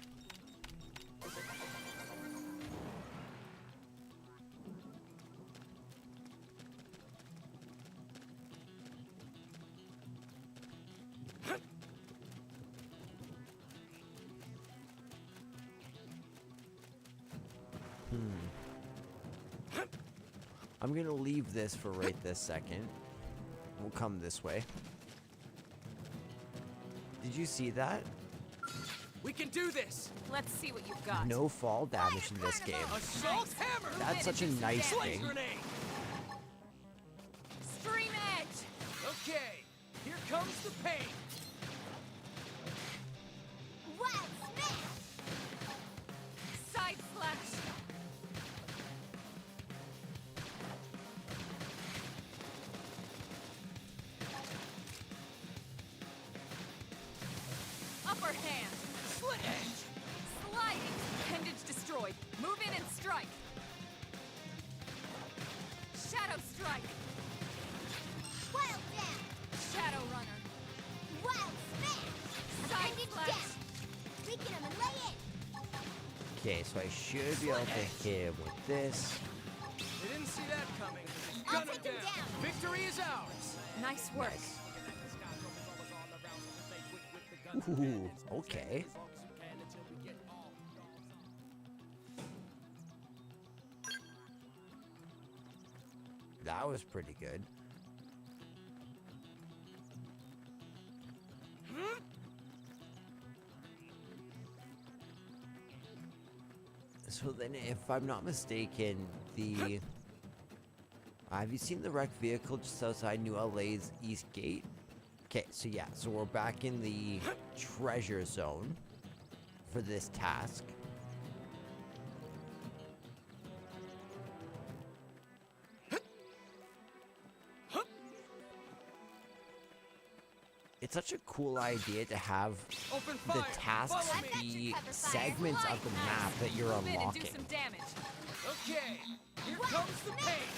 I'm gonna leave this for right this second. We'll come this way. Did you see that? We can do this! Let's see what you've got. No fall damage in this game. Assault hammer! That's such a nice thing. Grenade! Stream edge! Okay, here comes the pain! Wild smash! Side slash! Upper hand! Slit edge! Sliding! Appendage destroyed. Move in and strike! Shadow strike! Wild down! Shadow runner! Wild smash! Side Appendage slash! down! Weaken him and lay in! Okay, so I should be able to hit him with this. They didn't see that coming. I'll Gun him take him down. Victory is ours! Nice work. Ooh, okay. That was pretty good. So then, if I'm not mistaken, the... have you seen the wrecked vehicle just outside New LA's East Gate? Okay, so yeah, so we're back in the treasure zone for this task. It's such a cool idea to have the tasks be segments of the map that you're Move in and do unlocking. some damage. Okay, here comes the pain.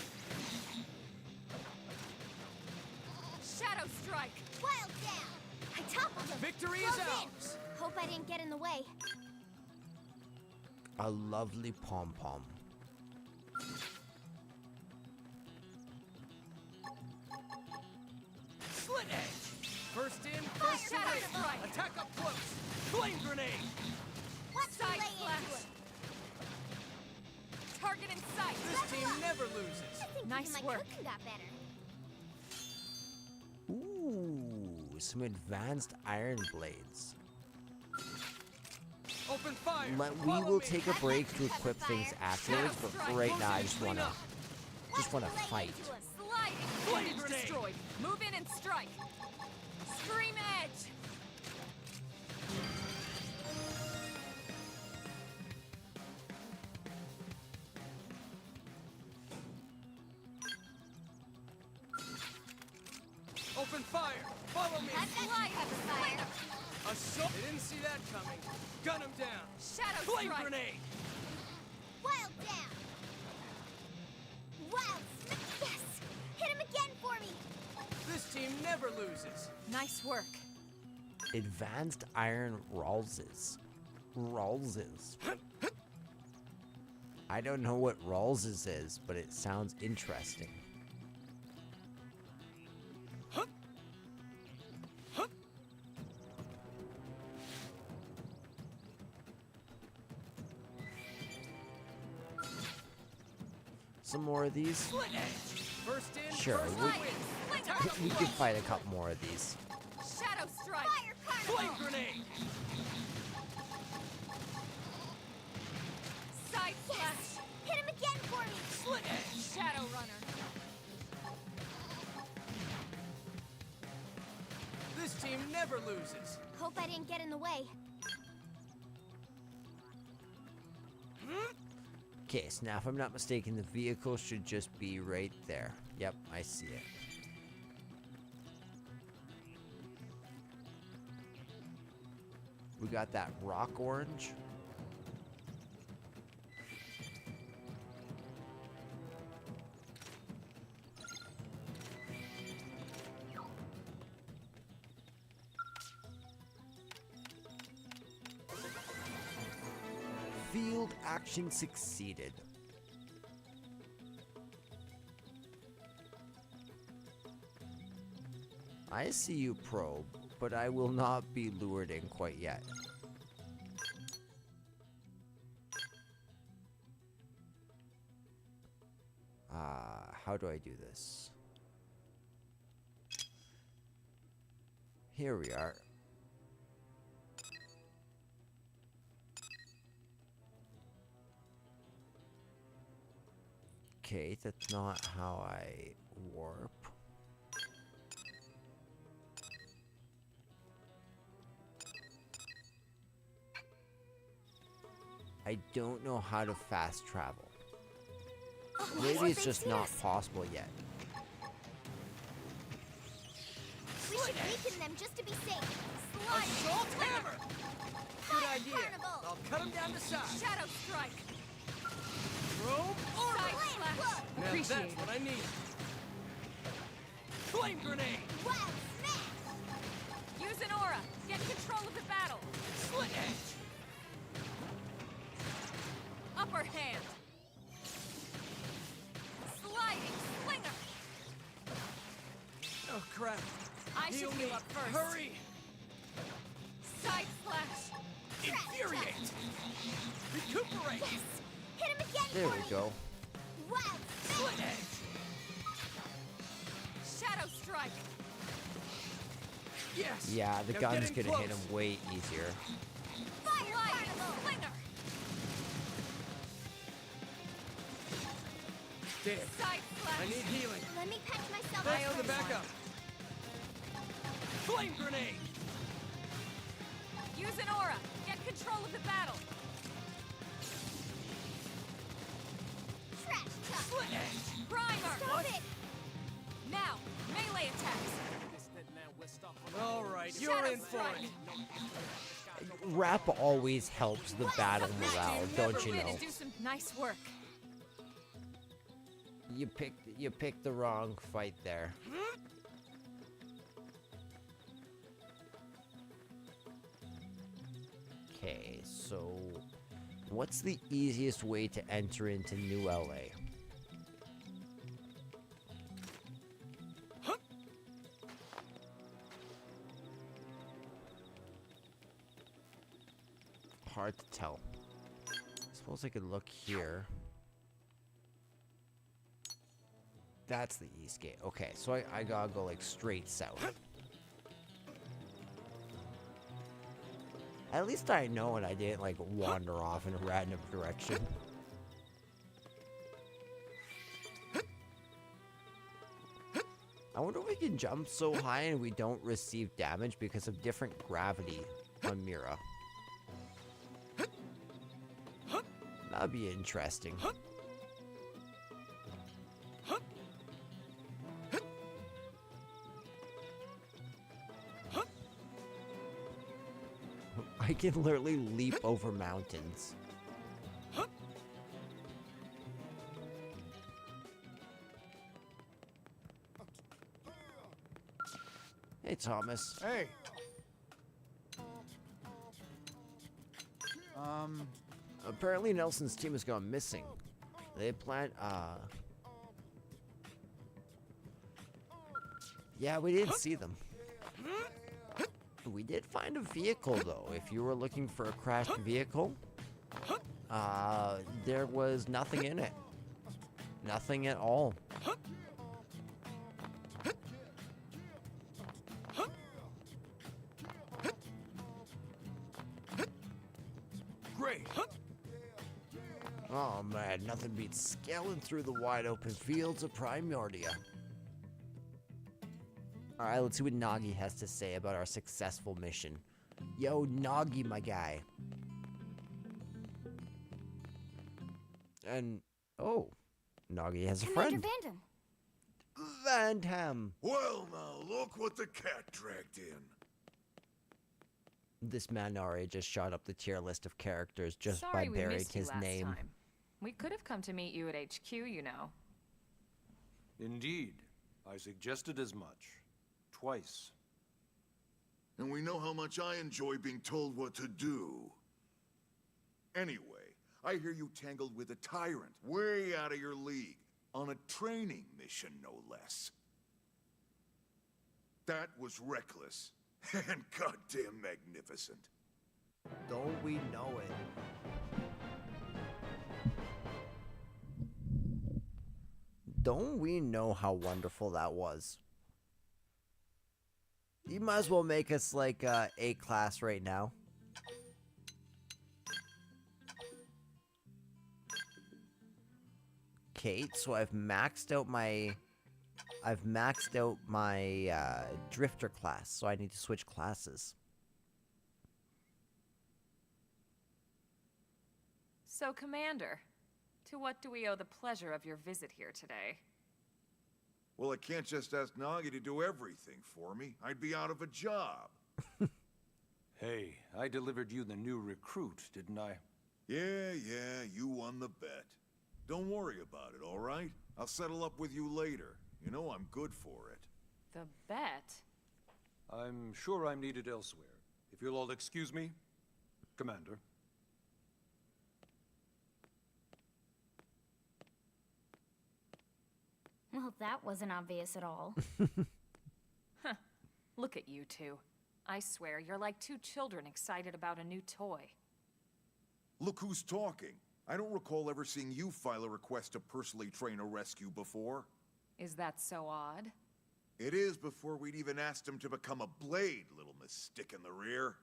Shadow strike. Wild down! I toppled him! Victory is Close in. ours. Hope I didn't get in the way. A lovely pom-pom. Slit edge. First in, first to Shadow win. strike. Attack up close. Flame grenade. What's the Side lay into slash. it? Target in sight. This team never loses. I think Nice even my work. cooking got better. Ooh, some advanced iron blades. Open fire. We Follow will me. take a break to equip things afterwards, but for right now I just wanna fight. Sliding. Flame Bandage grenade. destroyed. Move in and strike. Scream edge. Open fire. Follow me. Fire. Assault. They didn't see that coming. Gun him down. Shadow Flame strike. grenade. Wild down! Wild Yes! Hit him again for me! This team never loses. Nice work. Advanced iron Rawlses. Rawlses. I don't know what Rawlses is, but it sounds interesting. Some more of these? Slit edge. First in, Sure, first to we- win. We can fight a couple more of these. Shadow strike. Fire Flame carnival! grenade. Side slash. Hit him again for me! Slit edge. Shadow runner. This team never loses. Hope I didn't get in the way. Okay, so now if I'm not mistaken, the vehicle should just be right there. Yep, I see it. We got that rock orange. Field action succeeded. I see you, probe, but I will not be lured in quite yet. How do I do this? Here we are. Okay, that's not how I warp. I don't know how to fast travel. Maybe it's just not possible yet. We should weaken them just to be safe. Assault hammer. Good Fire idea. carnival! I'll cut him down to size. Shadow strike. Chrome order. Side slash. Now that's what I need. Flame grenade. Wild smash! Use an aura. Get control of the battle. Slit edge. Upper hand. Sliding slinger. Oh crap. I Heal should me. heal up first. Hurry. Side slash. Infuriate. Recuperate. Yes! Hit him again There for we me! go. Wild Slit smash! edge. Shadow strike. Yes. Yeah, the Now gun's get in gonna hit close. him way easier. Fire Sliding carnival! slinger. Damn. Side slash. I need healing. Let me patch myself Thanks up for the first. backup. Flame grenade. Use an aura. Get control of the battle. Trash talk. Slit edge. Primer. Stop it. Now, melee attacks. All right, you're Shadow in for strike. it. Rap always helps the battle morale, don't you Never know? to do some nice work. You picked the wrong fight there. Okay, so what's the easiest way to enter into New LA? Hard to tell. Suppose I could look here. That's the east gate. Okay, so I gotta go like straight south. At least I know and I didn't like wander off in a random direction. I wonder if we can jump so high and we don't receive damage because of different gravity on Mira. That'd be interesting. I can literally leap over mountains. Hey, Thomas. Hey. Apparently Nelson's team has gone missing. They plan, yeah, we didn't see them. We did find a vehicle, though. If you were looking for a crashed vehicle, there was nothing in it. Nothing at all. Great. Oh man, nothing beats scaling through the wide open fields of Primordia. Alright, let's see what Nagi has to say about our successful mission. Yo, Nagi, my guy. And, oh, Nagi has a Commander friend. Vandam. Vandham. Well, now, look what the cat dragged in. This man already just shot up the tier list of characters just Sorry by we burying missed you his last name. time. We could have come to meet you at HQ, you know. Indeed. I suggested as much. Twice. And we know how much I enjoy being told what to do. Anyway, I hear you tangled with a tyrant, way out of your league, on a training mission, no less. That was reckless, and goddamn magnificent. Don't we know it? Don't we know how wonderful that was? You might as well make us like A class right now. Kate, so I've maxed out my drifter class, so I need to switch classes. So, Commander, to what do we owe the pleasure of your visit here today? Well, I can't just ask Nagi to do everything for me. I'd be out of a job. Hey, I delivered you the new recruit, didn't I? Yeah, you won the bet. Don't worry about it, all right? I'll settle up with you later. You know I'm good for it. The bet? I'm sure I'm needed elsewhere. If you'll all excuse me, Commander. Well, that wasn't obvious at all. Huh. Look at you two. I swear, you're like two children excited about a new toy. Look who's talking. I don't recall ever seeing you file a request to personally train a rescue before. Is that so odd? It is before we'd even asked him to become a blade, little miss stick in the rear.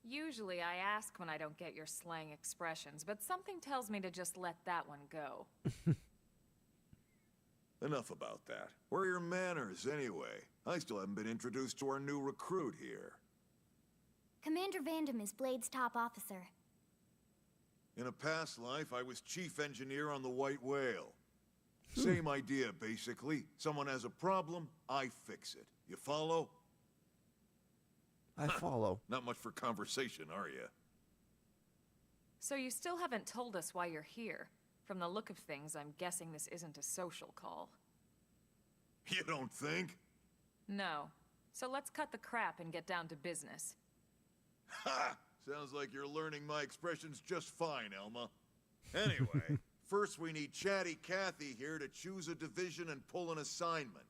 Usually I ask when I don't get your slang expressions, but something tells me to just let that one go. Enough about that. Where are your manners, anyway? I still haven't been introduced to our new recruit here. Commander Vandam is Blade's top officer. In a past life, I was chief engineer on the White Whale. Same idea, basically. Someone has a problem, I fix it. You follow? I follow. Not much for conversation, are you? So you still haven't told us why you're here. From the look of things, I'm guessing this isn't a social call. You don't think? No. So let's cut the crap and get down to business. Ha! Sounds like you're learning my expressions just fine, Elma. Anyway, first we need Chatty Cathy here to choose a division and pull an assignment.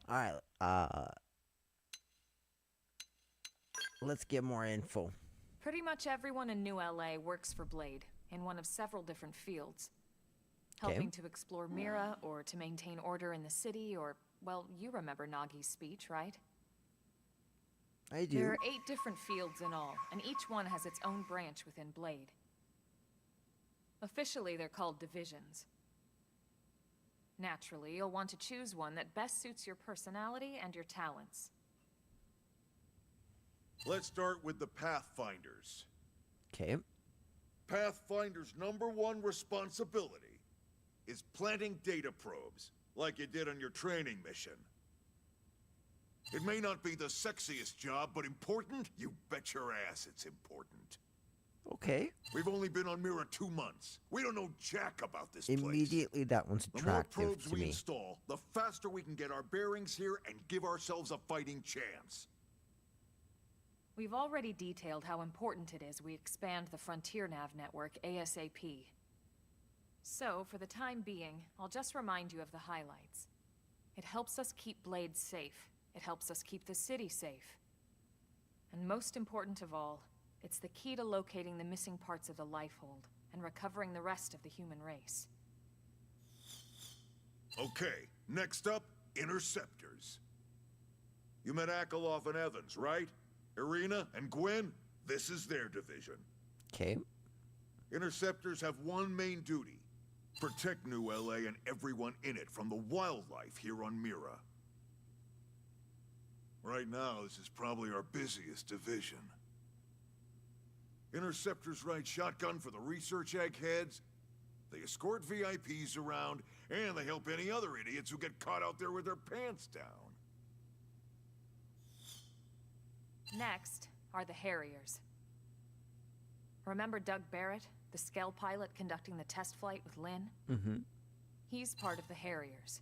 Alright, let's get more info. Pretty much everyone in New LA works for Blade, in one of several different fields. Helping to explore Mira, or to maintain order in the city, or, well, you remember Nagi's speech, right? I do. There are 8 different fields in all, and each one has its own branch within Blade. Officially, they're called divisions. Naturally, you'll want to choose one that best suits your personality and your talents. Let's start with the Pathfinders. Okay. Pathfinder's #1 responsibility is planting data probes, like you did on your training mission. It may not be the sexiest job, but important? You bet your ass it's important. Okay. We've only been on Mira 2 months. We don't know jack about this place. Immediately, that one's The more attractive probes to we me. install, the faster we can get our bearings here and give ourselves a fighting chance. We've already detailed how important it is we expand the Frontier Nav network ASAP. So, for the time being, I'll just remind you of the highlights. It helps us keep Blade safe. It helps us keep the city safe. And most important of all, it's the key to locating the missing parts of the Lifehold and recovering the rest of the human race. Okay, next up, Interceptors. You met Akalov and Evans, right? Irina and Gwen? This is their division. Okay. Interceptors have one main duty. Protect New LA and everyone in it from the wildlife here on Mira. Right now, this is probably our busiest division. Interceptors ride shotgun for the research eggheads, they escort VIPs around, and they help any other idiots who get caught out there with their pants down. Next are the Harriers. Remember Doug Barrett, the Skell pilot conducting the test flight with Lynn? Mm-hmm. He's part of the Harriers.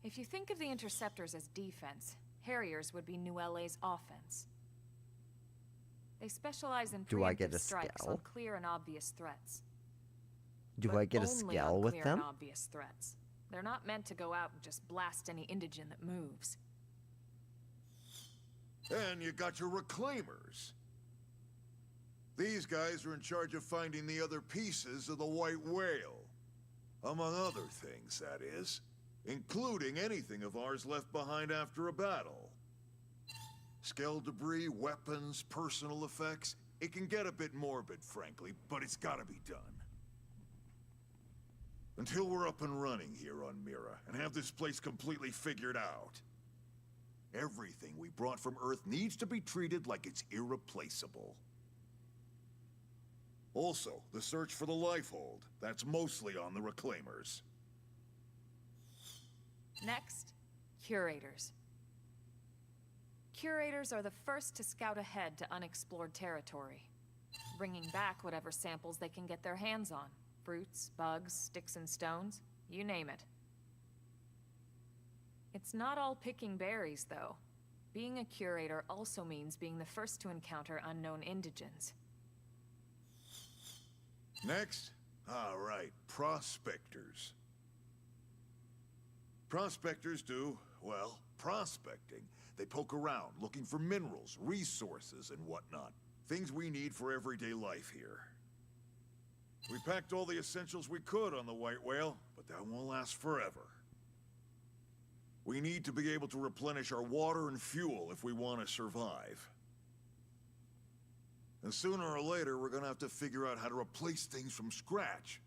If you think of the Interceptors as defense, Harriers would be New LA's offense. They specialize in Do I get preemptive a strikes Skell? on clear and obvious threats. Do But I get a only Skell on with clear them? and obvious threats. They're not meant to go out and just blast any indigen that moves. And you got your Reclaimers. These guys are in charge of finding the other pieces of the White Whale. Among other things, that is. Including anything of ours left behind after a battle. Skell debris, weapons, personal effects. It can get a bit morbid, frankly, but it's gotta be done. Until we're up and running here on Mira, and have this place completely figured out. Everything we brought from Earth needs to be treated like it's irreplaceable. Also, the search for the Lifehold. That's mostly on the Reclaimers. Next, Curators. Curators are the first to scout ahead to unexplored territory, bringing back whatever samples they can get their hands on. Fruits, bugs, sticks and stones, you name it. It's not all picking berries, though. Being a curator also means being the first to encounter unknown indigens. Next? All right, prospectors. Prospectors do, well, prospecting. They poke around, looking for minerals, resources, and whatnot. Things we need for everyday life here. We packed all the essentials we could on the White Whale, but that won't last forever. We need to be able to replenish our water and fuel if we want to survive. And sooner or later, we're gonna have to figure out how to replace things from scratch.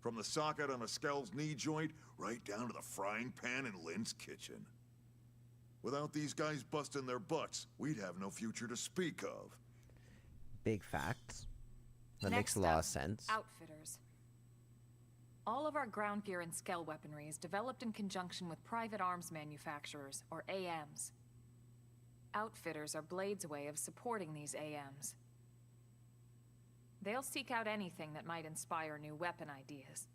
From the socket on a Skell's knee joint, right down to the frying pan in Lynn's kitchen. Without these guys busting their butts, we'd have no future to speak of. Big facts. That Next makes a lot up, of sense. Outfitters. All of our ground gear and Skell weaponry is developed in conjunction with private arms manufacturers, or AMs. Outfitters are Blade's way of supporting these AMs. They'll seek out anything that might inspire new weapon ideas,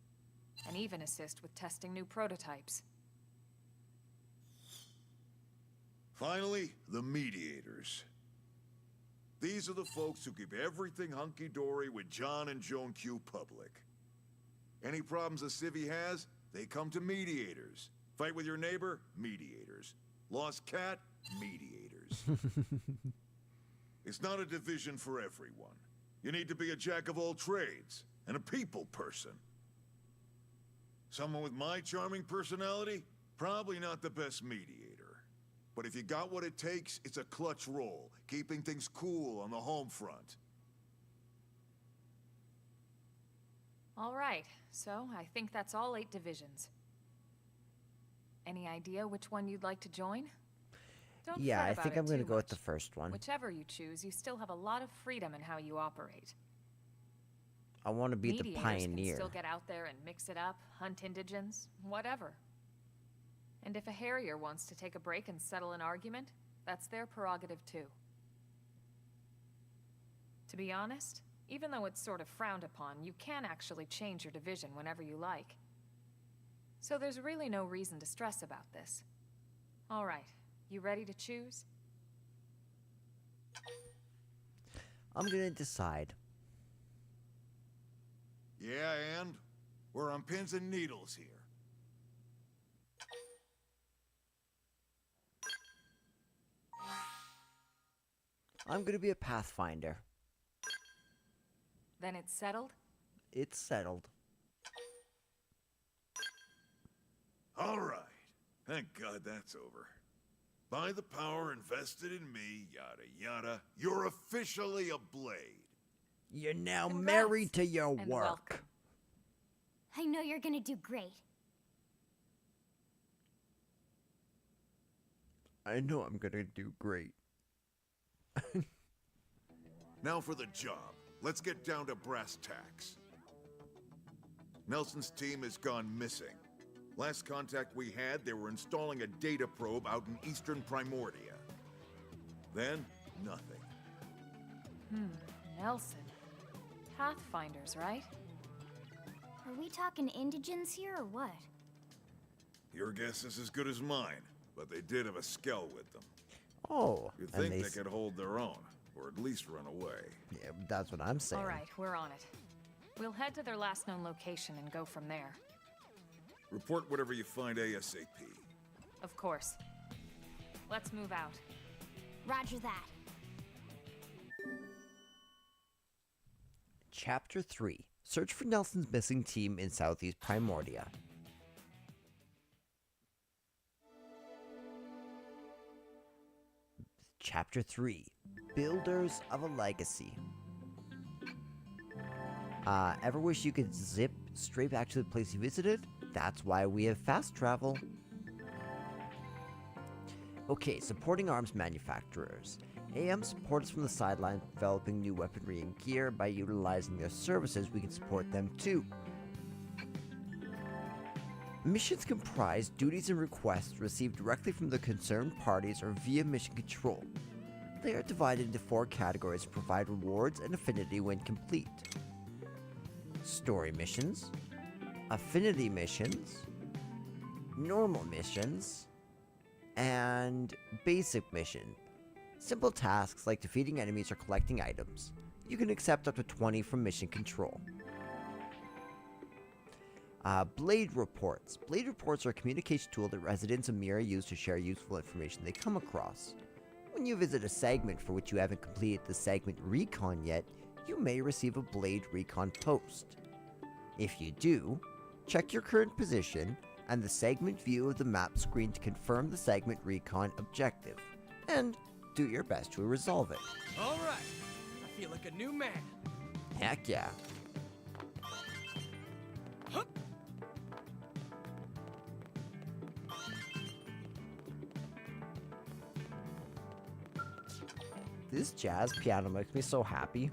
and even assist with testing new prototypes. Finally, the mediators. These are the folks who keep everything hunky-dory with John and Joan Q public. Any problems a civvy has, they come to mediators. Fight with your neighbor? Mediators. Lost cat? Mediators. It's not a division for everyone. You need to be a jack of all trades, and a people person. Someone with my charming personality? Probably not the best mediator. But if you got what it takes, it's a clutch role, keeping things cool on the home front. All right, so I think that's all 8 divisions. Any idea which one you'd like to join? Don't Yeah, fret I about think it I'm going to too go with much. the first one. Whichever you choose, you still have a lot of freedom in how you operate. I want to be the Mediators pioneer. can still get out there and mix it up, hunt indigents, whatever. And if a Harrier wants to take a break and settle an argument, that's their prerogative too. To be honest, even though it's sort of frowned upon, you can actually change your division whenever you like. So there's really no reason to stress about this. All right, you ready to choose? I'm going to decide. Yeah, and? We're on pins and needles here. I'm going to be a Pathfinder. Then it's settled? It's settled. All right. Thank God that's over. By the power invested in me, yada yada, you're officially a Blade. You're now Congrats, married to your and work. welcome. I know you're gonna do great. I know I'm going to do great. Now for the job. Let's get down to brass tacks. Nelson's team has gone missing. Last contact we had, they were installing a data probe out in eastern Primordia. Then, nothing. Nelson. Pathfinders, right? Are we talking indigents here or what? Your guess is as good as mine, but they did have a Skell with them. Oh, You'd and think they could hold their own, or at least run away. Yeah, that's what I'm saying. All right, we're on it. We'll head to their last known location and go from there. Report whatever you find ASAP. Of course. Let's move out. Roger that. Chapter 3. Search for Nelson's missing team in Southeast Primordia. Chapter 3. Builders of a Legacy. Ever wish you could zip straight back to the place you visited? That's why we have fast travel. Okay, supporting arms manufacturers. AM supports from the sidelines developing new weaponry and gear. By utilizing their services, we can support them too. Missions comprise duties and requests received directly from the concerned parties or via mission control. They are divided into 4 categories to provide rewards and affinity when complete. Story missions, affinity missions, normal missions, and basic mission. Simple tasks like defeating enemies or collecting items. You can accept up to 20 from mission control. Blade reports. Blade reports are a communication tool that residents of Mirage use to share useful information they come across. When you visit a segment for which you haven't completed the segment recon yet, you may receive a Blade recon post. If you do, check your current position and the segment view of the map screen to confirm the segment recon objective, and do your best to resolve it. All right. I feel like a new man. Heck yeah. This jazz piano makes me so happy.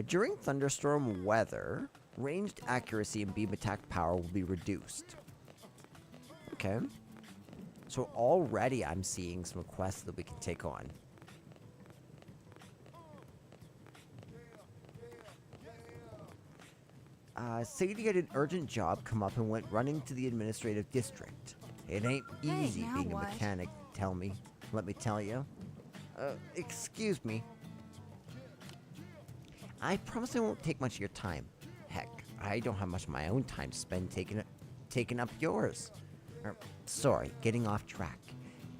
During thunderstorm weather, ranged accuracy and beam attack power will be reduced. Okay. So already I'm seeing some quests that we can take on. Sadie had an urgent job come up and went running to the administrative district. It ain't easy being a mechanic, let me tell you. Excuse me. I promise I won't take much of your time. Heck, I don't have much of my own time to spend taking up yours. Sorry, getting off track.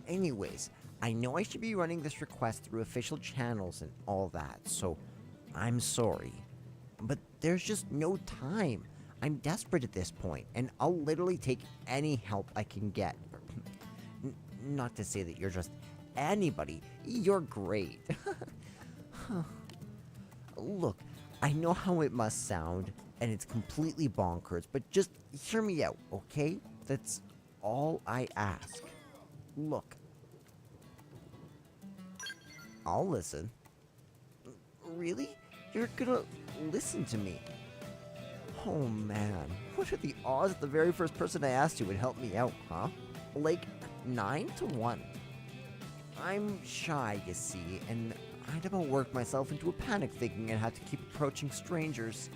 Anyways, I know I should be running this request through official channels and all that, so I'm sorry. But there's just no time. I'm desperate at this point, and I'll literally take any help I can get. Not to say that you're just anybody. You're great. Look, I know how it must sound, and it's completely bonkers, but just hear me out, okay? That's all I ask. Look. I'll listen. Really? You're gonna listen to me? Oh man, what are the odds that the very first person I asked you would help me out, huh? Like, 9 to 1. I'm shy, you see, and I'd about worked myself into a panic thinking I'd have to keep approaching strangers.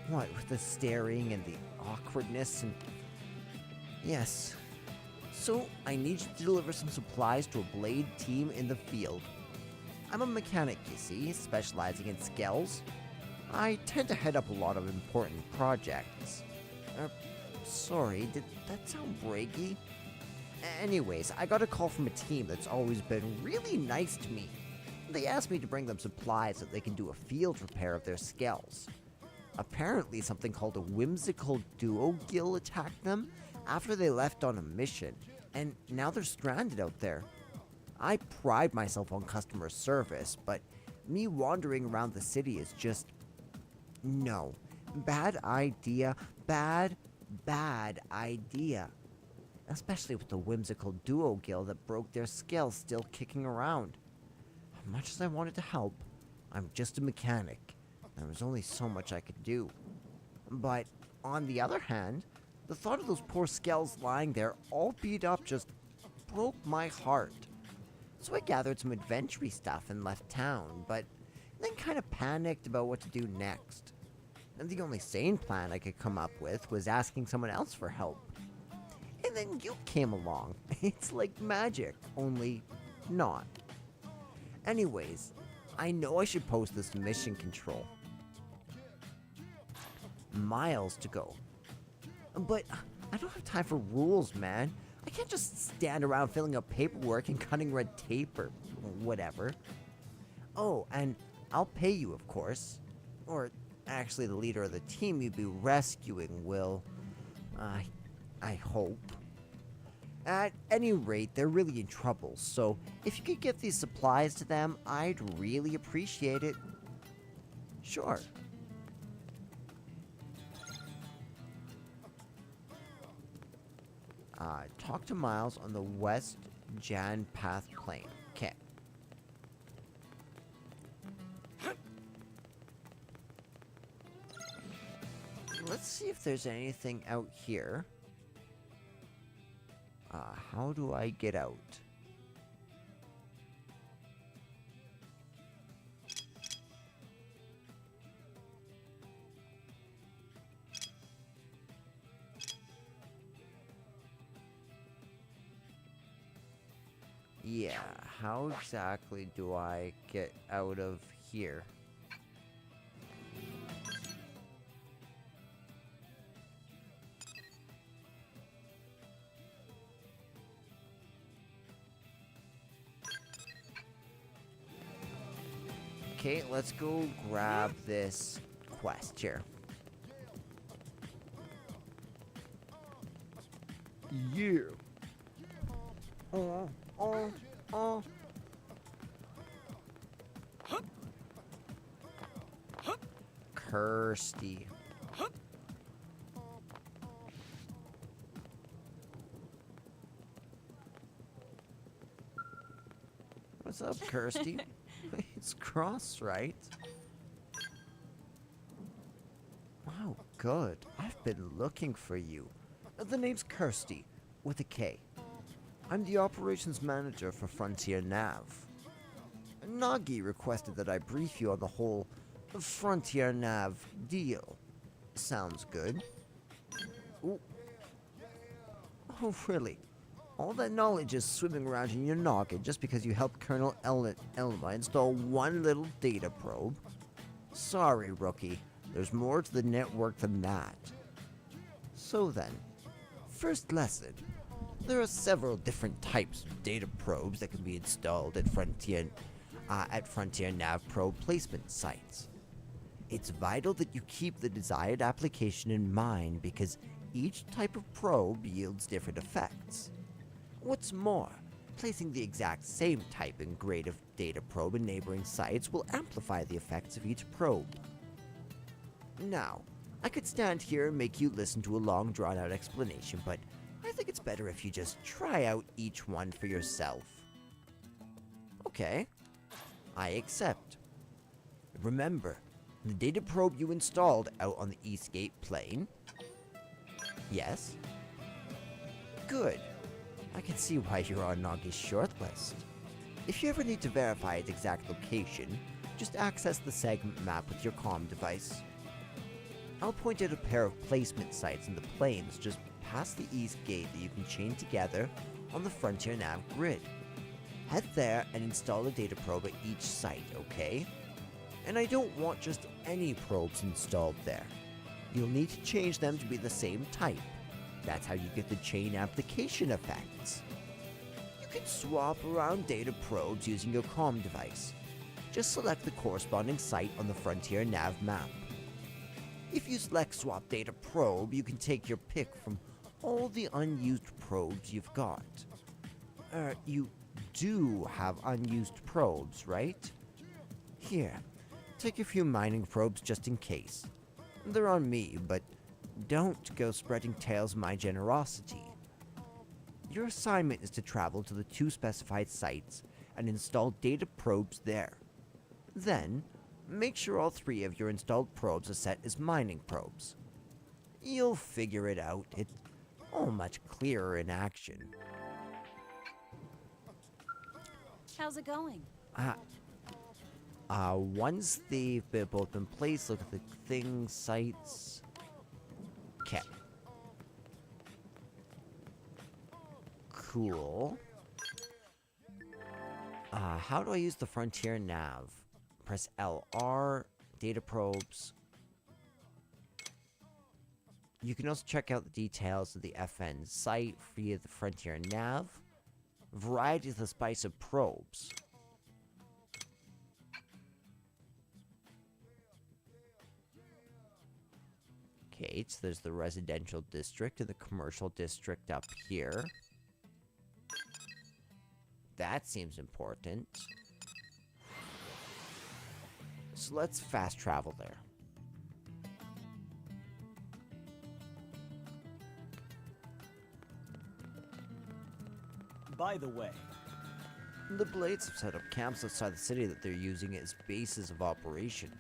What, with the staring and the awkwardness and... Yes. So, I need you to deliver some supplies to a blade team in the field. I'm a mechanic, you see, specializing in skills. I tend to head up a lot of important projects. Sorry, did that sound breaky? Anyways, I got a call from a team that's always been really nice to me. They asked me to bring them supplies so they can do a field repair of their skells. Apparently something called a whimsical duo gill attacked them after they left on a mission, and now they're stranded out there. I pride myself on customer service, but me wandering around the city is just... No. Bad idea. Bad idea. Especially with the whimsical duo gill that broke their skull still kicking around. Much as I wanted to help, I'm just a mechanic. There was only so much I could do. But, on the other hand, the thought of those poor skulls lying there all beat up just broke my heart. So I gathered some adventure stuff and left town, but then kind of panicked about what to do next. And the only sane plan I could come up with was asking someone else for help. And then you came along. It's like magic, only not. Anyways, I know I should post this to mission control. Miles to go. But I don't have time for rules, man. I can't just stand around filling out paperwork and cutting red tape or whatever. Oh, and I'll pay you, of course. Or actually, the leader of the team you'd be rescuing will. I hope. At any rate, they're really in trouble, so if you could get these supplies to them, I'd really appreciate it. Sure. Talk to Miles on the West Jan Path Plain. Okay. Let's see if there's anything out here. How do I get out? Yeah, how exactly do I get out of here? Okay, let's go grab this quest here. Yeah. Oh. Kirsty. What's up, Kirsty? It's Cross, right? Wow, good. I've been looking for you. The name's Kirsty, with a K. I'm the operations manager for Frontier Nav. Nagi requested that I brief you on the whole Frontier Nav deal. Sounds good. Ooh. Oh, really? All that knowledge is swimming around in your noggin just because you helped Colonel Elma install one little data probe? Sorry, rookie. There's more to the network than that. So then, first lesson. There are several different types of data probes that can be installed at Frontier Nav probe placement sites. It's vital that you keep the desired application in mind because each type of probe yields different effects. What's more, placing the exact same type and grade of data probe in neighboring sites will amplify the effects of each probe. Now, I could stand here and make you listen to a long drawn-out explanation, but I think it's better if you just try out each one for yourself. Okay, I accept. Remember, the data probe you installed out on the Eastgate plane? Yes? Good. I can see why you're on Nagi's shortlist. If you ever need to verify its exact location, just access the segment map with your comm device. I'll point out a pair of placement sites in the plains just past the East Gate that you can chain together on the Frontier Nav grid. Head there and install a data probe at each site, okay? And I don't want just any probes installed there. You'll need to change them to be the same type. That's how you get the chain application effects. You can swap around data probes using your comm device. Just select the corresponding site on the Frontier Nav map. If you select Swap Data Probe, you can take your pick from all the unused probes you've got. You do have unused probes, right? Here, take a few mining probes just in case. They're on me, but don't go spreading tales of my generosity. Your assignment is to travel to the 2 specified sites and install data probes there. Then, make sure all 3 of your installed probes are set as mining probes. You'll figure it out. It's all much clearer in action. How's it going? Once they've both been placed, look at the thing, sites. Okay. Cool. How do I use the Frontier Nav? Press LR, data probes. You can also check out the details of the FN site via the Frontier Nav. Variety is the spice of probes. Okay, so there's the residential district and the commercial district up here. That seems important. So let's fast travel there. By the way, The Blades have set up camps outside the city that they're using as bases of operation.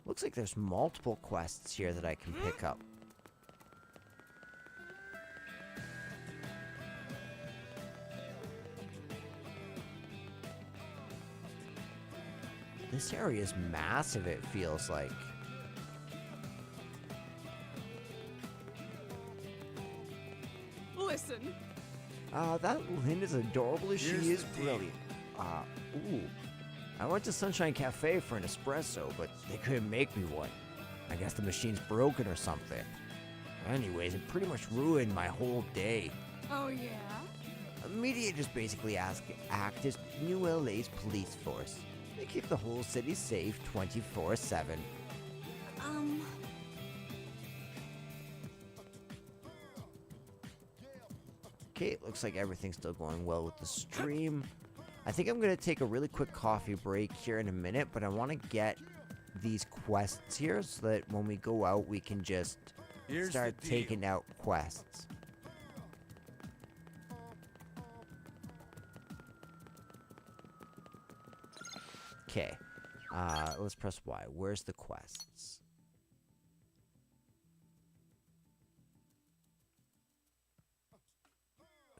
Looks like there's multiple quests here that I can pick up. This area is massive, it feels like. Listen. That Lynn is adorable as she is brilliant. Ooh. I went to Sunshine Cafe for an espresso, but they couldn't make me one. I guess the machine's broken or something. Anyways, it pretty much ruined my whole day. Oh, yeah? Media just basically act as New LA's police force. They keep the whole city safe 24/7. Okay, looks like everything's still going well with the stream. I think I'm going to take a really quick coffee break here in a minute, but I want to get these quests here so that when we go out, we can just start taking out quests. Okay, let's press Y. Where's the quests?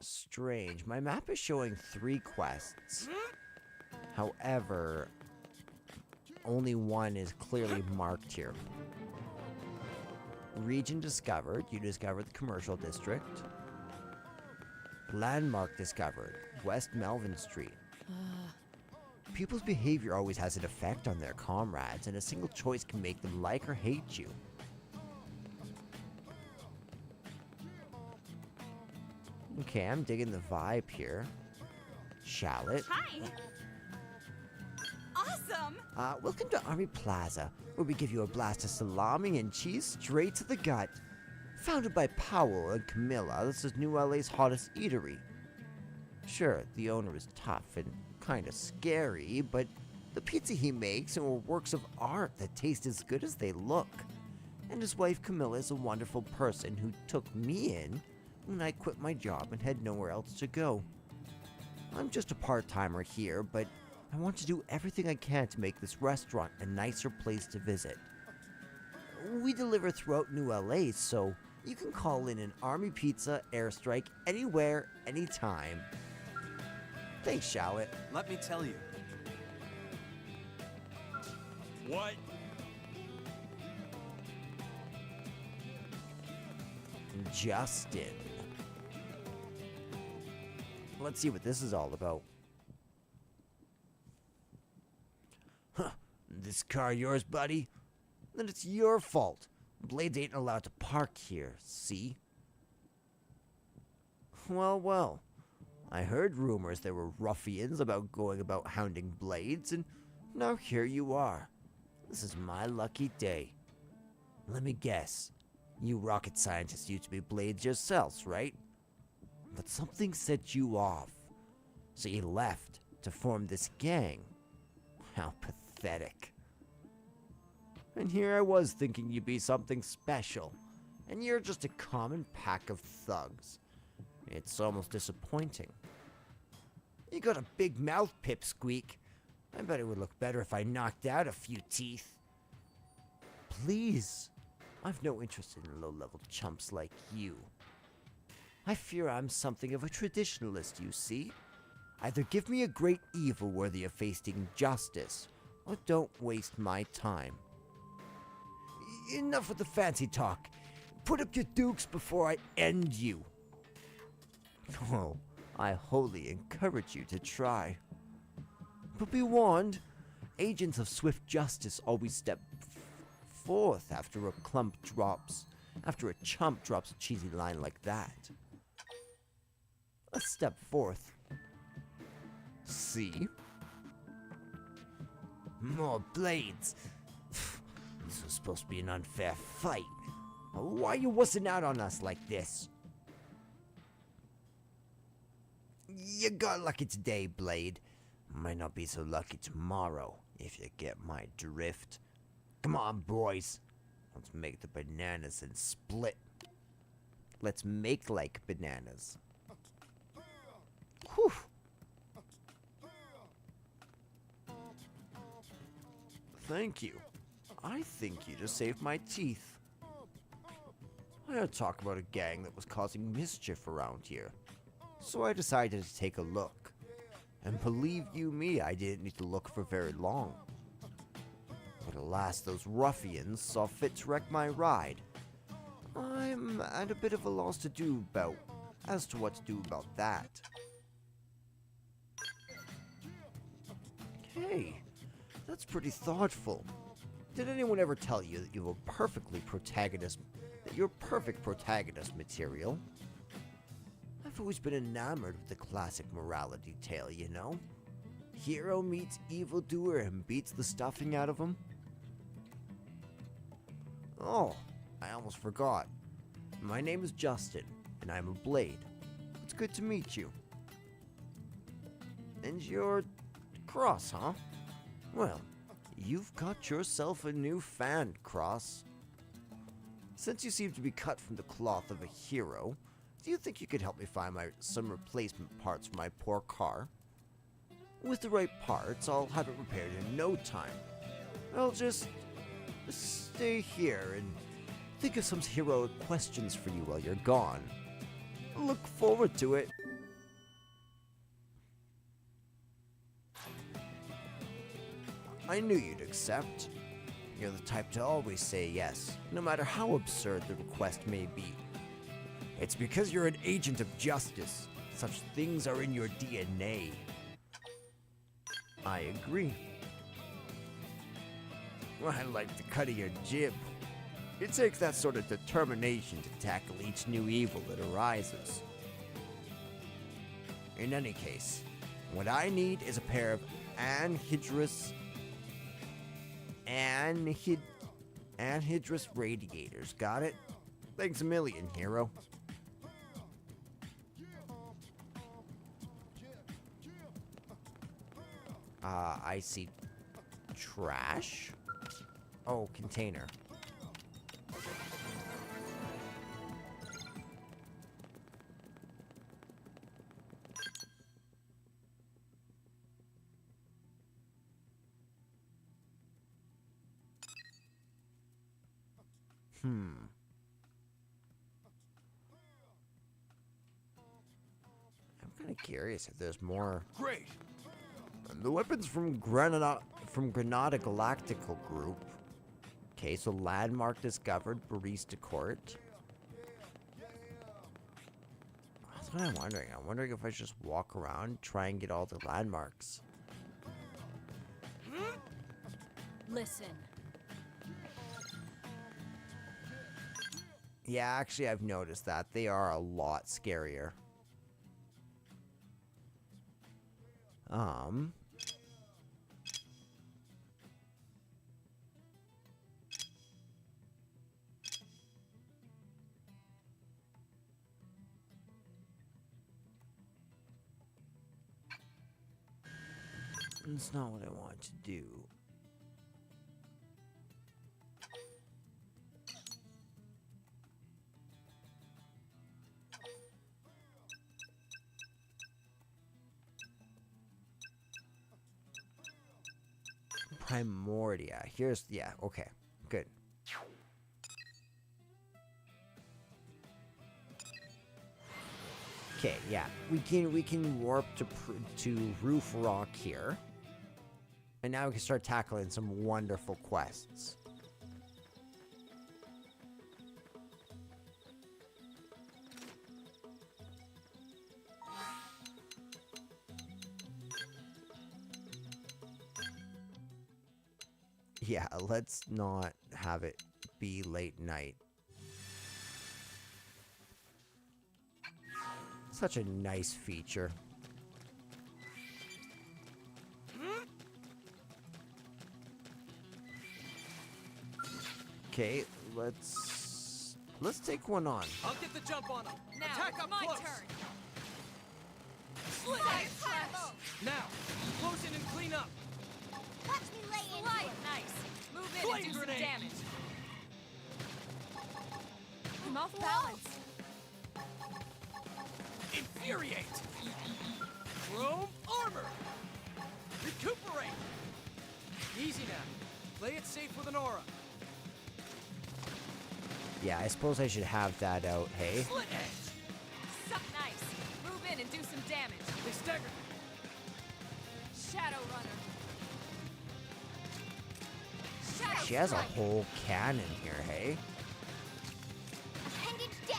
Strange. My map is showing 3 quests. However, only one is clearly marked here. Region discovered. You discovered the commercial district. Landmark discovered. West Melvin Street. People's behavior always has an effect on their comrades, and a single choice can make them like or hate you. Okay, I'm digging the vibe here. Shallot. Hi. Awesome. Welcome to Army Plaza, where we give you a blast of salami and cheese straight to the gut. Founded by Powell and Camilla, this is New LA's hottest eatery. Sure, the owner is tough and kind of scary, but the pizza he makes are works of art that taste as good as they look. And his wife Camilla is a wonderful person who took me in when I quit my job and had nowhere else to go. I'm just a part-timer here, but I want to do everything I can to make this restaurant a nicer place to visit. We deliver throughout New LA, so you can call in an Army Pizza airstrike anywhere, anytime. Thanks, Shallot. Let me tell you. What? Justin. Let's see what this is all about. Huh, this car yours, buddy? Then it's your fault. Blades ain't allowed to park here, see? Well, well. I heard rumors there were ruffians going about hounding Blades, and now here you are. This is my lucky day. Let me guess. You rocket scientists used to be Blades yourselves, right? But something set you off. So you left to form this gang. How pathetic. And here I was thinking you'd be something special. And you're just a common pack of thugs. It's almost disappointing. You got a big mouth, Pipsqueak. I bet it would look better if I knocked out a few teeth. Please. I've no interest in low-level chumps like you. I fear I'm something of a traditionalist, you see. Either give me a great evil worthy of facing justice, or don't waste my time. Enough with the fancy talk. Put up your dukes before I end you. Oh, I wholly encourage you to try. But be warned, agents of swift justice always step forth after a chump drops a cheesy line like that. Let's step forth. See? More Blades. This was supposed to be an unfair fight. Why you wussing out on us like this? You got lucky today, Blade. Might not be so lucky tomorrow, if you get my drift. Come on, boys. Let's make the bananas and split. Let's make like bananas. Whew. Thank you. I think you just saved my teeth. I had to talk about a gang that was causing mischief around here. So I decided to take a look. And believe you me, I didn't need to look for very long. But alas, those ruffians saw fit to wreck my ride. I'm at a bit of a loss as to what to do about that. Hey, that's pretty thoughtful. Did anyone ever tell you that you're perfect protagonist material? I've always been enamored with the classic morality tale, you know? Hero meets evildoer and beats the stuffing out of him. Oh, I almost forgot. My name is Justin, and I'm a Blade. good to meet you. And you're Cross, huh? Well, you've got yourself a new fan, Cross. Since you seem to be cut from the cloth of a hero, do you think you could help me find some replacement parts for my poor car? With the right parts, I'll have it repaired in no time. I'll just stay here and think of some heroic questions for you while you're gone. Look forward to it. I knew you'd accept. You're the type to always say yes, no matter how absurd the request may be. It's because you're an agent of justice. Such things are in your DNA. I agree. Well, I like the cut of your jib. It takes that sort of determination to tackle each new evil that arises. In any case, what I need is a pair of anhydrous radiators. Got it? Thanks a million, hero. I see trash? Oh, container. I'm kind of curious if there's more. Great. The weapons from Granada Galactical Group. Okay, so landmark discovered, Barista Court. That's what I'm wondering. I'm wondering if I should just walk around, try and get all the landmarks. Listen. Yeah, actually, I've noticed that. They are a lot scarier. It's not what I want to do. Primordia. Here's, yeah, okay, good. Okay, yeah, we can warp to Roof Rock here, and now we can start tackling some wonderful quests. Yeah, let's not have it be late night. Such a nice feature. Okay, let's take one on. I'll get the jump on him. Now, Attack up my close. turn. Slit Fire edge. trash. Now, close in and clean up. Watch me lay into Slide, it. nice. Move in Flame and do grenade. some damage. I'm off balance. Infuriate. Chrome armor. Recuperate. Easy now. Play it safe with an aura. Yeah, I suppose I should have that out, hey? Slit edge. Suck nice. Move in and do some damage. They stagger. Shadow Runner. Shadow She has a Strike. whole cannon here, hey? Appendage down.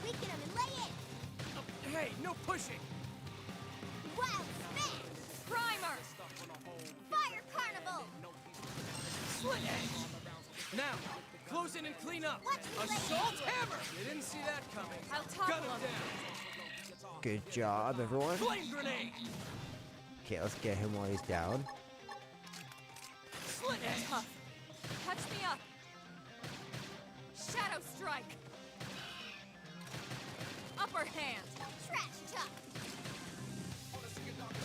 Weaken him and lay in. Hey, no pushing. Wild smash. Primer. Fire carnival. Slit edge. Now, close in and clean up. Watch me lay Assault into it. hammer. You didn't see that coming. I'll topple Gun him him. down. Good job, everyone. Flame grenade. Okay, let's get him while he's down. Slit edge. Tough. Touch me up. Shadow Strike. Upper hand. trash talk.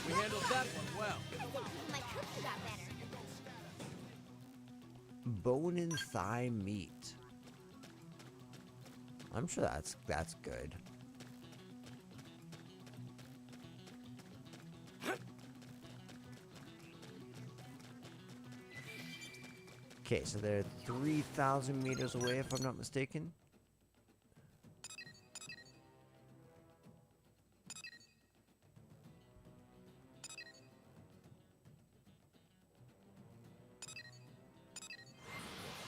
We handled that one well. I think even my cookie got better. Bone and thigh meat. I'm sure that's good. Okay, so they're 3,000 meters away, if I'm not mistaken.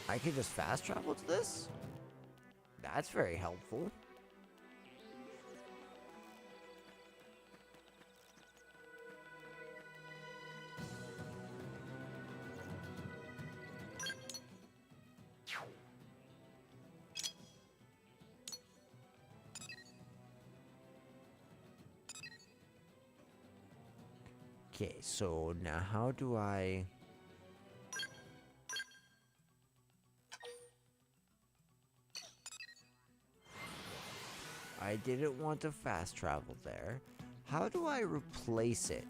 I can just fast travel to this? That's very helpful. Okay, so now how do I... I didn't want to fast travel there. How do I replace it?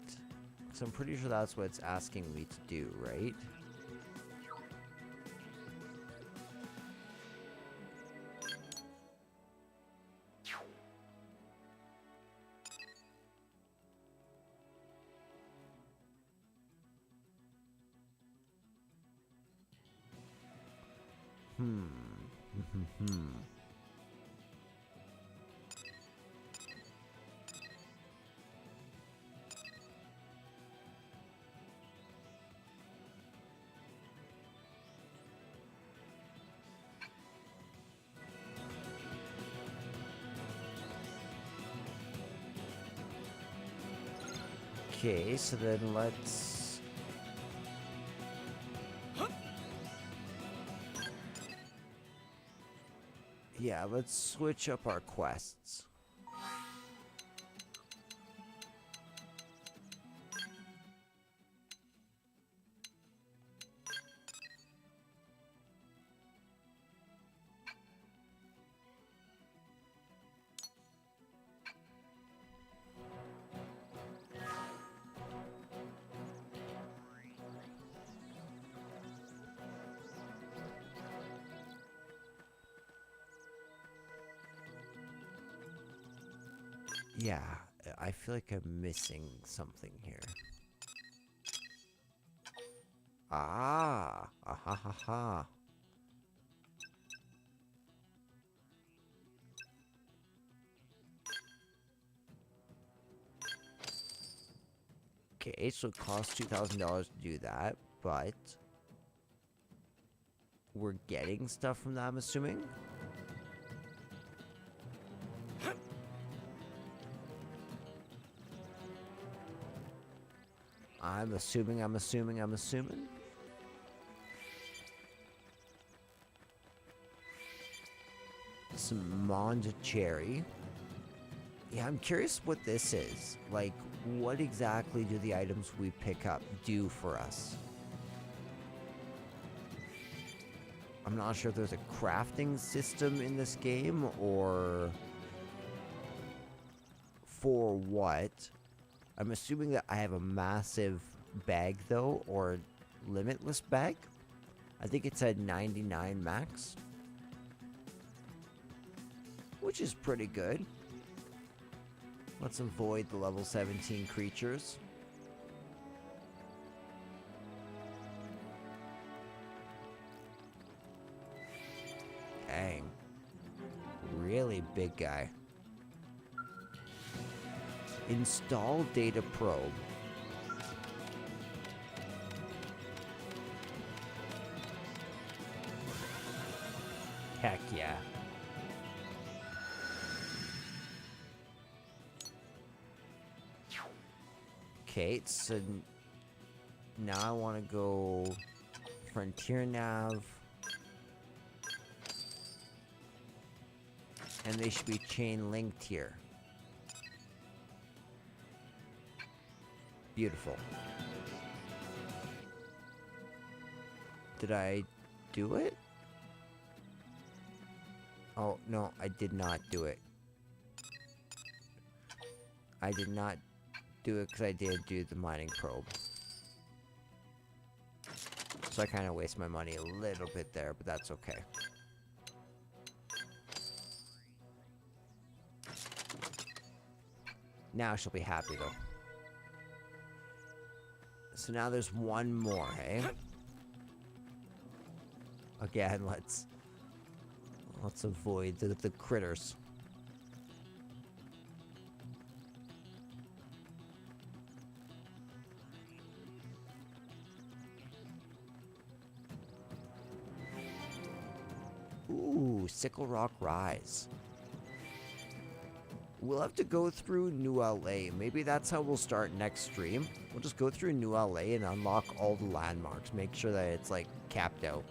Because I'm pretty sure that's what it's asking me to do, right? Okay, so then let's... Yeah, let's switch up our quests. Yeah, I feel like I'm missing something here. Ah, ah ha ha ha. Okay, so it costs $2,000 to do that, but we're getting stuff from that, I'm assuming? I'm assuming. Some Mondicherry. Yeah, I'm curious what this is. Like, what exactly do the items we pick up do for us? I'm not sure if there's a crafting system in this game, or for what. I'm assuming that I have a massive bag, though, or limitless bag. I think it's at 99 max, which is pretty good. Let's avoid the level 17 creatures. Dang. Really big guy. Install data probe. Heck yeah. Okay, so now I want to go Frontier Nav. And they should be chain linked here. Beautiful. Did I do it? Oh, no, I did not do it. I did not do it because I did do the mining probe. So I kind of waste my money a little bit there, but that's okay. Now she'll be happy, though. So now there's one more, hey? Again, let's avoid the critters. Ooh, Sickle Rock Rise. We'll have to go through New LA. Maybe that's how we'll start next stream. We'll just go through New LA and unlock all the landmarks. Make sure that it's, like, capped out.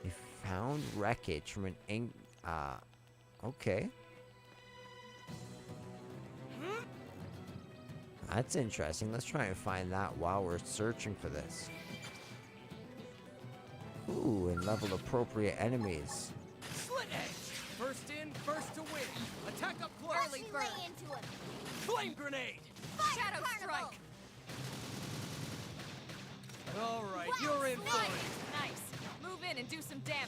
We found wreckage from an okay. That's interesting. Let's try and find that while we're searching for this. Ooh, and level appropriate enemies. Slit edge! First in, first to win. Attack up close. Early bird. Into him. Flame grenade! Shadow strike! All right, you're in for it. Nice. Move in and do some damage.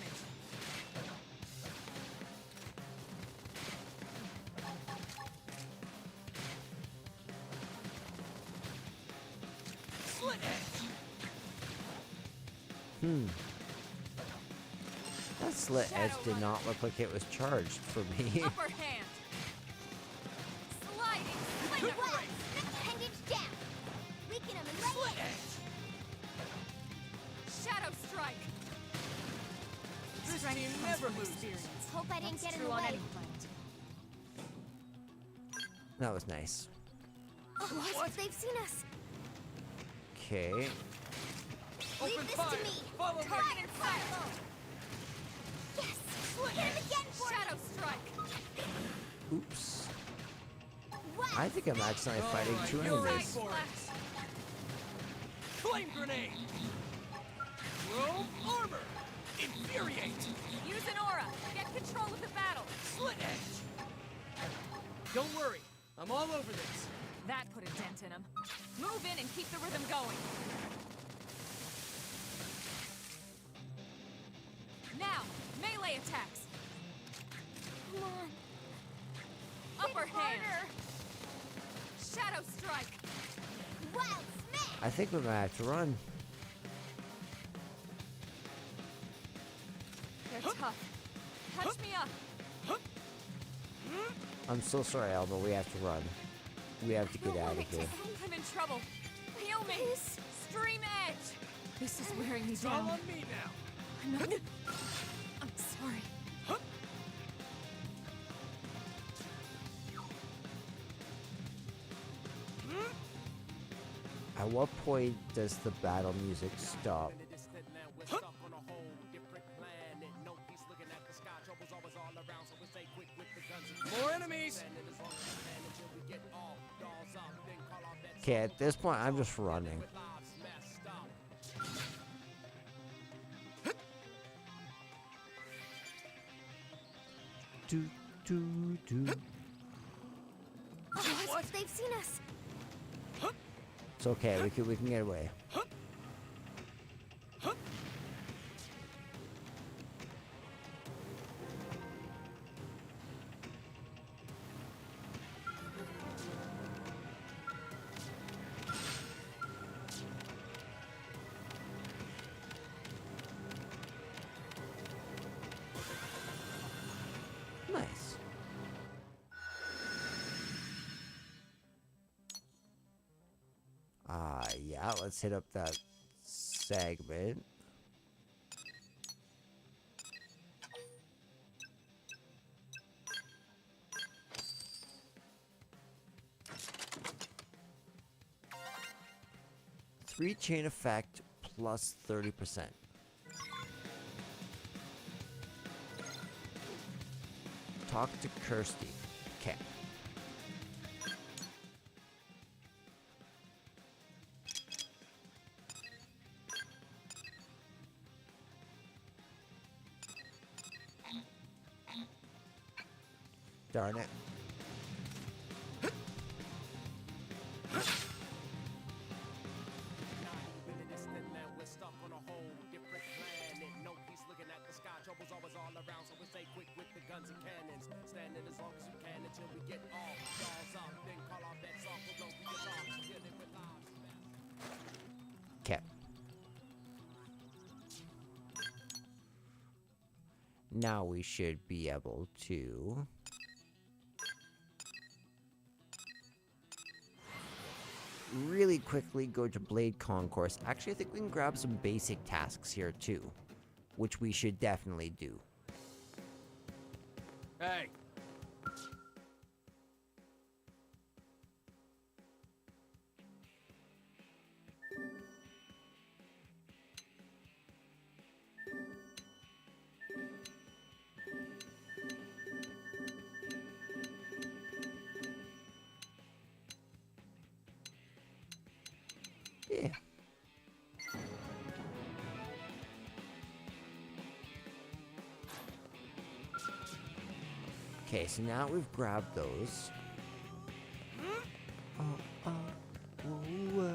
Slit edge! That slit edge did not look like it was charged for me. Upper hand. Sliding. Sling it. Appendage down. Weaken him and Slit lay edge! Shadow strike. This Strength team comes never from loses. experience. Hope I didn't That's get in true the on way. any planet. That was nice. What? They've seen us. Okay. Open Leave this fire! to me. Follow me! Target and fire. Yes. Slit Hit him edge! again for Shadow strike. Oops. Wow. I think I'm accidentally fighting Alright, two you're enemies. for it. Flame grenade! Robe armor! Infuriate! Use an aura. Get control of the battle. Slit edge! Don't worry, I'm all over this. That put a dent in him. Move in and keep the rhythm going. Now, melee attacks. Come on. Upper hand. Shadow strike. Wild smash. I think we might have to run. They're tough. Touch me up. I'm so sorry, Elma. We have to run. We have to get out of here. I'm in trouble. Heal me. Stream edge. This is wearing me It's all down. on me now. I'm not. I'm sorry. At what point does the battle music stop? More enemies! Okay, at this point, I'm just running. Do, do, do. What? They've seen us. It's okay, we can get away. Nice. Yeah, let's hit up that segment. Three chain effect plus 30%. Talk to Kirsty. Okay. Darn it. Okay. Now we should be able to really quickly go to Blade Concourse. Actually, I think we can grab some basic tasks here too, which we should definitely do. Hey. Yeah. Okay, so now we've grabbed those. Whoa.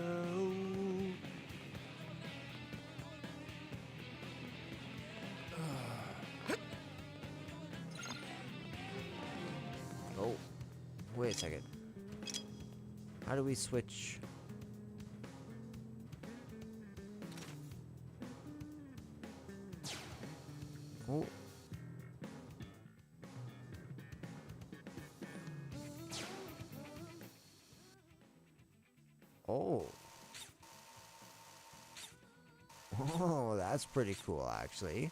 Oh, wait a second. How do we switch? Oh. Oh. Oh, that's pretty cool, actually.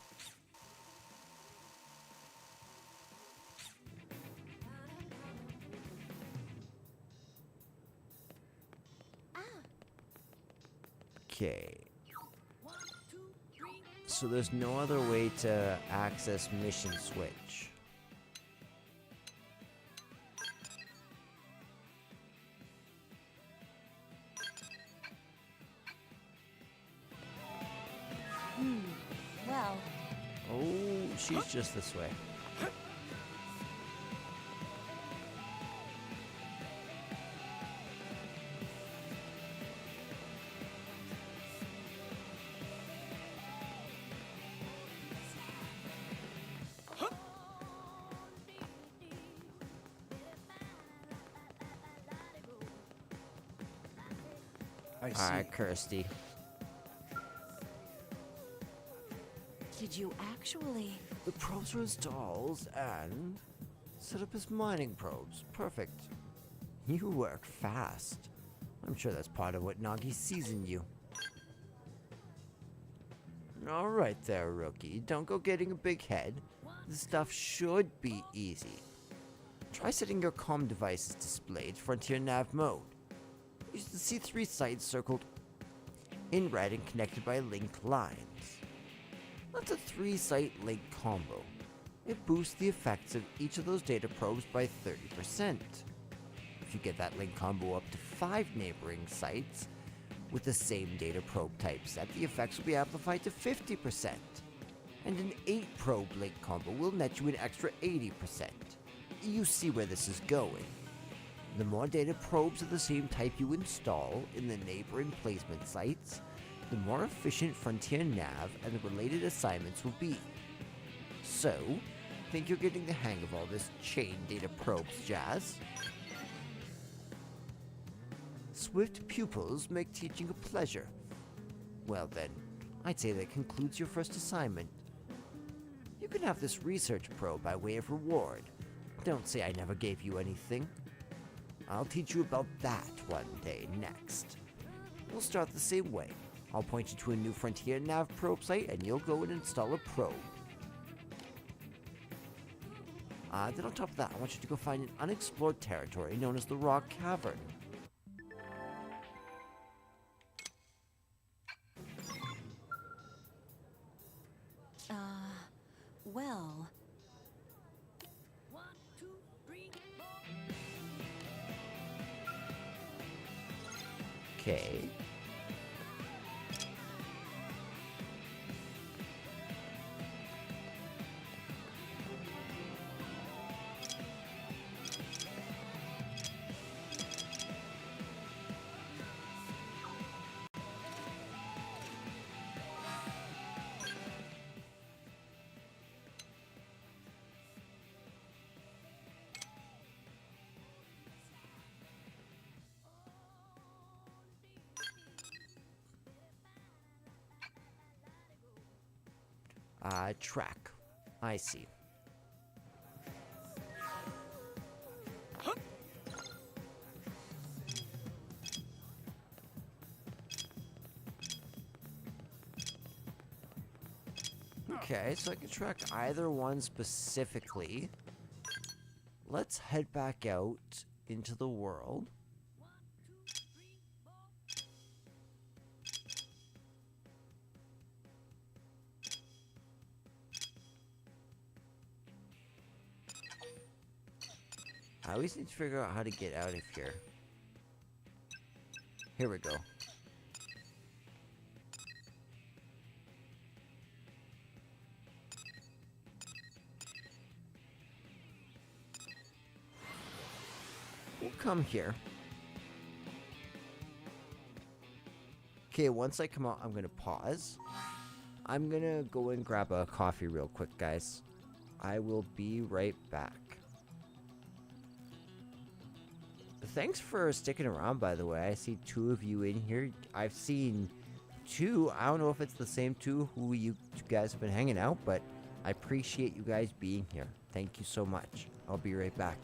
Okay. So there's no other way to access mission switch. Well, Oh, she's just this way. I see. Alright, Kirsty. did you actually? The probes are installed and set up as mining probes. Perfect. You work fast. I'm sure that's part of what Nagi sees in you. Alright there, rookie. Don't go getting a big head. This stuff should be easy. Try setting your comm devices displayed Frontier Nav mode. You should see 3 sites circled in red and connected by linked lines. That's a 3-site link combo. It boosts the effects of each of those data probes by 30%. If you get that link combo up to 5 neighboring sites with the same data probe type set, the effects will be amplified to 50%. And an 8-probe link combo will net you an extra 80%. You see where this is going. The more data probes of the same type you install in the neighboring placement sites, the more efficient Frontier Nav and the related assignments will be. So, think you're getting the hang of all this chain data probes jazz? Swift pupils make teaching a pleasure. Well then, I'd say that concludes your first assignment. You can have this research probe by way of reward. Don't say I never gave you anything. I'll teach you about that one day next. We'll start the same way. I'll point you to a new Frontier Nav probe site and you'll go and install a probe. Then on top of that, I want you to go find an unexplored territory known as the Rock Cavern. Well. Okay. Track. I see. Okay, so I can track either one specifically. Let's head back out into the world. I always need to figure out how to get out of here. Here we go. We'll come here. Okay, once I come out, I'm gonna pause. I'm gonna go and grab a coffee real quick, guys. I will be right back. Thanks for sticking around, by the way. I see 2 of you in here. I've seen 2. I don't know if it's the same 2 who you guys have been hanging out, but I appreciate you guys being here. Thank you so much. I'll be right back.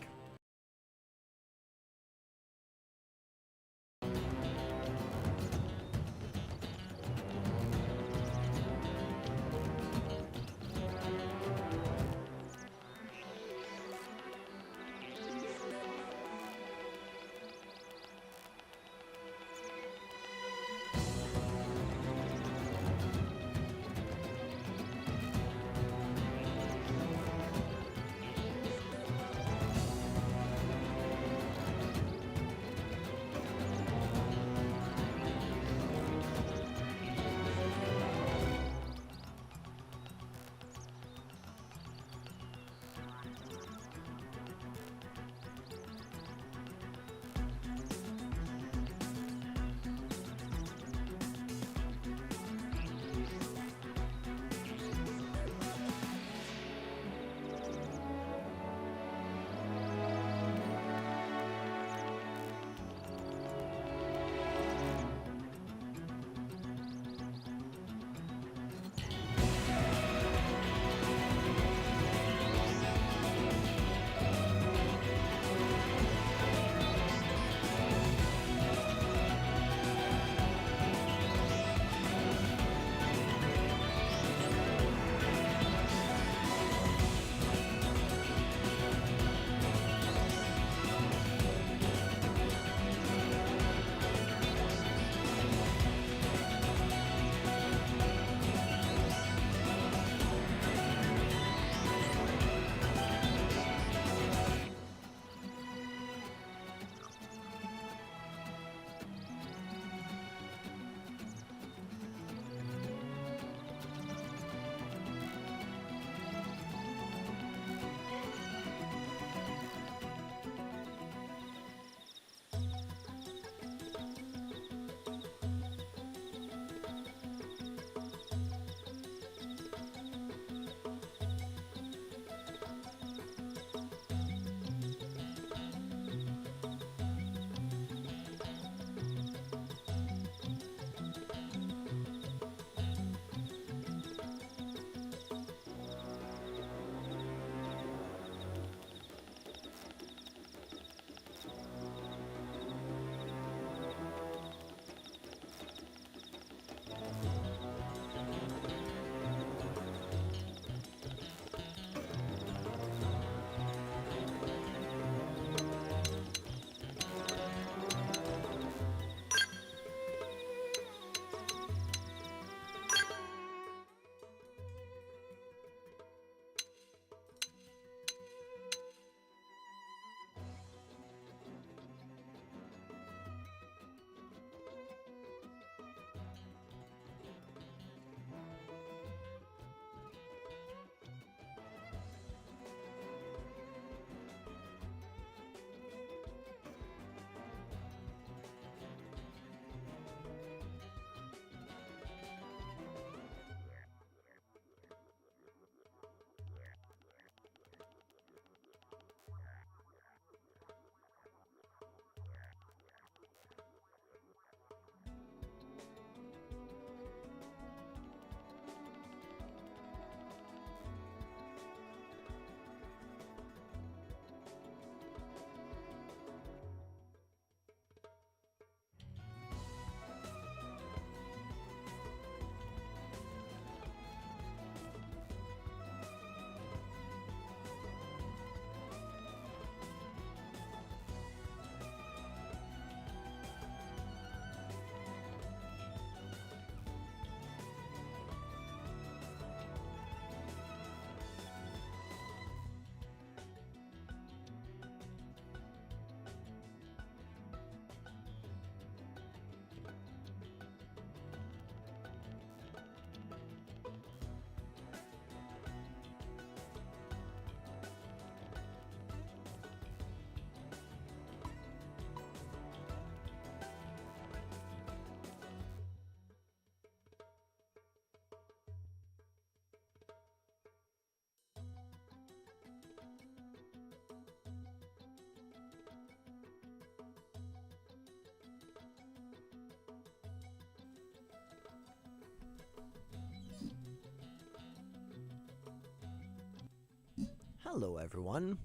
Hello, everyone.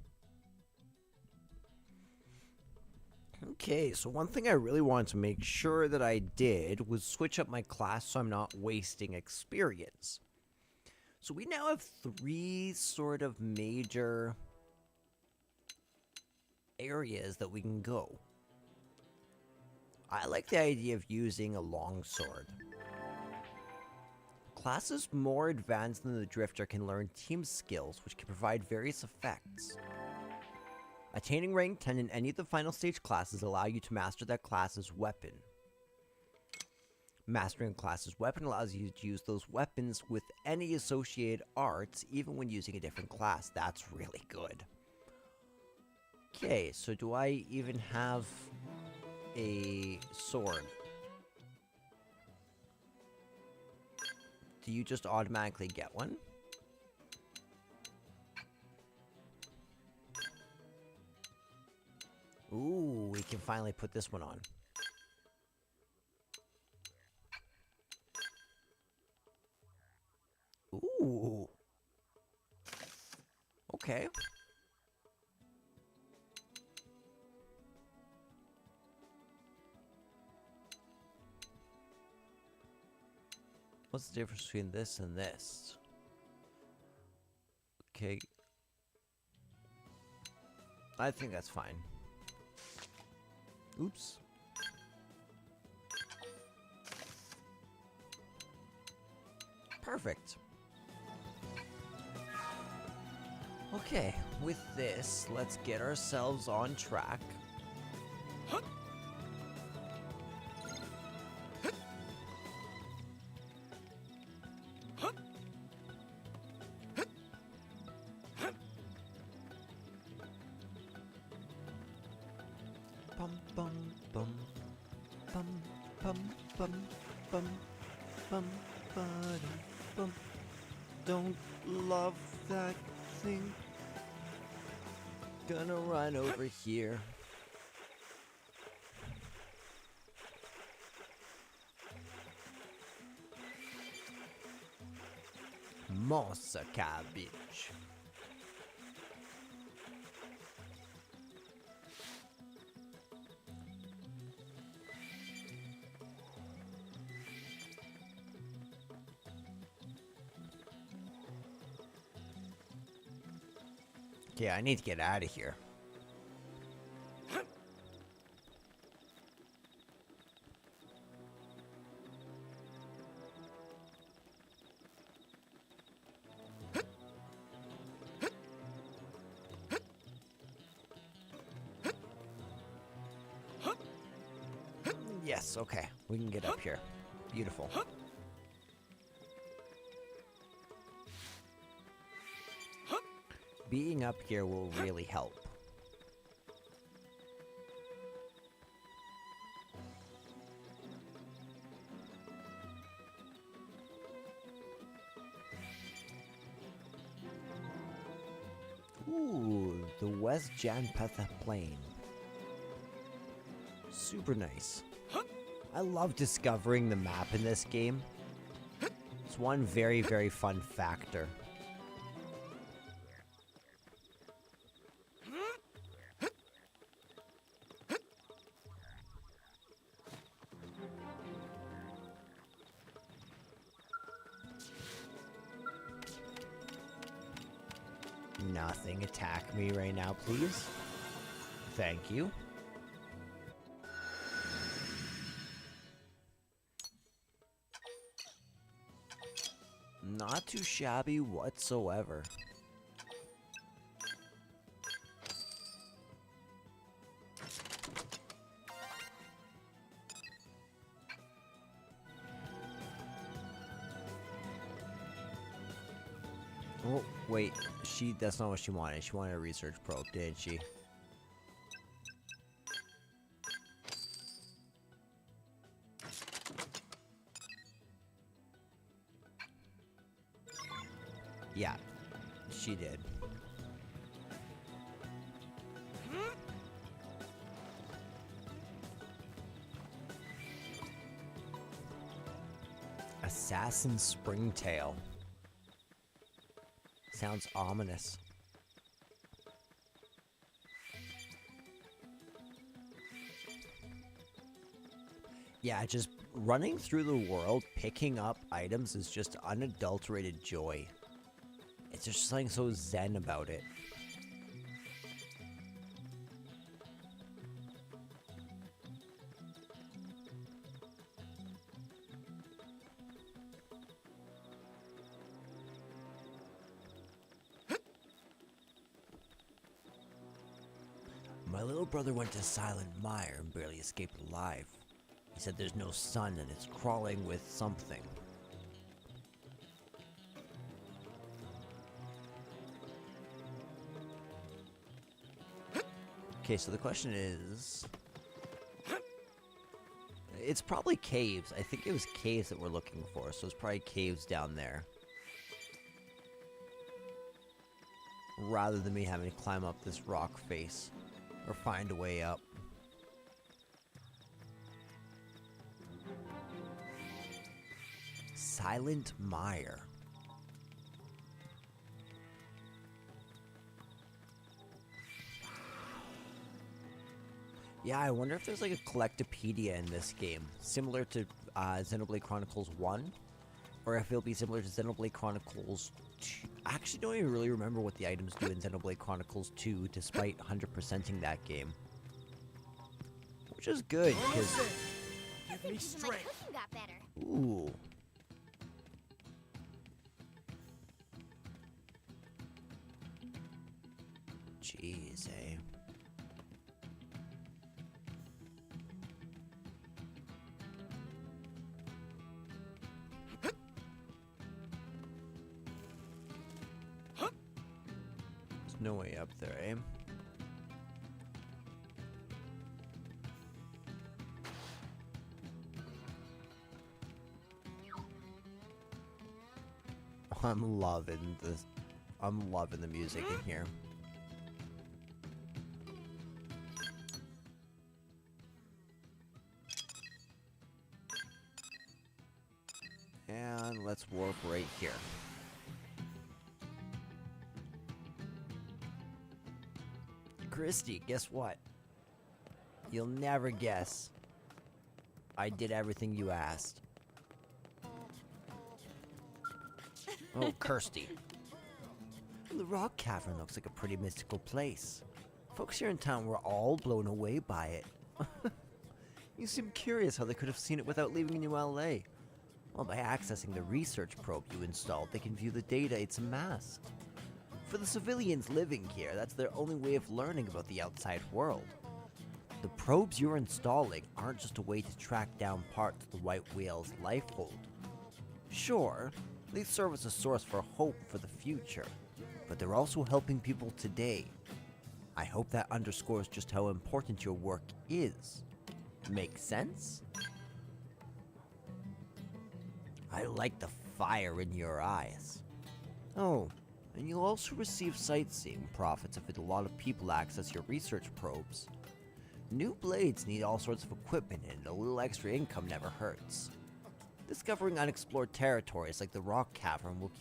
Okay, so one thing I really wanted to make sure that I did was switch up my class so I'm not wasting experience. So we now have 3 sort of major areas that we can go. I like the idea of using a longsword. Classes more advanced than the Drifter can learn team skills, which can provide various effects. Attaining rank 10 in any of the final stage classes allow you to master that class's weapon. Mastering a class's weapon allows you to use those weapons with any associated arts, even when using a different class. That's really good. Okay, so do I even have a sword? Do you just automatically get one? Ooh, we can finally put this one on. Ooh. Okay. What's the difference between this and this? Okay. I think that's fine. Oops. Perfect. Okay, with this, let's get ourselves on track. Bum bum bum bum bum bum bum bum bum bum. Don't love that thing. Gonna run over here. Mossa cabbage. Yeah, I need to get out of here. Yes, okay. We can get up here. Beautiful. Being up here will really help. Ooh, the West Janpetha Plain. Super nice. I love discovering the map in this game. It's one very, very fun factor. Nothing attack me right now, please. Thank you. Not too shabby whatsoever. Oh, wait. That's not what she wanted. She wanted a research probe, didn't she? Yeah, she did. Assassin Springtail. Sounds ominous. Yeah, just running through the world, picking up items is just unadulterated joy. It's just something so zen about it. My little brother went to Silent Mire and barely escaped alive. He said there's no sun and it's crawling with something. Okay, so the question is... It's probably caves. I think it was caves that we're looking for, so it's probably caves down there. Rather than me having to climb up this rock face. Or find a way up. Silent Mire. Yeah, I wonder if there's like a collectopedia in this game, similar to Xenoblade Chronicles 1, or if it'll be similar to Xenoblade Chronicles 2. I actually don't even really remember what the items do in Xenoblade Chronicles 2, despite 100%ing that game. Which is good, because... Give me strength. Got better. Ooh. Jeez, eh? There's no way up there, eh? I'm loving this. I'm loving the music in here. And let's warp right here. Christy, guess what? You'll never guess. I did everything you asked. Oh, Kirsty. The rock cavern looks like a pretty mystical place. Folks here in town were all blown away by it. You seem curious how they could have seen it without leaving New LA. Well, by accessing the research probe you installed, they can view the data it's amassed. For the civilians living here, that's their only way of learning about the outside world. The probes you're installing aren't just a way to track down parts of the White Whale's lifehold. Sure, they serve as a source for hope for the future, but they're also helping people today. I hope that underscores just how important your work is. Make sense? I like the fire in your eyes. Oh, and you'll also receive sightseeing profits if a lot of people access your research probes. New blades need all sorts of equipment, and a little extra income never hurts. Discovering unexplored territories like the rock cavern will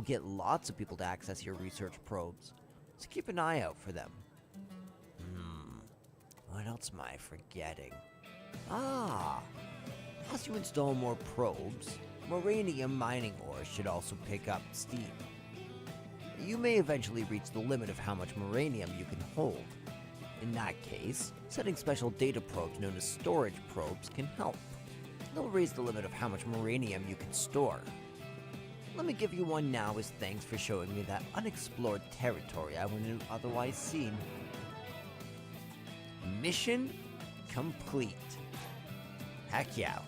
get lots of people to access your research probes, so keep an eye out for them. What else am I forgetting? As you install more probes, Moranium mining ores should also pick up steam. You may eventually reach the limit of how much Moranium you can hold. In that case, setting special data probes known as storage probes can help. They'll raise the limit of how much Moranium you can store. Let me give you one now as thanks for showing me that unexplored territory I wouldn't have otherwise seen. Mission complete. Heck yeah.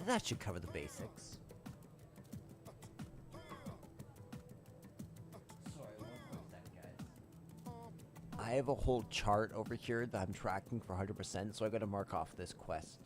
That should cover the basics. Sorry, 1 second, guys. I have a whole chart over here that I'm tracking for 100%, so I gotta mark off this quest.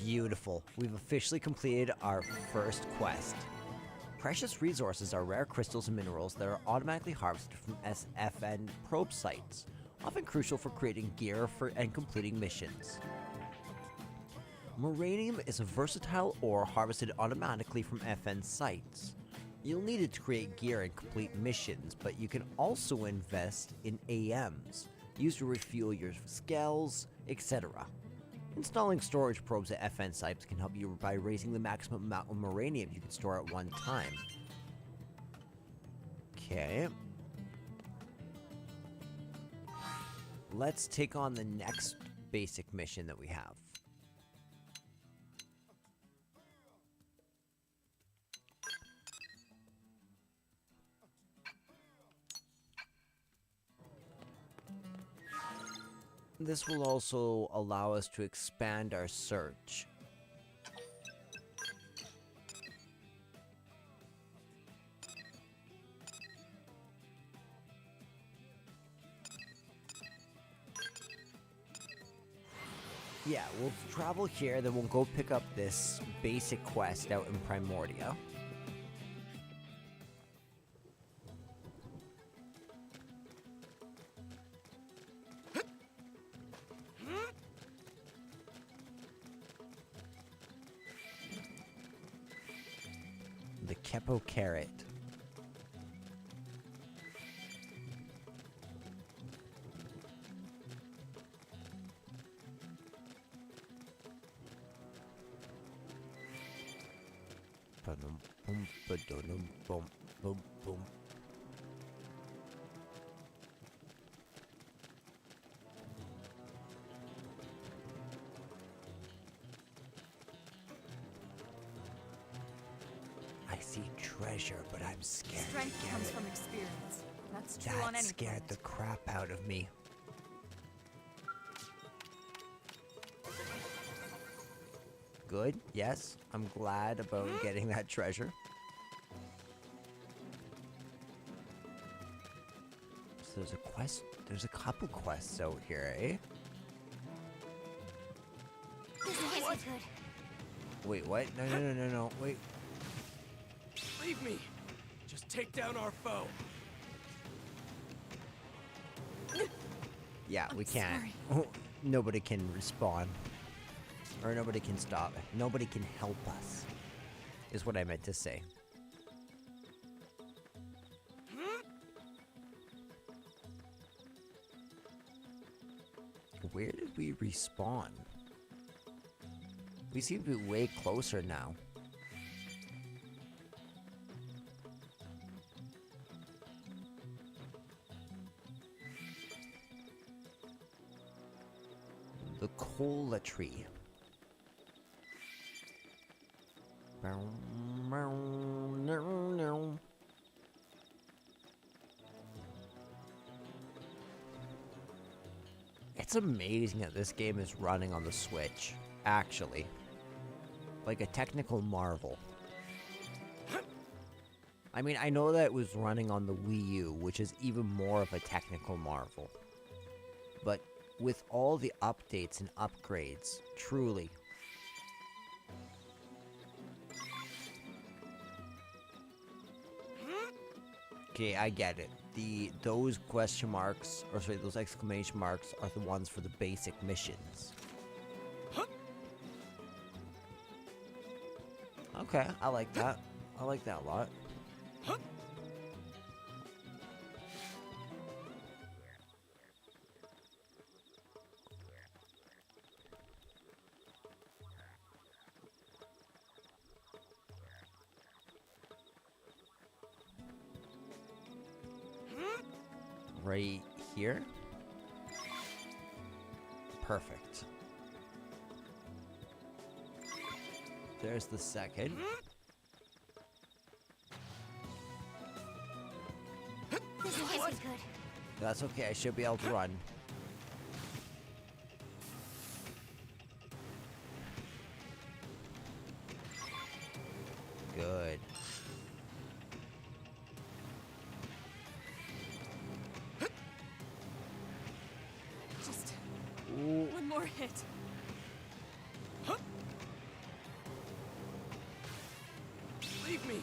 Beautiful. We've officially completed our first quest. Precious resources are rare crystals and minerals that are automatically harvested from SFN probe sites, often crucial for creating gear and completing missions. Miranium is a versatile ore harvested automatically from FN sites. You'll need it to create gear and complete missions, but you can also invest in AMs, used to refuel your scales, etc. Installing storage probes at FN sites can help you by raising the maximum amount of Miranium you can store at one time. Okay. Let's take on the next basic mission that we have. This will also allow us to expand our search. Yeah, we'll travel here, then we'll go pick up this basic quest out in Primordia. The Kepo Carrot. Boom, boom, boom. I see treasure, but I'm scared. Strength comes from experience. That's true on any That scared planet. the crap out of me. Good, yes. I'm glad about getting that treasure. So there's a quest, there's a couple quests out here, eh? This isn't good. Wait, what? No, wait. Leave me. Just take down our foe. Yeah, we can't. Nobody can respawn. Or nobody can stop. Nobody can help us. Is what I meant to say. Where did we respawn? We seem to be way closer now. The cola tree. It's amazing that this game is running on the Switch, actually. Like a technical marvel. I mean, I know that it was running on the Wii U, which is even more of a technical marvel. But with all the updates and upgrades, truly. Okay, I get it. Those question marks, or sorry, those exclamation marks are the ones for the basic missions. Okay, I like that. I like that a lot. Right here? Perfect. There's the second. This isn't good. That's okay, I should be able to run. Good. Just Ooh. one more hit. Believe me,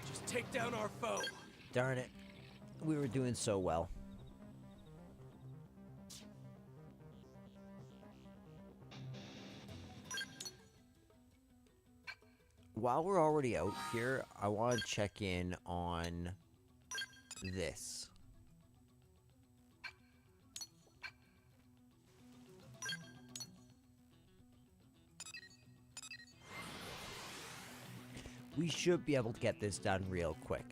just take down our foe. Darn it. We were doing so well. While we're already out here, I want to check in on this. We should be able to get this done real quick.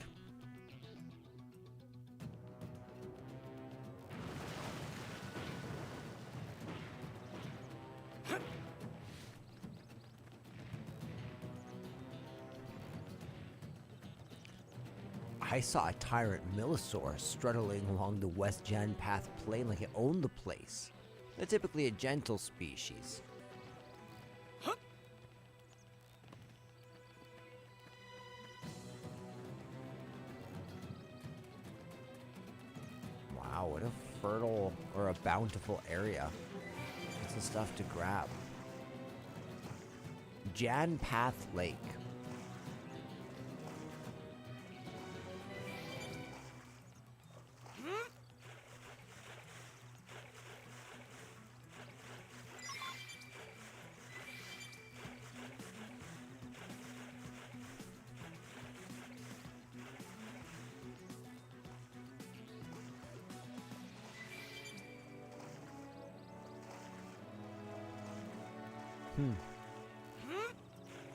I saw a tyrant Millosaur struttling along the West Jan Path plain like it owned the place. They're typically a gentle species. Wow, what a fertile or a bountiful area. Lots of stuff to grab. Jan Path Lake.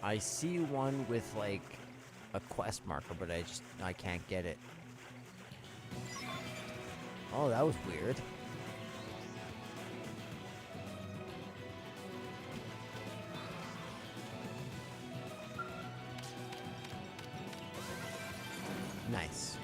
I see one with like a quest marker, but I can't get it. Oh, that was weird. Nice.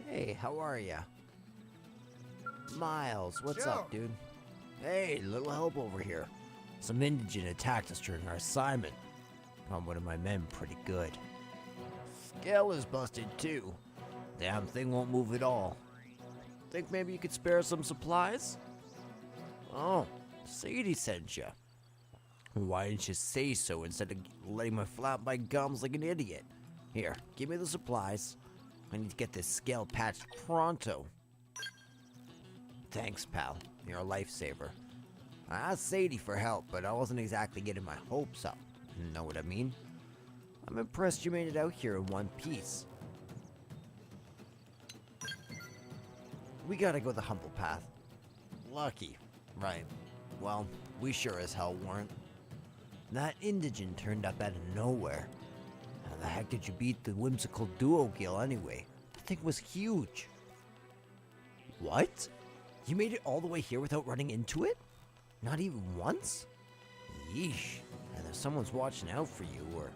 Hey, how are ya? Miles, what's up, dude? Hey, little help over here. Some indigent attacked us during our assignment. Found one of my men pretty good. Scale is busted too. Damn thing won't move at all. Think maybe you could spare some supplies? Oh, Sadie sent ya. Why didn't you say so instead of letting me flap my gums like an idiot? Here, give me the supplies. I need to get this scale patched pronto. Thanks, pal. You're a lifesaver. I asked Sadie for help, but I wasn't exactly getting my hopes up. Know what I mean? I'm impressed you made it out here in one piece. We gotta go the humble path. Lucky. Right. Well, we sure as hell weren't. That indigent turned up out of nowhere. How the heck did you beat the whimsical duo gill anyway? The thing was huge. What? You made it all the way here without running into it? Not even once? Yeesh. Either someone's watching out for you, or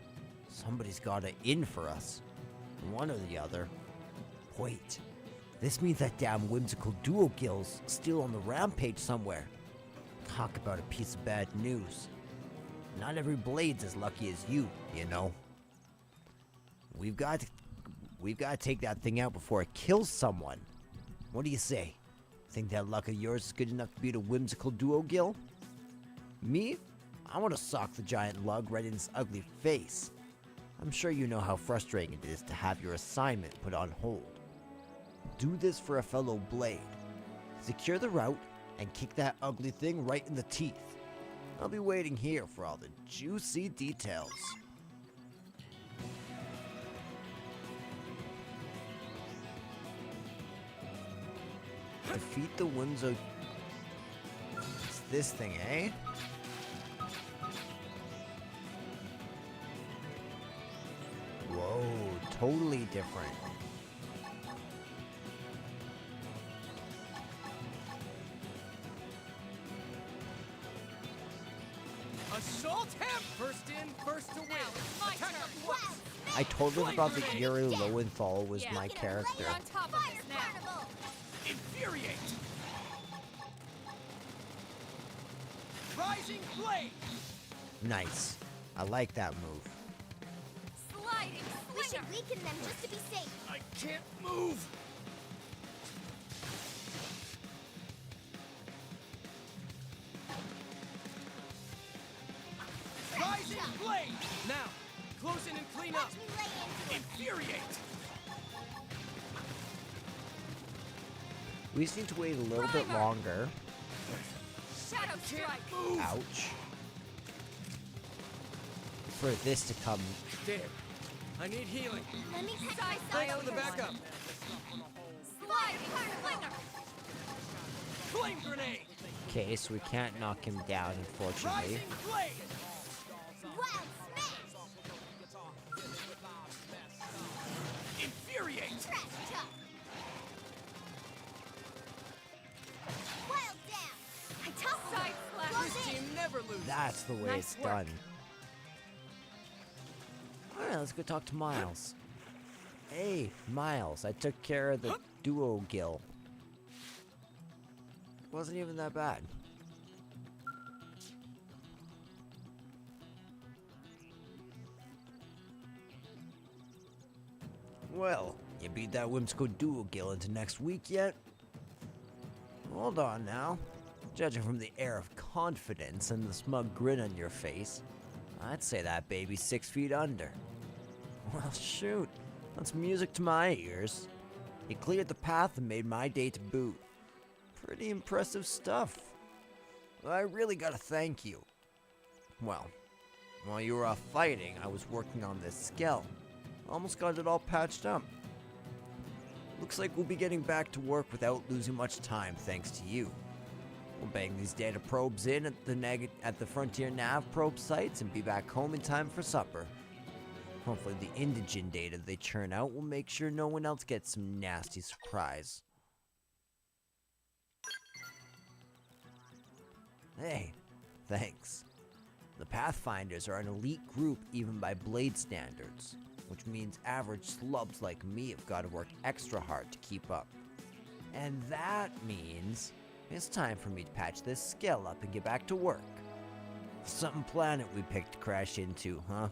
somebody's got it in for us. One or the other. Wait. This means that damn whimsical duo gill's still on the rampage somewhere. Talk about a piece of bad news. Not every blade's as lucky as you know. We've got to take that thing out before it kills someone. What do you say? Think that luck of yours is good enough to beat a whimsical duo gill? Me? I want to sock the giant lug right in its ugly face. I'm sure you know how frustrating it is to have your assignment put on hold. Do this for a fellow blade. Secure the route and kick that ugly thing right in the teeth. I'll be waiting here for all the juicy details. Defeat the Whimso... It's this thing, eh? Whoa, totally different. Assault him! First in, first to win. My Attack turn. up once. I totally forgot that Yuri Lowenthal was my character. On top of this now. Infuriate! Rising blade! Nice. I like that move. Sliding We should weaken them just to be safe. I can't move! Rising blade! Now, close in and clean up! Watch me lay into it. Infuriate! We just need to wait a little bit longer. Shadow strike. Move! Ouch. For this to come. There. I need healing. Let me catch Side Thanks side for the backup. Sliding slinger. Flame grenade! Okay, so we can't knock him down, unfortunately. Rising blade! wild smash. Infuriate! Trash talk. Wild down. I topple. Side slash. Close This in. team never loses. That's the way Nice it's work. done. Alright, let's go talk to Miles. Hey, Miles, I took care of the duo gill. Wasn't even that bad. Well, you beat that whimsical duo gill into next week yet? Hold on now. Judging from the air of confidence and the smug grin on your face, I'd say that baby's 6 feet under. Well, shoot. That's music to my ears. You cleared the path and made my day to boot. Pretty impressive stuff. Well, I really gotta thank you. Well, while you were off fighting, I was working on this skell. Almost got it all patched up. Looks like we'll be getting back to work without losing much time thanks to you. We'll bang these data probes in at the Frontier Nav probe sites and be back home in time for supper. Hopefully the indigen data they churn out will make sure no one else gets some nasty surprise. Hey, thanks. The Pathfinders are an elite group even by Blade standards, which means average slubs like me have got to work extra hard to keep up. And that means it's time for me to patch this skill up and get back to work. Some planet we picked to crash into, huh?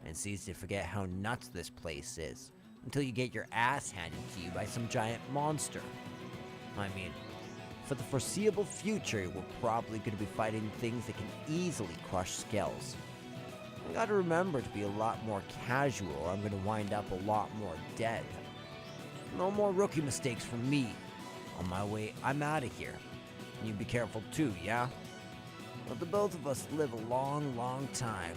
It's easy to forget how nuts this place is, until you get your ass handed to you by some giant monster. I mean, for the foreseeable future, we're probably going to be fighting things that can easily crush skells. I gotta remember to be a lot more casual, or I'm gonna wind up a lot more dead. No more rookie mistakes from me. On my way, I'm out of here. And you be careful too, yeah? Let the both of us live a long, long time.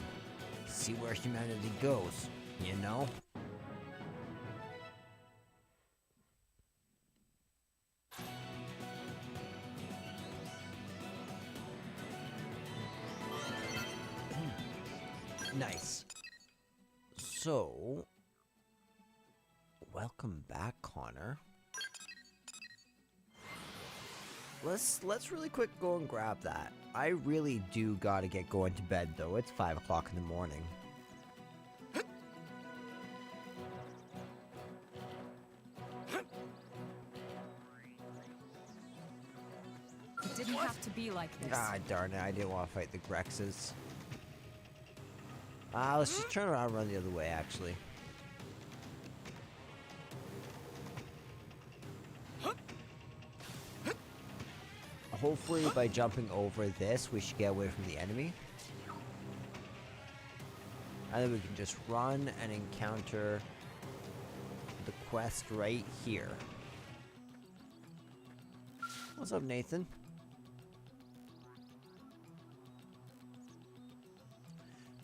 See where humanity goes, you know? Nice. So, welcome back, Connor. Let's really quick go and grab that. I really do gotta get going to bed though. It's 5 o'clock in the morning. It didn't have to be like this. Ah, darn it! I didn't want to fight the Grexes. Let's just turn around and run the other way, actually. Hopefully, by jumping over this, we should get away from the enemy. And then we can just run and encounter the quest right here. What's up, Nathan?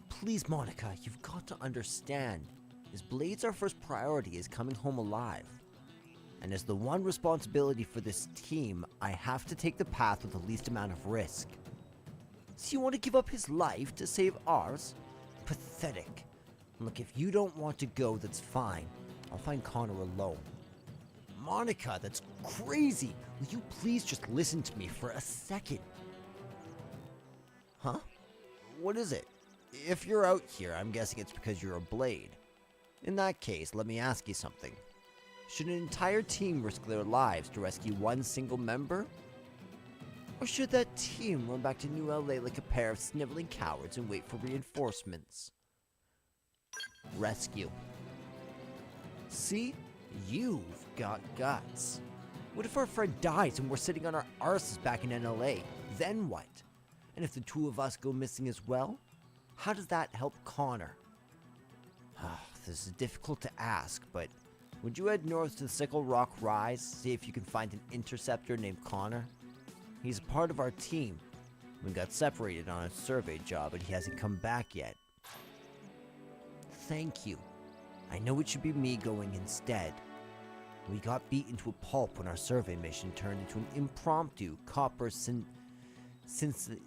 Please, Monica, you've got to understand. As Blade's our first priority is coming home alive. And as the one responsibility for this team, I have to take the path with the least amount of risk. So you want to give up his life to save ours? Pathetic. Look, if you don't want to go, that's fine. I'll find Connor alone. Monica, that's crazy. Will you please just listen to me for a second? Huh? What is it? If you're out here, I'm guessing it's because you're a blade. In that case, let me ask you something. Should an entire team risk their lives to rescue one single member? Or should that team run back to New LA like a pair of sniveling cowards and wait for reinforcements? Rescue. See? You've got guts. What if our friend dies and we're sitting on our arses back in NLA? Then what? And if the two of us go missing as well? How does that help Connor? This is difficult to ask, but would you head north to the Sickle Rock Rise, see if you can find an interceptor named Connor? He's a part of our team. We got separated on a survey job, and he hasn't come back yet. Thank you. I know it should be me going instead. We got beaten to a pulp when our survey mission turned into an impromptu copper Sinicula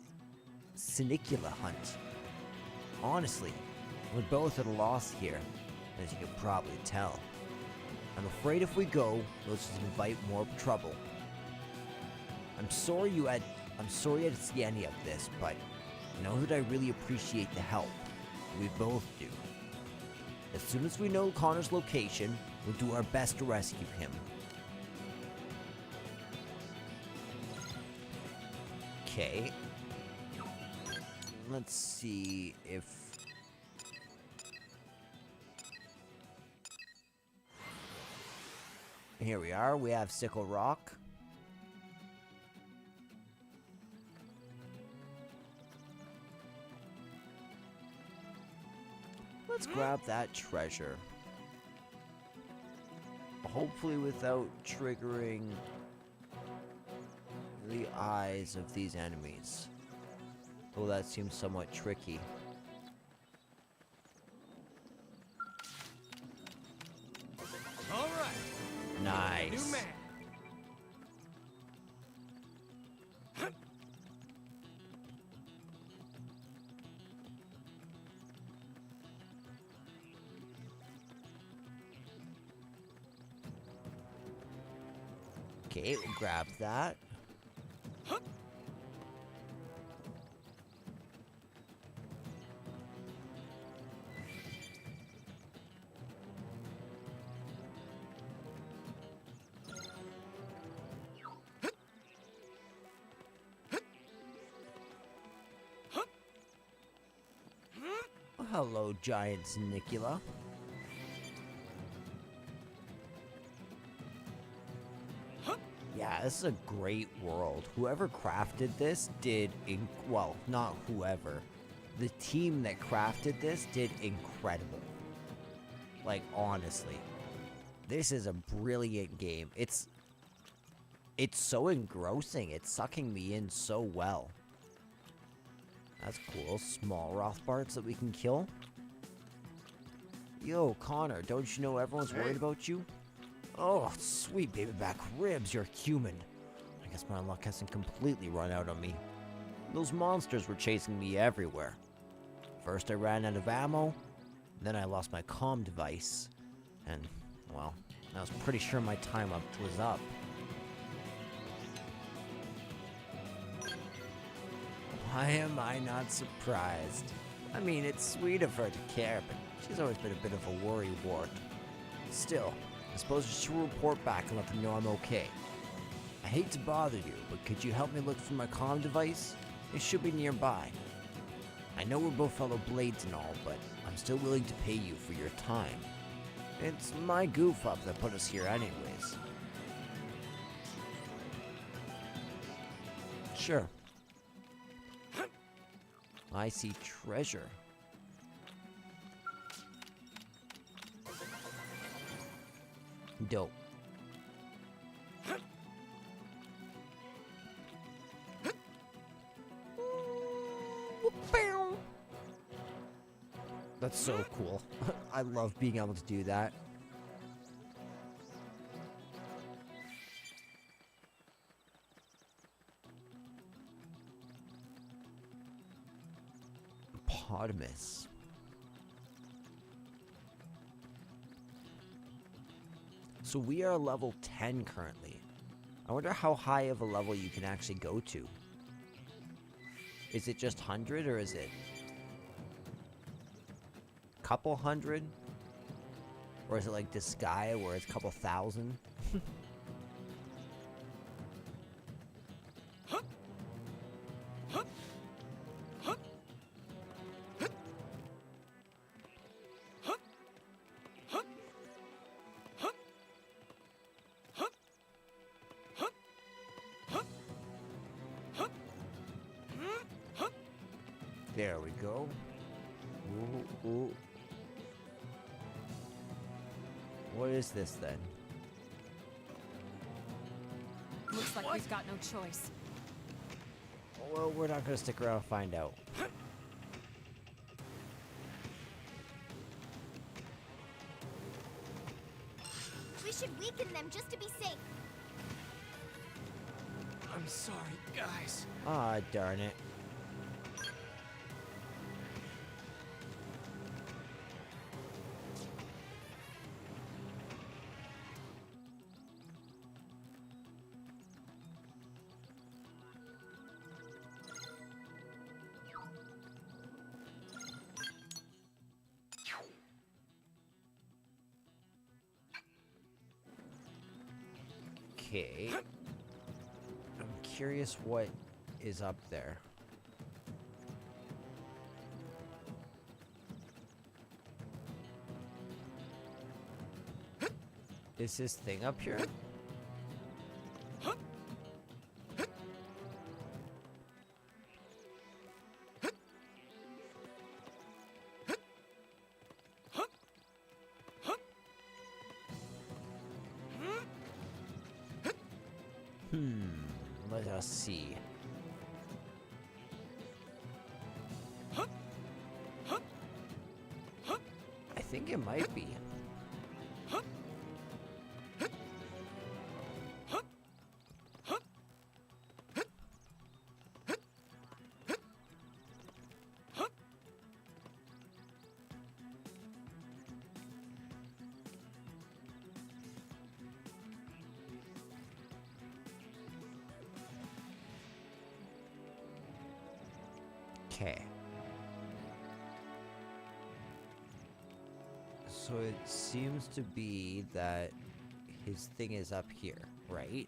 hunt. Honestly, we're both at a loss here, as you can probably tell. I'm afraid if we go, we'll just invite more trouble. I'm sorry you had to see any of this, but know that I really appreciate the help. We both do. As soon as we know Connor's location, we'll do our best to rescue him. Okay. Let's see if... Here we are. We have Sickle Rock. Let's grab that treasure. Hopefully without triggering the eyes of these enemies. Though that seems somewhat tricky. All right. Nice. New man. Okay, we'll grab that. Oh, hello, giant Sinicula. Yeah, this is a great world. Whoever crafted this did, well, not whoever. The team that crafted this did incredible. Like, honestly. This is a brilliant game. It's so engrossing. It's sucking me in so well. That's cool. Small Rothbards that we can kill. Yo, Connor, don't you know everyone's worried about you? Oh, sweet baby back ribs, you're human. I guess my luck hasn't completely run out on me. Those monsters were chasing me everywhere. First I ran out of ammo, then I lost my comm device, and, well, I was pretty sure my time up was up. Why am I not surprised? I mean, it's sweet of her to care, but she's always been a bit of a worrywart. Still, I suppose I should report back and let them know I'm okay. I hate to bother you, but could you help me look for my comm device? It should be nearby. I know we're both fellow blades and all, but I'm still willing to pay you for your time. It's my goof up that put us here anyways. Sure. I see treasure. Dope. That's so cool. I love being able to do that. Potamus. So we are level 10 currently. I wonder how high of a level you can actually go to. Is it just 100 or is it... couple hundred? Or is it like this guy where it's a couple thousand? There we go. Ooh, ooh. What is this then? Looks like we've got no choice. Well, we're not gonna stick around and find out. We should weaken them just to be safe. I'm sorry, guys. Ah, darn it. Okay. I'm curious what is up there. Is this thing up here? Let us see. I think it might be. Okay. So it seems to be that his thing is up here, right?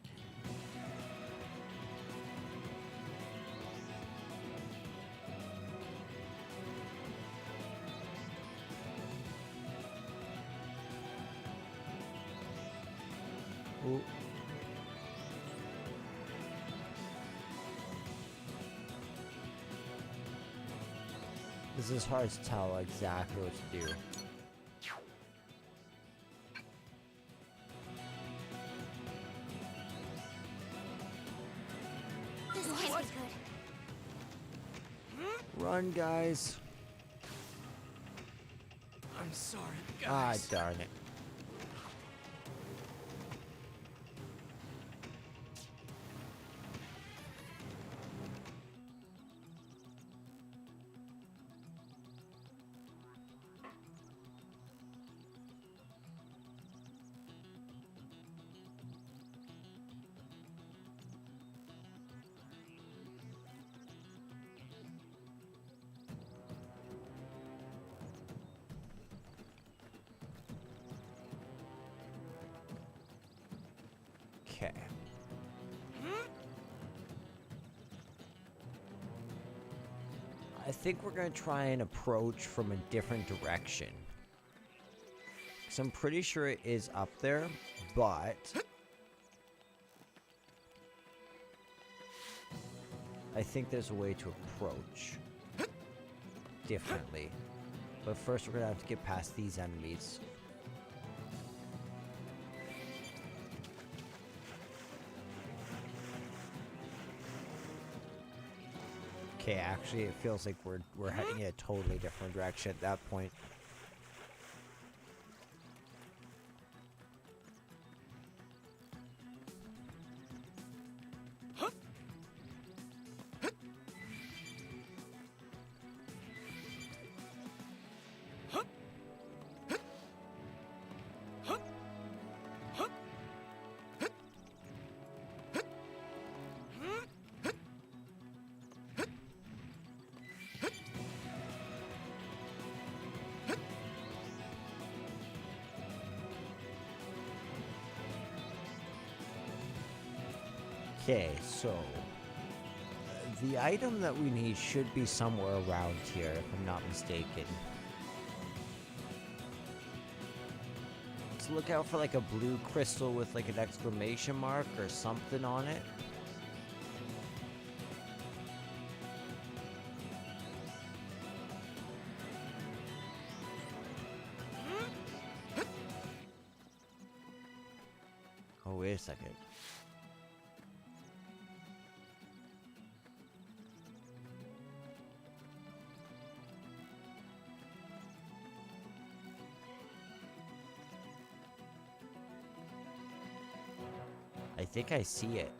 Ooh. This is hard to tell exactly what to do. This can't be good. Run, guys. I'm sorry, Ah, guys. darn it. Okay. I think we're gonna try and approach from a different direction. Because I'm pretty sure it is up there, but I think there's a way to approach differently. But first we're gonna have to get past these enemies. Okay, actually it feels like we're heading in a totally different direction at that point. Okay, so the item that we need should be somewhere around here, if I'm not mistaken. Let's look out for like a blue crystal with like an exclamation mark or something on it. Oh, wait a second. I think I see it.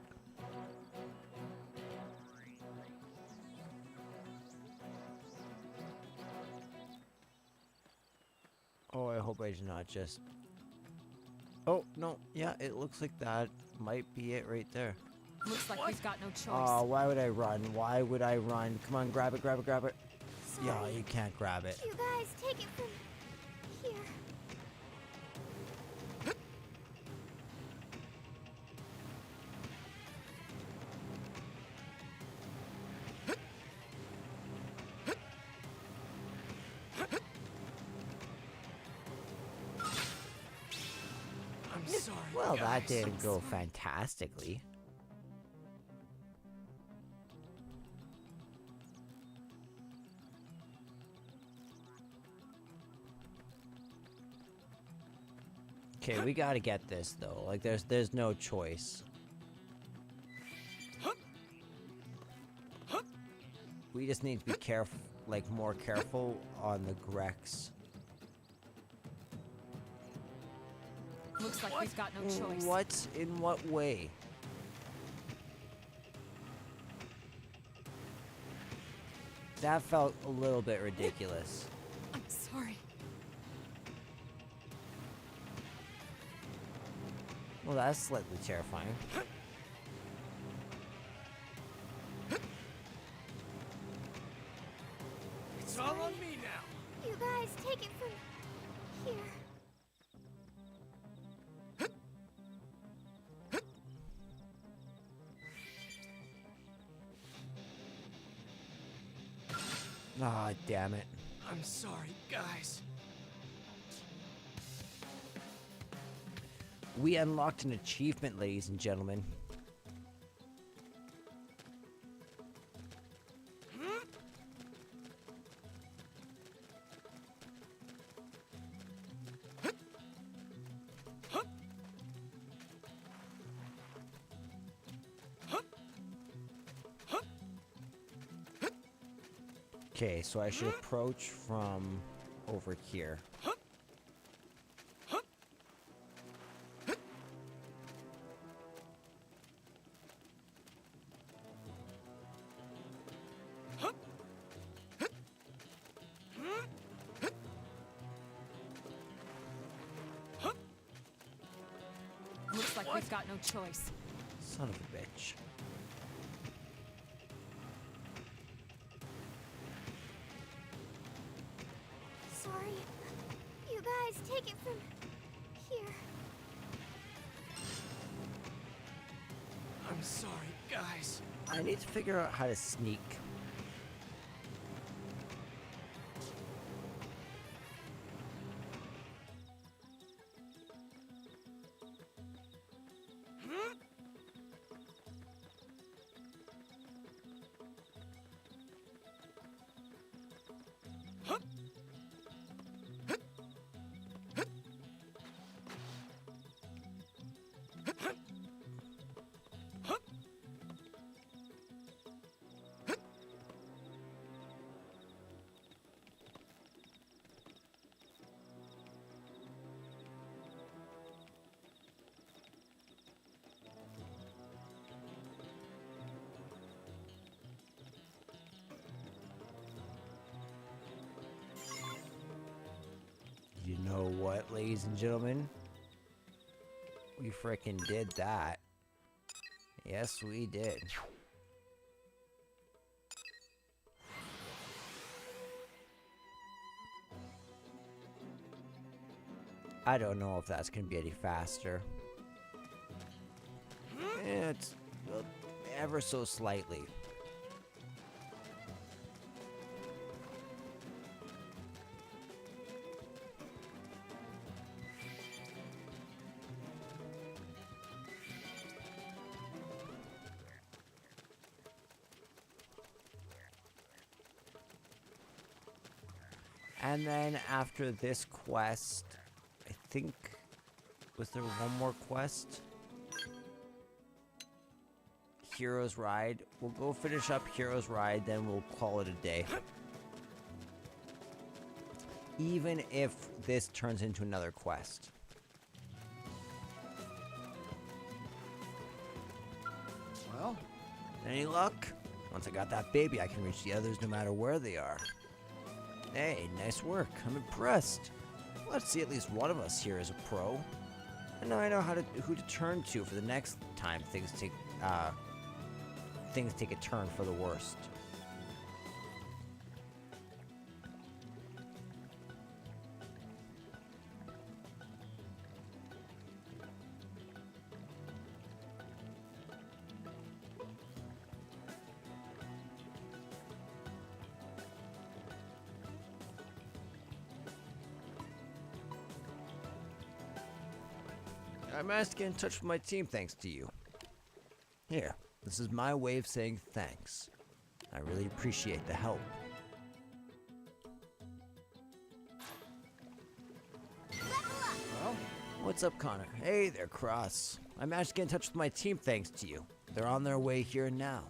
Oh, I hope I did not just... Oh, no. Yeah, it looks like that might be it right there. Looks like we've got no choice. Oh, why would I run? Why would I run? Come on, grab it, grab it, grab it. Sorry. Yeah, you can't grab it. You guys, take it from here. I'm sorry. Well, that guys. didn't go fantastically. Okay, we gotta get this though. Like, there's no choice. We just need to be careful, like more careful on the Grex. Looks like we've got no choice. What? In what way? That felt a little bit ridiculous. I'm sorry. Well, that's slightly terrifying. It's all on me now. You guys, take it from here. Ah, damn it. I'm sorry, guys. We unlocked an achievement, ladies and gentlemen. Okay, so I should approach from over here. Looks like we've got no choice. Son of a bitch. Sorry. You guys, take it from here. I'm sorry, guys. I need to figure out how to sneak. You know what, ladies and gentlemen? We frickin' did that. Yes, we did. I don't know if that's gonna be any faster. ever so slightly. And then after this quest, I think, was there one more quest? Hero's Ride. We'll go finish up Hero's Ride, then we'll call it a day. Even if this turns into another quest. Well, Any luck? Once I got that baby, I can reach the others no matter where they are. Hey, nice work. I'm impressed. Let's see at least one of us here is a pro. And now I know who to turn to for the next time things take a turn for the worst. I managed to get in touch with my team thanks to you. Here, this is my way of saying thanks. I really appreciate the help. well, What's up, Connor? Hey there, Cross. I managed to get in touch with my team thanks to you. They're on their way here now.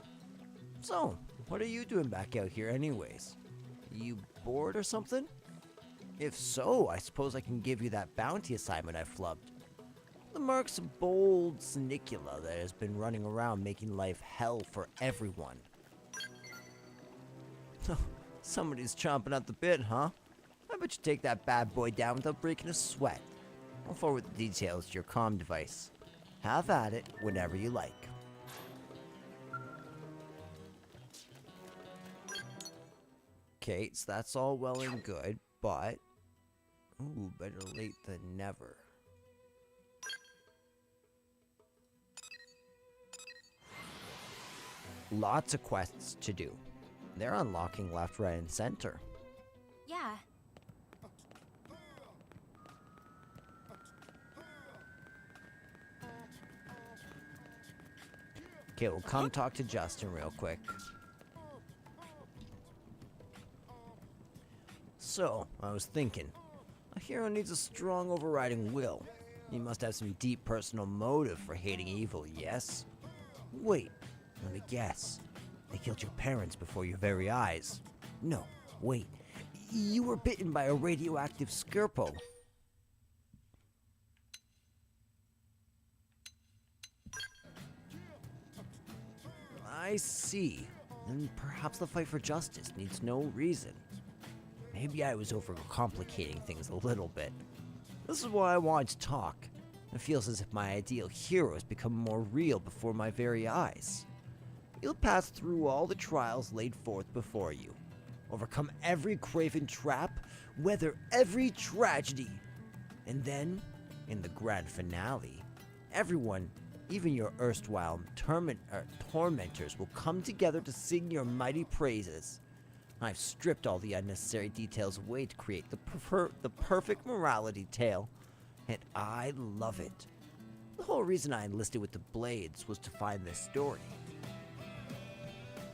So, what are you doing back out here anyways? You bored or something? If so, I suppose I can give you that bounty assignment I flubbed. The mark's a bold Snicula that has been running around making life hell for everyone. Somebody's chomping at the bit, huh? I bet you take that bad boy down without breaking a sweat. I'll forward the details to your comm device. Have at it whenever you like. Okay, so that's all well and good, but... Ooh, better late than never. Lots of quests to do. They're unlocking left, right, and center. Yeah. Okay, we'll come talk to Justin real quick. So, I was thinking, a hero needs a strong overriding will. You must have some deep personal motive for hating evil, yes? Wait, let me guess. They killed your parents before your very eyes. No, wait. You were bitten by a radioactive Skirpo. I see. Then perhaps the fight for justice needs no reason. Maybe I was overcomplicating things a little bit. This is why I wanted to talk. It feels as if my ideal hero has become more real before my very eyes. You'll pass through all the trials laid forth before you. Overcome every craven trap, weather every tragedy. And then, in the grand finale, everyone, even your erstwhile tormentors, will come together to sing your mighty praises. I've stripped all the unnecessary details away to create the perfect morality tale, and I love it. The whole reason I enlisted with the Blades was to find this story.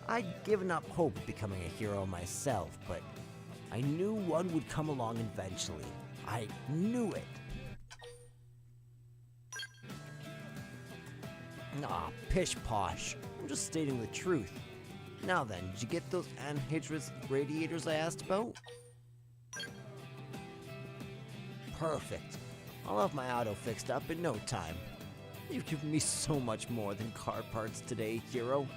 I'd given up hope of becoming a hero myself, but I knew one would come along eventually. I knew it. Ah, pish posh. I'm just stating the truth. Now then, did you get those anhydrous radiators I asked about? Perfect. I'll have my auto fixed up in no time. You've given me so much more than car parts today, hero.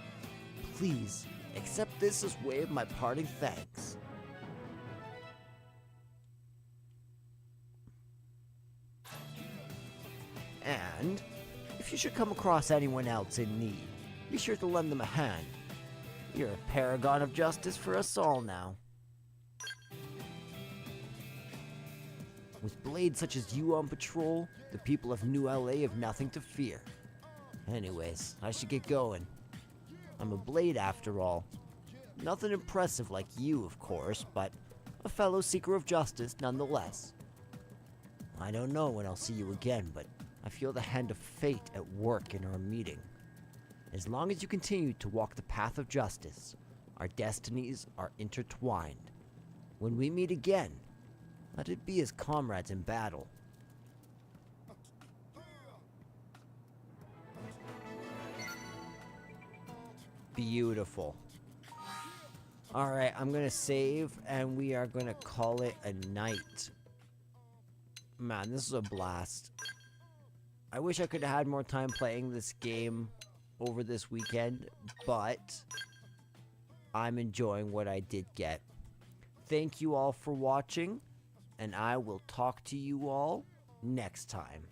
Please, accept this as way of my parting thanks. And, if you should come across anyone else in need, be sure to lend them a hand. You're a paragon of justice for us all now. With blades such as you on patrol, the people of New LA have nothing to fear. Anyways, I should get going. I'm a blade after all. Nothing impressive like you, of course, but a fellow seeker of justice nonetheless. I don't know when I'll see you again, but I feel the hand of fate at work in our meeting. As long as you continue to walk the path of justice, our destinies are intertwined. When we meet again, let it be as comrades in battle. Beautiful. Alright, I'm gonna save, and we are gonna call it a night. Man, this is a blast. I wish I could have had more time playing this game over this weekend, but I'm enjoying what I did get. Thank you all for watching, and I will talk to you all next time.